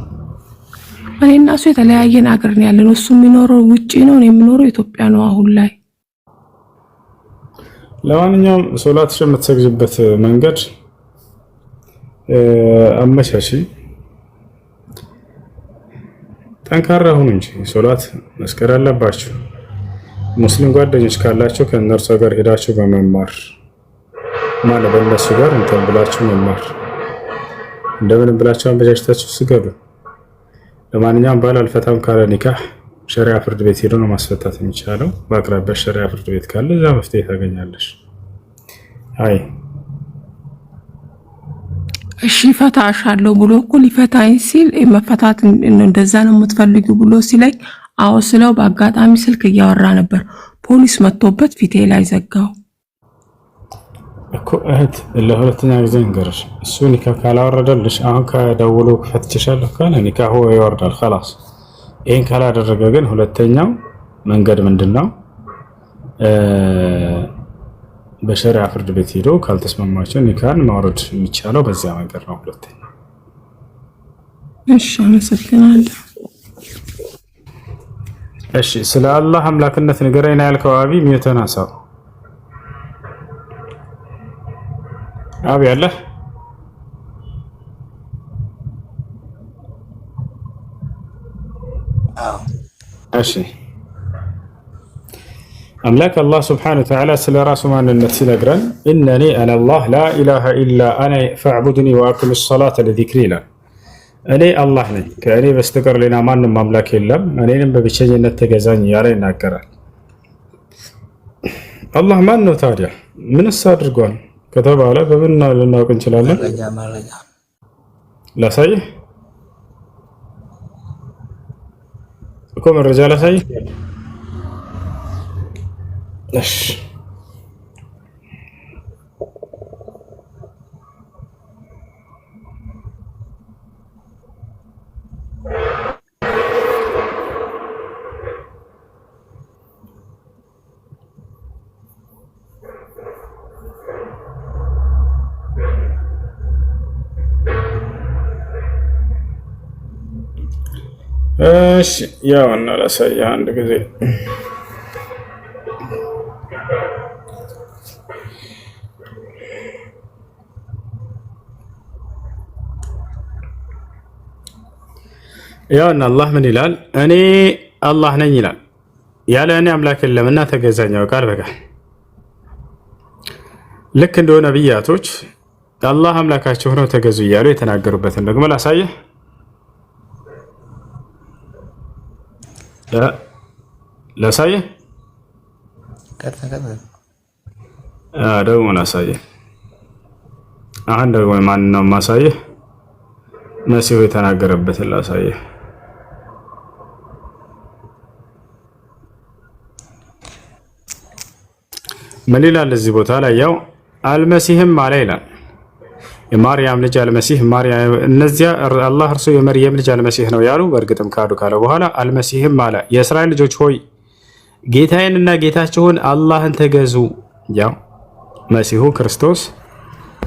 እኔ እና እሱ የተለያየን ሀገር ነው ያለነው። እሱ የሚኖረው ውጪ ነው፣ እኔ የምኖረው ኢትዮጵያ ነው አሁን ላይ። ለማንኛውም ሶላትሽ የምትሰግጅበት መንገድ አመቻቺ፣ ጠንካራ ሁኑ እንጂ ሶላት መስገድ አለባችሁ። ሙስሊም ጓደኞች ካላችሁ ከእነርሱ ጋር ሄዳችሁ በመማር ማለት በእነሱ ጋር እንትን ብላችሁ መማር፣ እንደምን ብላችሁ አመቻችታችሁ ስገዱ። ለማንኛውም ባል አልፈታም ካለ ኒካህ ሸሪዓ ፍርድ ቤት ሄዶ ነው ማስፈታት የሚቻለው። በአቅራቢያሽ ሸሪዓ ፍርድ ቤት ካለ እዛ መፍትሄ ታገኛለሽ። አይ እሺ ፈታሻለሁ ብሎ እኮ ሊፈታኝ ሲል መፈታት እንደዛ ነው የምትፈልጊው ብሎ ሲለኝ አዎ ስለው በአጋጣሚ ስልክ እያወራ ነበር። ፖሊስ መጥቶበት ፊቴ ላይ ዘጋው እኮ። እህት ለሁለተኛ ጊዜ እንገርሽ፣ እሱ ኒካህ ካላወረደልሽ አሁን ከደውሎ ፈትችሻለሁ ካለ ኒካሁ ይወርዳል خلاص። ይሄን ካላደረገ ግን ሁለተኛው መንገድ ምንድነው? በሸሪዓ ፍርድ ቤት ሄዶ ካልተስማማቸው ኒካህን ማውረድ የሚቻለው በዚያ መንገድ ነው። ሁለተኛ እሺ አመሰግናለሁ። እሺ ስለ አላህ አምላክነት ንገረኝ ያልከው አቢ ሚተናሳው አቢ አለ። እሺ አምላክ አላህ ስብሓነሁ ወተዓላ ስለ ራሱ ማንነት ሲነግረን ኢነኒ አነ አላህ ላ ኢላሃ ኢላ አነ ፈዕቡድኒ ወአቂም ሰላተ ለዚክሪ ይላል። እኔ አላህ ነኝ፣ ከእኔ በስተቀር ሌላ ማንም አምላክ የለም፣ እኔንም በብቸኝነት ተገዛኝ እያለ ይናገራል። አላህ ማን ነው ታዲያ? ምንስ አድርጓል ከተባለ በምን ልናውቅ እንችላለን? ላሳይህ እኮ መረጃ ላሳይህ። እሺ ያው እና ላሳይህ አንድ ጊዜ ያውና አላህ ምን ይላል? እኔ አላህ ነኝ ይላል። ያለ እኔ አምላክ የለምና ተገዛኛው ቃል በቃል ልክ እንደሆነ ነቢያቶች አላህ አምላካቸው ሆነው ተገዙ እያሉ የተናገሩበትን ደግሞ ላሳየህ። ላሳየህ ደግሞ ላሳየህ። አሁን ደግሞ ማን ነው ማሳየህ? መሲሁ የተናገረበትን ላሳየህ። ምን ይላል እዚህ ቦታ ላይ? ያው አልመሲህም አለ ይላል። የማርያም ልጅ አልመሲህ እነዚያ አላህ እርሱ የመርየም ልጅ አልመሲህ ነው ያሉ በእርግጥም ካዱ ካለ በኋላ አልመሲህም አለ የእስራኤል ልጆች ሆይ ጌታዬንና ጌታችሁን አላህን ተገዙ። ያው መሲሁ ክርስቶስ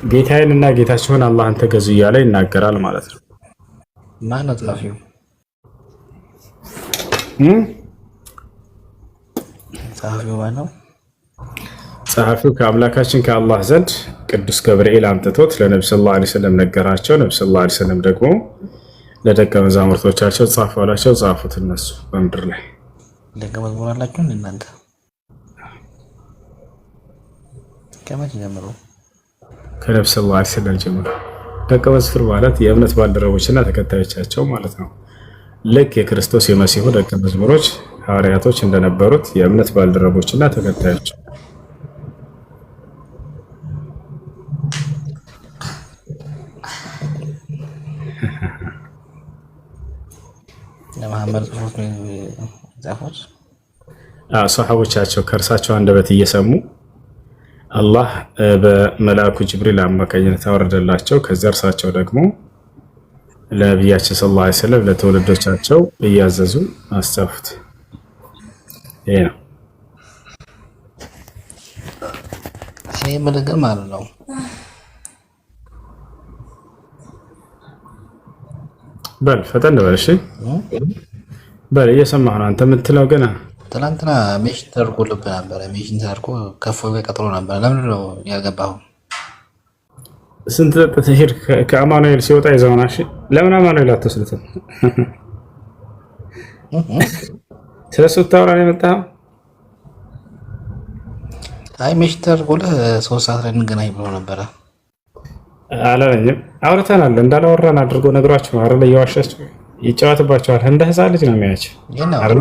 ጌታዬንና ጌታችሁን አላህን ተገዙ እያለ ይናገራል ማለት ነው። ማነው ጸሐፊው? ጸሐፊው ማነው? ጸሐፊው ከአምላካችን ከአላህ ዘንድ ቅዱስ ገብርኤል አምጥቶት ለነብዩ ሰለላሁ ዐለይሂ ወሰለም ነገራቸው። ነብዩ ሰለላሁ ዐለይሂ ወሰለም ደግሞ ለደቀ መዛሙርቶቻቸው ጻፏላቸው። ጻፉት እነሱ በምድር ላይ ደቀ መዝሙር አላችሁ እናንተ? ከመቼ ጀምሮ? ከነብዩ ሰለላሁ ዐለይሂ ወሰለም ጀምሮ። ደቀ መዝሙር ማለት የእምነት ባልደረቦችና ተከታዮቻቸው ማለት ነው። ልክ የክርስቶስ የመሲሁ ደቀ መዝሙሮች ሐዋርያቶች እንደነበሩት የእምነት ባልደረቦችና ተከታዮች። ለመሐመድ ጻፎች ሰሃቦቻቸው ከእርሳቸው አንደበት እየሰሙ አላህ በመልአኩ ጅብሪል አማካኝነት አወረደላቸው። ከዚያ እርሳቸው ደግሞ ለነቢያችን ሰለላሁ ዐለይሂ ወሰለም ለትውልዶቻቸው እያዘዙ አስጻፉት። ይሄ ነው ይሄ ምልግር ማለት ነው። በል ፈጠን በል እሺ፣ በል እየሰማህ ነው አንተ የምትለው ገና። ትናንትና ሜሽን ተደርጎልብህ ነበረ። ሜሽን ተደርጎ ከፍ ብሎ ቀጥሎ ነበረ። ለምንድን ነው ያልገባኸው? ስንት ጠጥተህ ሄድክ? ከአማኑኤል ሲወጣ ይዘውና። እሺ ለምን አማኑኤል አትወስዱትም? ስለሱ ታወራ ነው የመጣኸው? አይ ሜሽን ተደርጎልህ 3 ሰዓት ላይ እንገናኝ ብሎ ነበረ። አላለኝም። አውርተናል። እንዳላወራን አድርጎ ነግሯችሁ ነው አይደል? እየዋሻችሁ ይጫወትባችኋል። እንደ ህፃን ልጅ ነው የሚያቸው አይደል?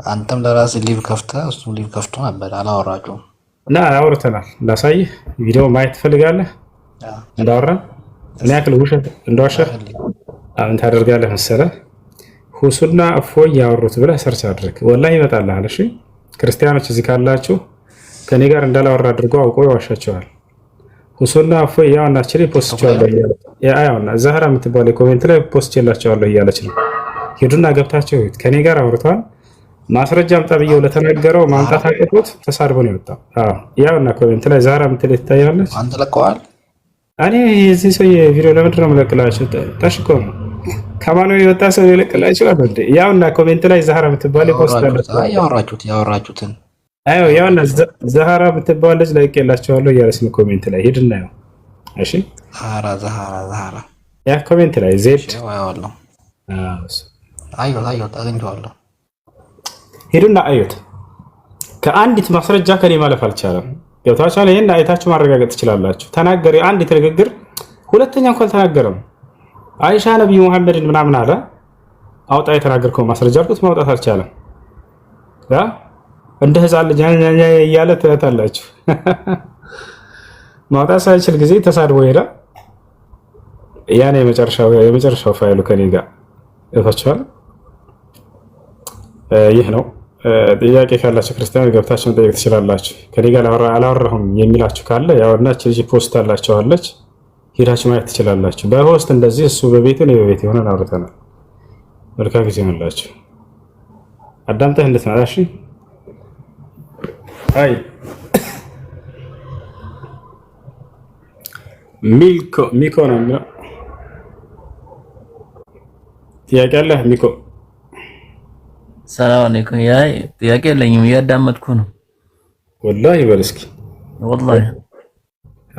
አንተም ለራስህ ሊቭ ከፍተህ እሱም ሊቭ ከፍቶ ነበር። አላወራችሁም? እና አውርተናል። ላሳይህ ቪዲዮ ማየት ትፈልጋለህ? እንዳወራን እኔ ያክል ውሸት እንደዋሸህ ምን ታደርጋለህ መሰለህ? ሁሱና እፎይ ያወሩት ብለህ ሰርች አድርግ። ወላሂ ይመጣልሃል። እሺ ክርስቲያኖች እዚህ ካላችሁ ከኔ ጋር እንዳላወራ አድርገው አውቆ ይዋሻቸዋል። ሁሱና እፎይ ያውና ችሪ ፖስት ቻለሁ ያውና ዛህራ የምትባለው ኮሜንት ላይ ፖስት ችላቸዋለሁ እያለች ነው። ሄዱና ገብታችሁ ከኔ ጋር አውርተዋል። ማስረጃ አምጣ ብዬው ለተናገረው ማምጣት አቅቶት ተሳድቦ ነው የወጣው። ያውና ኮሜንት ላይ ዛህራ የምትል ትታያለች። አንተ ለቀዋል። እኔ የዚህ ሰው የቪዲዮ ለምንድን ነው የምለቅላችሁ? ተሽኮ ነው ከማኑ የወጣ ሰው ይለቅላችሁ አይደል? ያውና ኮሜንት ላይ ዛህራ የምትባለው ፖስት ያወራችሁትን አዮ ያውና ዛህራ የምትባለው ልጅ ለቅቄላችኋለሁ እያለች ነው ኮሜንት ላይ ሄድና ያው። እሺ ዛህራ ያ ኮሜንት ላይ ዜድ አዎ አግኝቼዋለሁ። ሄዱና አዩት። ከአንዲት ማስረጃ ከኔ ማለፍ አልቻለም። ገብታችኋል? ይሄን አይታችሁ ማረጋገጥ ትችላላችሁ። ተናገረ አንዲት ንግግር ሁለተኛ እንኳን ተናገረም። አይሻ ነብዩ መሐመድን ምናምን አለ አውጣ የተናገርከው ማስረጃ አልኩት ማውጣት አልቻለም። እንደ ህፃን ልጅ እያለ ትላላችሁ። ማውጣት ሳይችል ጊዜ ተሳድቦ ሄዳ ያኔ የመጨረሻው ፋይሉ ከኔ ጋር ገብታችኋል? ይህ ነው። ጥያቄ ካላችሁ ክርስቲያን ገብታችሁ መጠየቅ ትችላላችሁ። ከኔ ጋር አላወራሁም የሚላችሁ ካለ ያውና ልጅ ፖስት አላችኋለች ሄዳችሁ ማየት ትችላላችሁ። በሆስት እንደዚህ እሱ በቤቱ ነው በቤት የሆነን አውርተናል። መልካም ጊዜ ይሁንላችሁ። አዳምጠህ እንድትመጣ እሺ። አይ ሚኮ ነው የሚለው ጥያቄ አለ ሚኮ? ሰላም አለይኩም። ያ ጥያቄ የለኝም እያዳመጥኩ ነው። ወላሂ በል እስኪ ወላሂ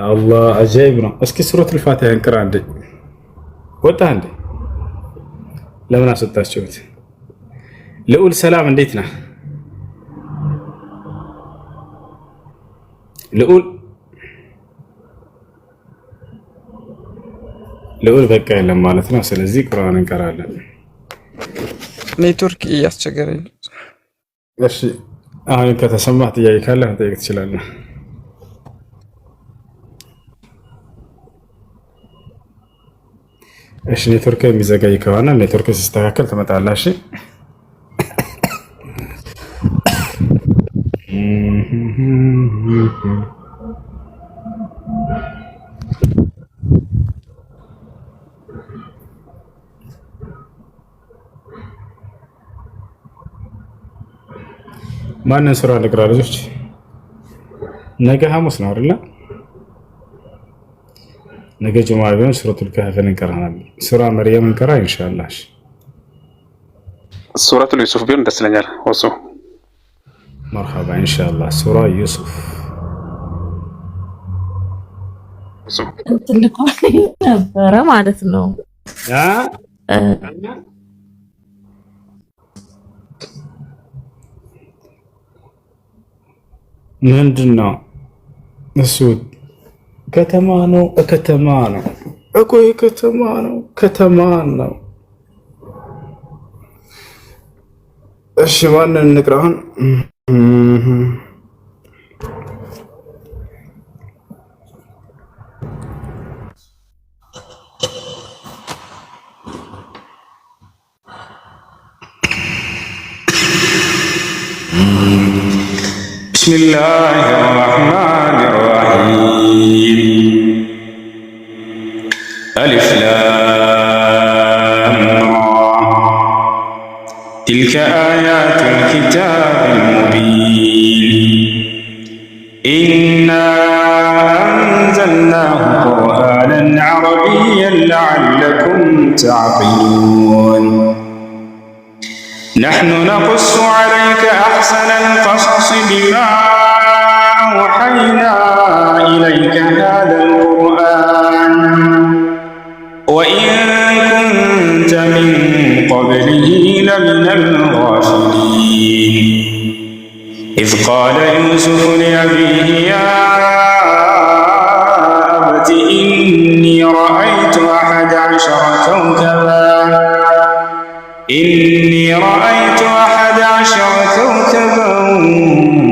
አላህ አጃይብ ነው። እስኪ ሱረቱል ፋቲሃ እንቅራ እንደ ወጣ እንደ ለምን አሰጣችሁት? ልዑል ሰላም እንዴት ነህ? ልዑል በቃ የለም ማለት ነው። ስለዚህ ቁርአን እንቀራለን። ኔትወርክ እያስቸገረኝ። እሺ አሁን ከተሰማህ ጥያቄ ካለ መጠየቅ ትችላለህ። እሺ ኔትወርክ የሚዘጋይ ከሆነ ኔትወርክ ሲስተካከል ትመጣለህ። እሺ ማንን ሱራ ልቅራ ልጆች? ነገ ሐሙስ ነው አይደል? ነገ ጁምዓ ቢሆን ሱረቱል ካህፍን እንቀራለን። ሱራ መርየም እንቀራ ኢንሻአላህ። ሱረቱል ዩሱፍ ቢሆን ደስ ይለኛል። ወሱ መርሐባ ኢንሻአላህ። ሱራ ዩሱፍ ትልቁ ነበረ ማለት ነው። ምንድነው እሱ? ከተማ ነው ከተማ ነው እኮ ከተማ ነው ከተማ ነው። እሺ ማንን እንቅራውን? بسم الله الرحمن الرحيم ألف لام را تلك آيات الكتاب المبين إنا أنزلناه قرآنا عربيا لعلكم تعقلون نحن نقص عليك أحسن القصص بما أوحينا إليك هذا القرآن وإن كنت من قبله لمن الغافلين إذ قال يوسف لأبيه يا أبت إني رأيت 11 كوكبا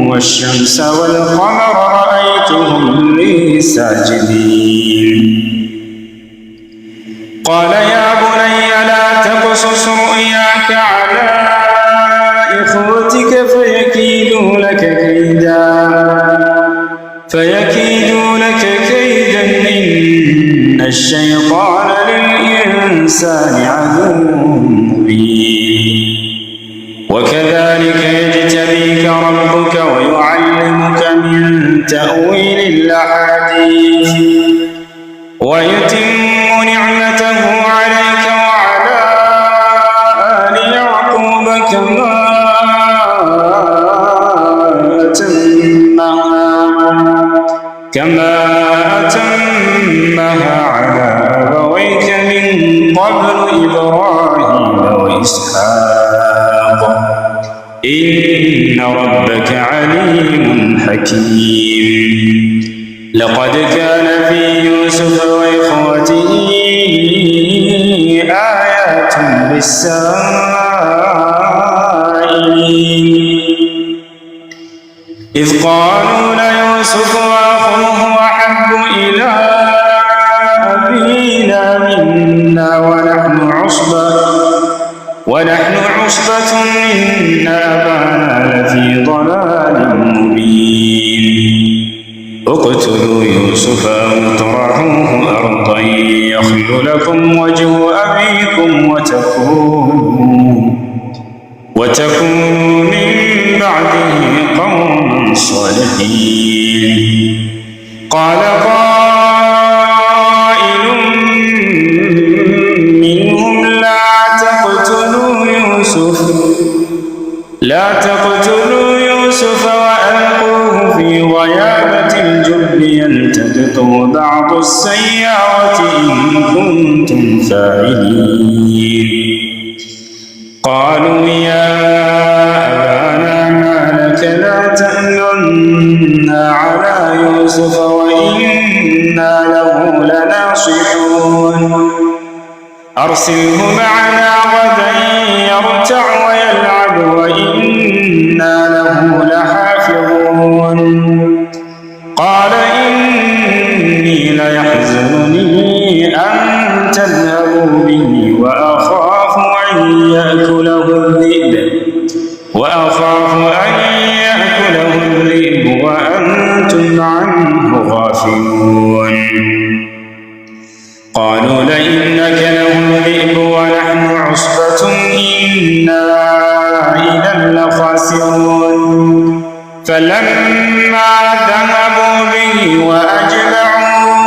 والشمس والقمر رأيتهم لي ساجدين قال يا بني لا تقصص رؤياك على إخوتك فيكيدوا لك كيدا إن الشيطان للإنسان عدو مبين وكذلك يجتبيك ربك ويعلمك من تأويل الأحاديث ويتم نعمته عليك وعلى آل يعقوب كما أتمها على أبويك من قبل إبراهيم وإسحاق إن ربك عليم حكيم لقد كان في يوسف وإخوته آيات للسائلين إذ قالوا ليوسف وأخوه أحب إلى أبينا منا ونحن عصبة إن أبانا لفي ضلال مبين اقتلوا يوسف أو اطرحوه أرضا يخل لكم وجه أبيكم وتكونوا من بعده قوما صالحين قال قائل منهم لا تقتلوا يوسف وألقوه في غيابة الجب يلتقطه بعض السيارة إن كنتم فاعلين قالوا يا أبانا ما لك لا تأمنا على يوسف وإنا له لناصحون أرسله معنا غدا يرتع ويلعب وإنا له لحافظون قال إني ليحزنني أن تذهبوا به وأخاف أن يأكله الذئب وأنتم أنتم عنه غافلون قالوا لئن أكله الذئب ونحن عصبة إنا إذا لخاسرون فلما ذهبوا به وأجمعوا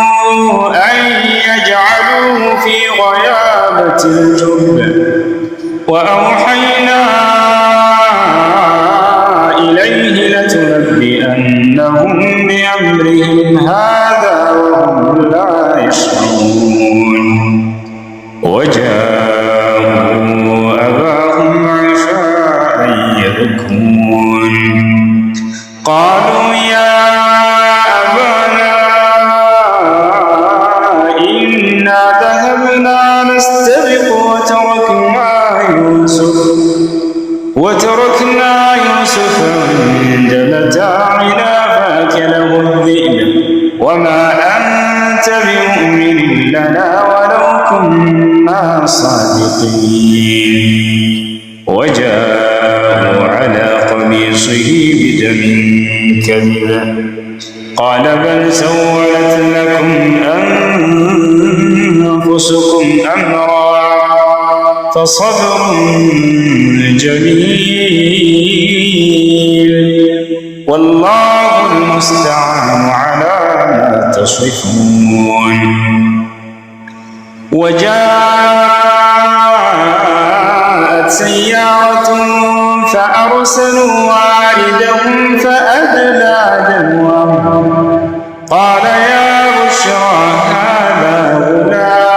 أن يجعلوه في غيابة الجب وأوحينا إليه لتنبئنهم بأمرهم هذا وهم لا يشعرون وجاءوا أباهم عشاء يبكون قالوا يا أبانا إنا ذهبنا نستبق وتركنا يوسف عند متاعنا فأكله الذئب وما أنت بمؤمن لنا ولو كنا صادقين وجاءوا على قميصه بدم كذب قال بل سولت لكم أنفسكم أمرا فصبر جميل والله المستعان على ما تصفون وجاءت سيارة فأرسلوا واردهم فأدلى دلوه قال يا بشرى هذا غلام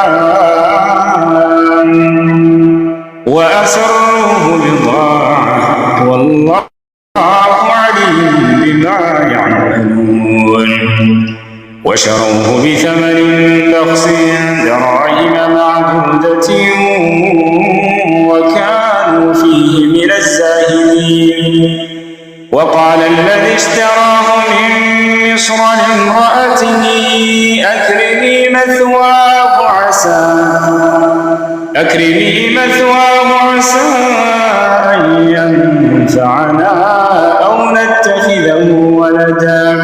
وأسروه بضاعة والله عليم بما يعملون وشروه بثمن بخس دراهم معدودة وكانوا فيه من الزاهدين وقال الذي اشتراه من مصر لامرأته أكرمي مثواه عسى أن ينفعنا أو نتخذه ولدا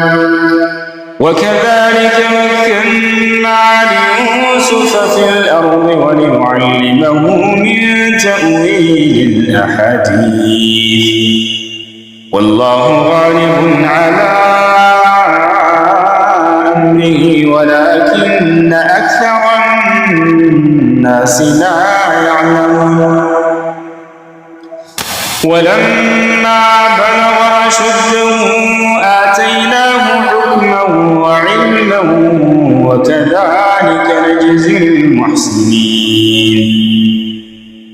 وكذلك مكنا ليوسف في الأرض ولنعلمه من تأويل الأحاديث والله غالب على أمره ولكن أكثر الناس لا يعلمون ولما بلغ أشده آتيناه حكما وعلما وكذلك نجزي المحسنين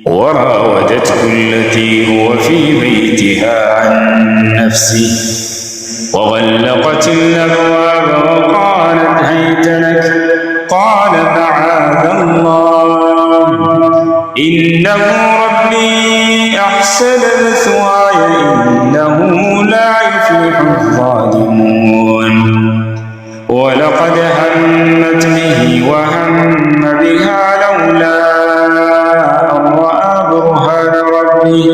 وراودته التي هو في بيتها عن نفسه وغلقت الأبواب وقالت هيت لك قال معاذ الله إنه ربي أحسن مثواي إنه لا يفلح الظالمون ولقد همت به وهم بها لولا أن رأى برهان ربه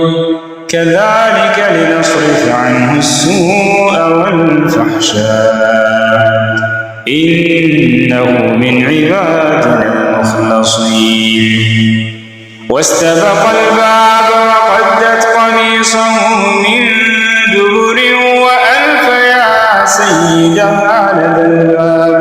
كذلك لنصرف عنه السوء والفحشاء إنه من عبادنا المخلصين واستبق الباب وقدت قميصه من دبر وألف يا سيدها لدى الباب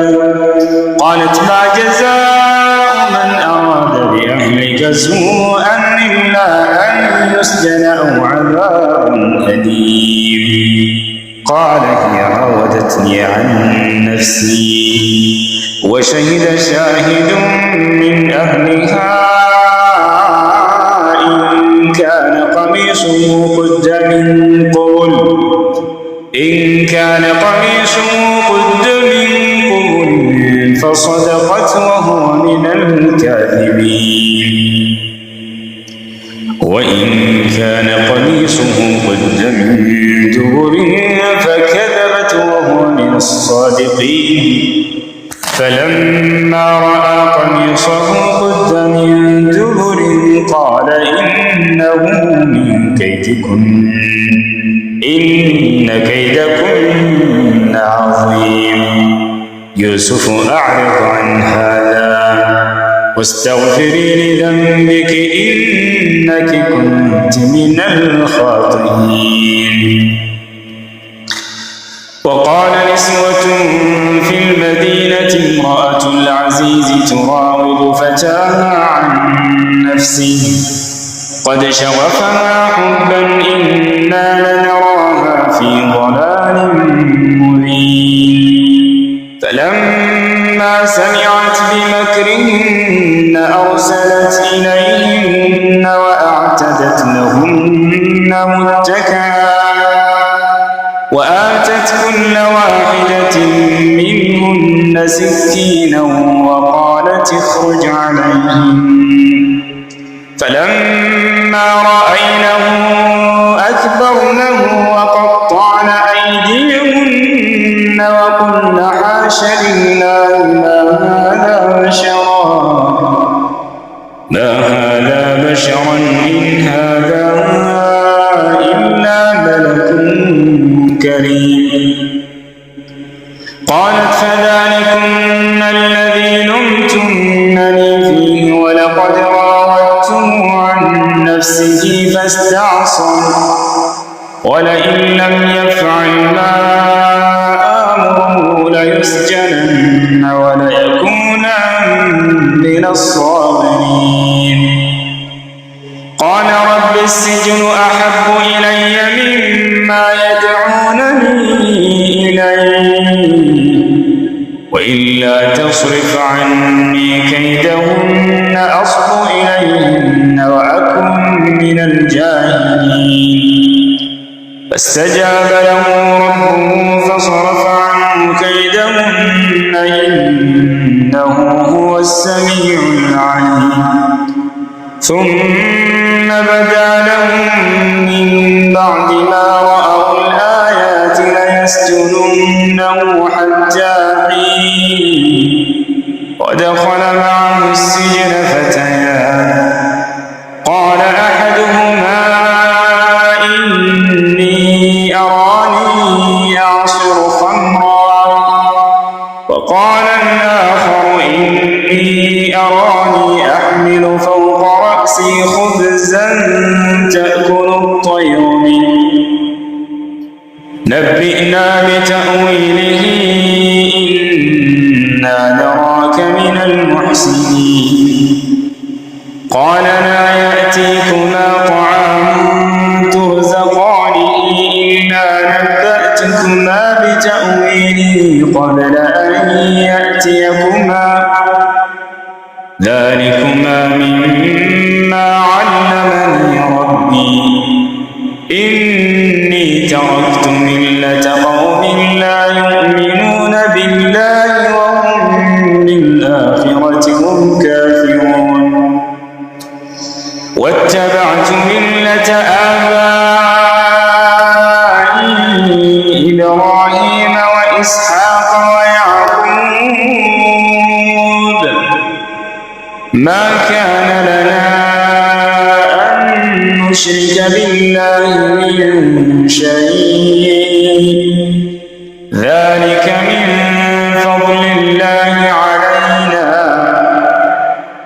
قالت ما جزاء من أراد بأهلك سوءا إلا أن يسجن أو عذاب أليم قال هي راودتني عن نفسي وشهد شاهد من أهلها إن كان قميصه قد من قبل فصدقت وهو من الكاذبين وإن كان قميصه قد من دبر فكذبت وهو من الصادقين فلما رأى قميصه قد من دبر قال إنه من كيدكن إن كيدكن عظيم. يوسف أعرض عن هذا واستغفري لذنبك إنك كنت من الخاطئين. وقال نسوة في المدينة امرأة العزيز تراود فتاها عن نفسه قد شغفها حبا إنا لنراها في ضلال مبين. فلما سمعت بمكرهن أرسلت إليهن وأعتدت لهن متكئا وآتت كل واحدة منهن سكينا وقالت اخرج عليهن. فلما رأينه أكبرنه وقطعن أيديهن وقلن حاش لله ما هذا بشرا إن هذا إلا ملك كريم. قالت فذلكن الذي لمتنني فيه ولقد راودته عن نفسه فاستعصم ولئن لم يفعل ما آمره ليسجنن وليكونا من الصاغرين. قال رب السجن أحب إلي مما يدعونني إليه وإلا تصرف عني كيدهن أصب إليهن وأكن من الجاهلين. فاستجاب له ربه فصرف عنه كيدهن إنه هو السميع العليم. ثم بدا لهم من بعد ما رأوا الآيات ليسجننه حتى حين. ودخل معه السجن فتيان قال أحدهما إني أراني أعصر خمرا وقال الآخر إني أراني أحمل فوق رأسي خبزا تأكل الطير منه نبئنا بتأويله إنا نراك من المحسنين. قال لا يأتيكما طعام ترزقانه إلا نبأتكما بتأويله قبل أن يأتيكما ذلكما مما علمني ربي إني تركت ملة قوم لا يؤمنون بالله وهم بالآخرة هم كافرون. واتبعت ملة آبائي إبراهيم وإسحاق ويعقوب ما كان لنا أن نشرك بالله من شيء ذلك من فضل الله علينا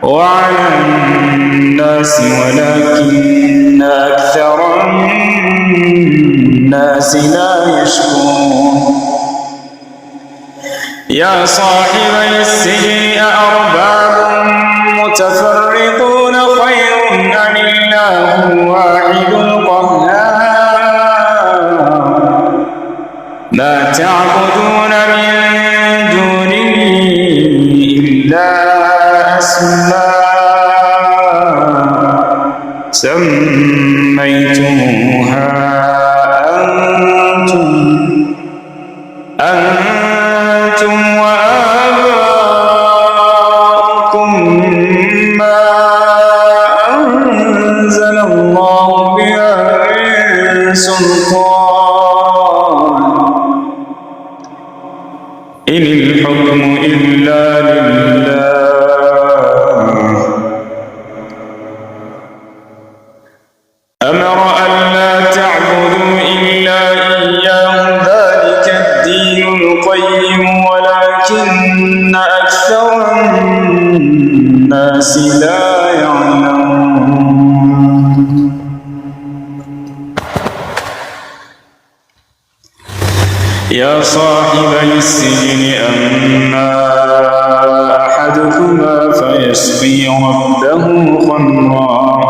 وعلى الناس ولكن أكثر الناس لا يشكرون. يا صاحبي السجن أأرباب متفرقون خير أم الله الواحد القهار ما تعبدون من دونه إلا أسماء سميتموها أنتم وآباؤكم ما أنزل الله بها من سلطان إن الحكم إلا لله أمر أن لا تعبدوا إلا إياه ذلك الدين أكثر الناس لا يعلمون يا صاحبي السجن أما أحدكما فيسقي ربه خمرا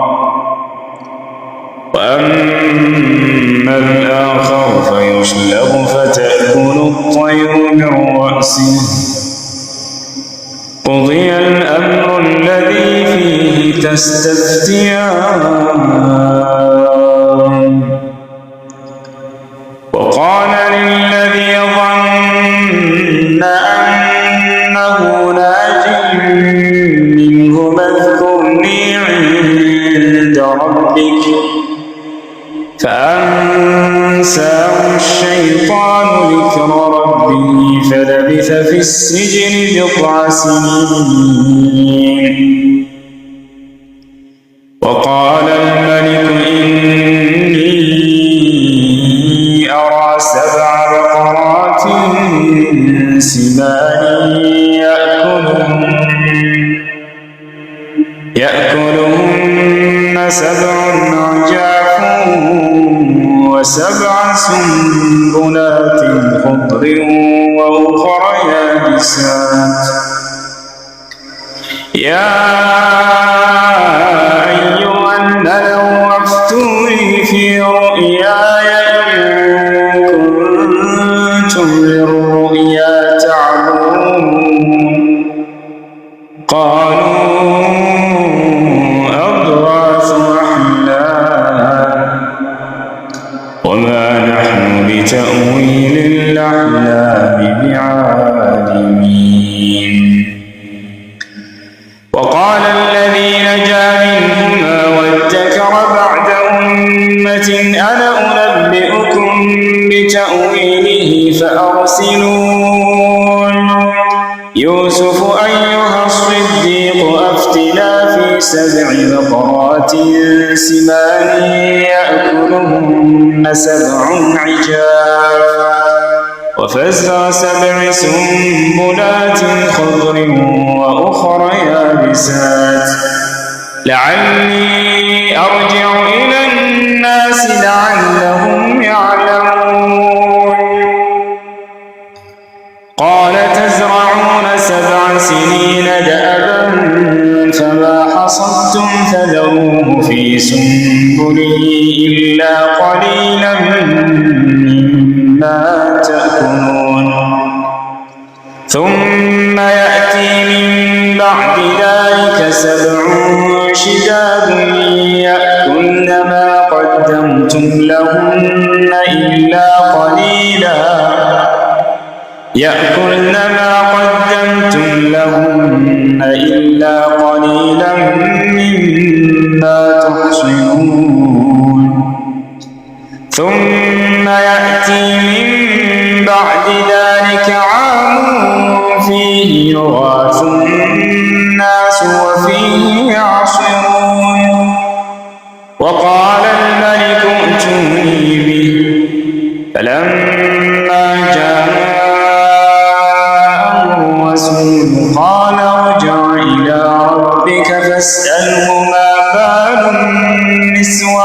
وأما الآخر فيشلب فتأكل الطير من رأسه قضي الأمر الذي فيه تستفتيان وقال للذي ظن أنه ناج منه اذكرني عند ربك فأنساه الشيطان ذكر ربه فلبث في السجن بضع سنين وقال الملك إني أرى 7 بقرات سمان يأكلهن 7 عجاف و7 سنبلات خضر وأخر يابسات يا أيها الملأ وافتوني في رؤياي إن كنتم للرؤيا تعبرون قالوا أضغاث أحلام وما نحن بتأويل الأحلام بعالمين وقال الذي نجا منهما وادكر بعد أمة أنا أنبئكم بتأويله فأرسلون يوسف أيها الصديق أفتنا في 7 بقرات سمان يأكلهن 7 عجاف وفزع 7 سنبلات خضر وأخر يابسات لعلي أرجع إلى الناس لعلهم يعلمون قال تزرعون 7 سنين دأبا فما حصدتم فذروه في سنبله إلا قليلا مما تأكلون ثم يأتي من بعد ذلك 7 شداد يأكلن ما قدمتم لهن إلا قليلا مما تحصنون ثم يأتي من بعد ذلك عام فيه يغاث الناس وفيه يعصرون وقال الملك ائتوني به فلما جاء الرسول قال ارجع إلى ربك فاسأله ما بال النسوة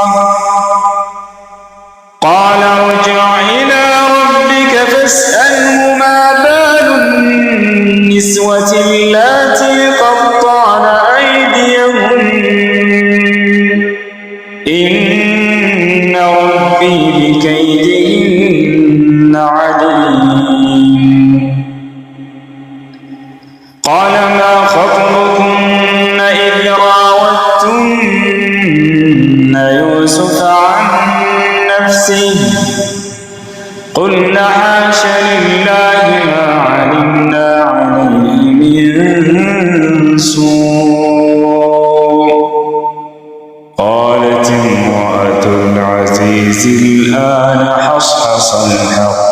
قال ارجع إلى ربك فاسأله ما بال النسوة اللاتي قطعن أيديهن إن ربي بكيدهن عليم قال ما خطبكن إذ راوتن يوسف عن نفسه قلنا حاش لله ما علمنا عليه من سوء قالت امرأة العزيز الآن حصحص الحق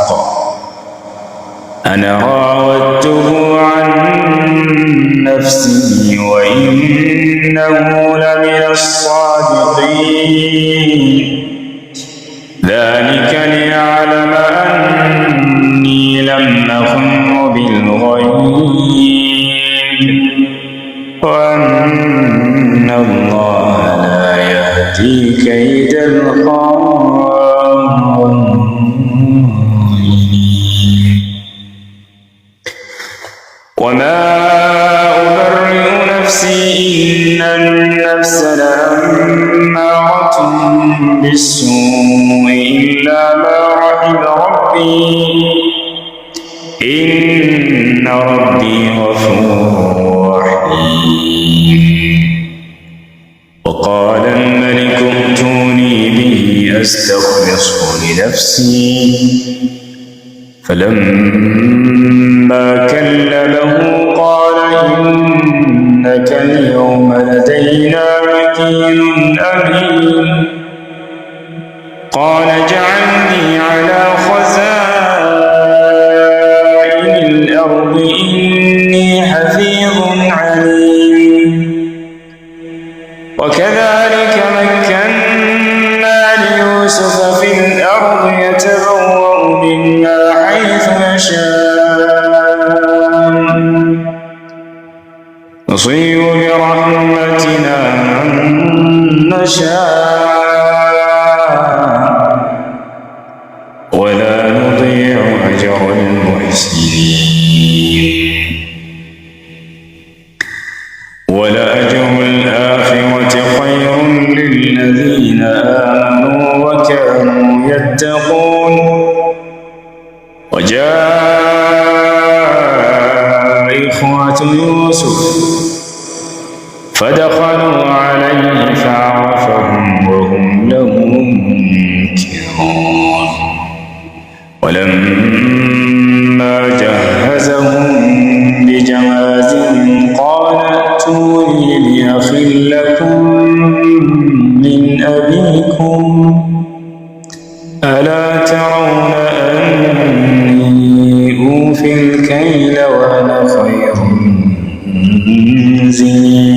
أنا راودته عن نفسه وإنه لمن الصادقين ذلك ليعلم أني لم أخن بالغيب إن الله لا يهدي كيد الخائنين وما أبرئ نفسي إن النفس لأمارة بالسوء إلا ما رحم ربي إن ربي غفور رحيم وقال الملك ائتوني به أستخلصه لنفسي فلما كلمه قال إنك اليوم لدينا مكين أمين قال اجعلني على خزائن الأرض إني حفيظ عليم وكذلك مكنا ليوسف في الأرض يتبوأ منها حيث يشاء نصيب برحمتنا من نشاء ولا نضيع أجر المحسنين ولأجر الآخرة خير للذين آمنوا وكانوا يتقون وجاء إخوة يوسف فدخلوا عليه فعرفهم وهم له منكرون ولما جهزهم بجهازهم قال ائتوني بأخ لكم من أبيكم ألا ترون أني أوفي الكيل وأنا خير منزلين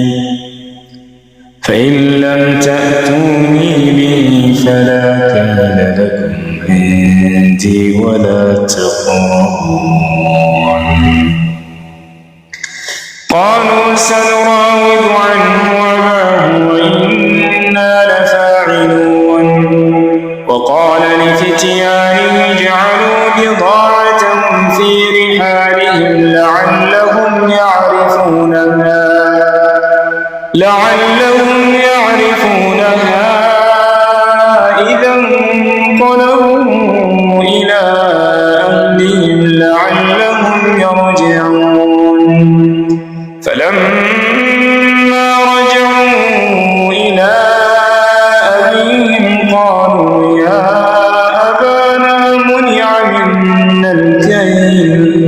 فإن لم تأتوني به فلا كيل لكم عندي ولا تقربون قالوا سنراود عنه أباه وإنا لفاعلون وقال لفتيانه اجعلوا بضاعتهم في رحالهم لعلهم يعرفونها إذا انقلبوا إلى أهلهم لعلهم يرجعون فلما رجعوا إلى أبيهم قالوا يا أبانا منع منا الكيل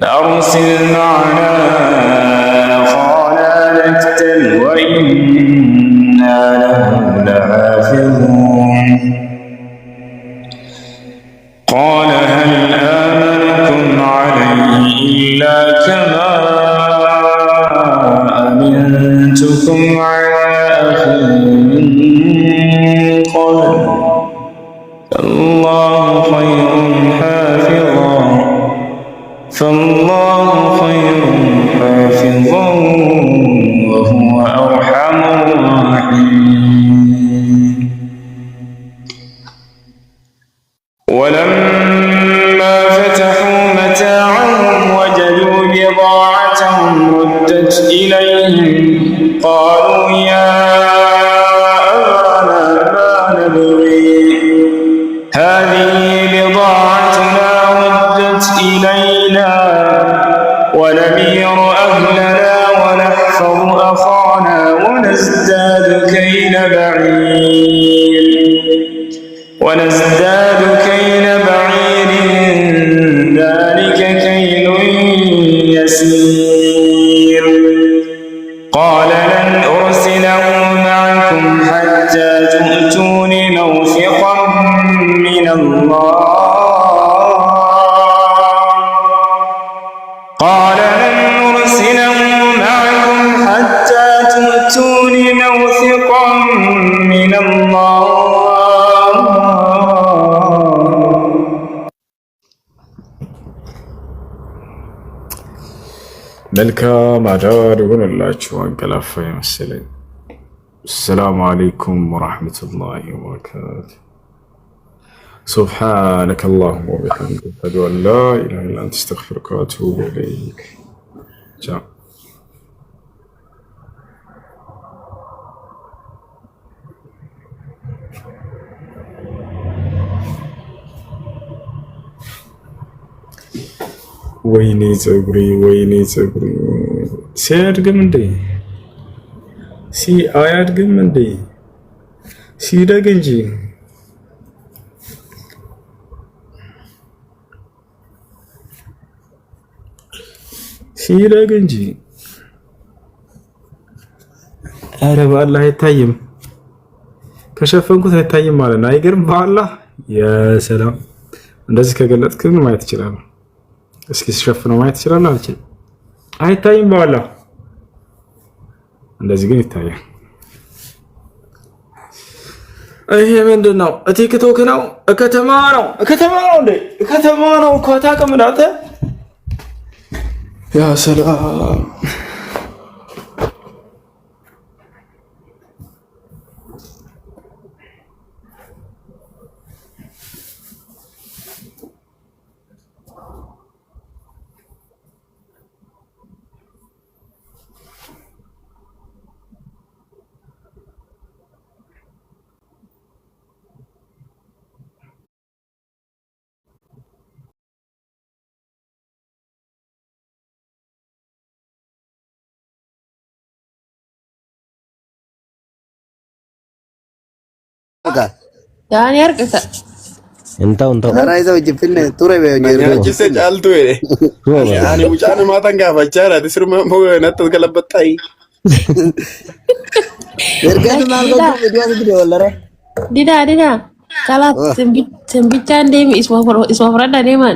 فأرسل معنا أخانا نكتل وإنا له لحافظون قال هل آمنكم عليه إلا كما أمنتكم على أخي من قبل فالله خير حافظا وهو أرحم الراحمين ولما فتحوا متاعهم وجدوا بضاعتهم ردت إليهم قالوا يا أبانا ما نبغي هذه بضاعتنا ردت إلينا ونمير أهلنا ونحفظ أخانا ونزداد كيل بعير ذلك كيل يسير قال لن أرسله معكم حتى تؤتون موثقا من الله መልካም አዳር ይሁንላችሁ። አንቀላፋ ይመስለኝ። السلام عليكم ورحمة الله وبركاته. سبحانك اللهم وبحمدك أشهد أن لا إله إلا أنت أستغفرك وأتوب إليك. ciao. ወይኔ ፀጉሬ ሲያድግም እንዴ አያድግም እንዴ ሲደግ እንጂ ሲደግ እንጂ። ኧረ በአላህ አይታይም፣ ከሸፈንኩት አይታይም ማለት ነው። አይገርም? በአላህ የሰላም እንደዚህ ከገለጥክ ማየት ይችላል። እስኪ ሲሸፍነው ማየት ይችላል። አልችልም፣ አይታይም በአላህ። እንደዚህ ግን ይታያል። ይሄ ምንድን ነው? ቲክቶክ ነው? ከተማ ነው እንዴ? ከተማ ነው እኮ አታውቅም እንዳንተ። ያ ሰላም يعني أركز انت انا عايز اوجبني توري بيجي جيس جالتو يعني مش انا ما تنقى فجارة تسر ما هو نتقلب الطاي يرجع ما لو فيديو كده ولا دينا كلا تنبيتان ديم اسمه فردا ديما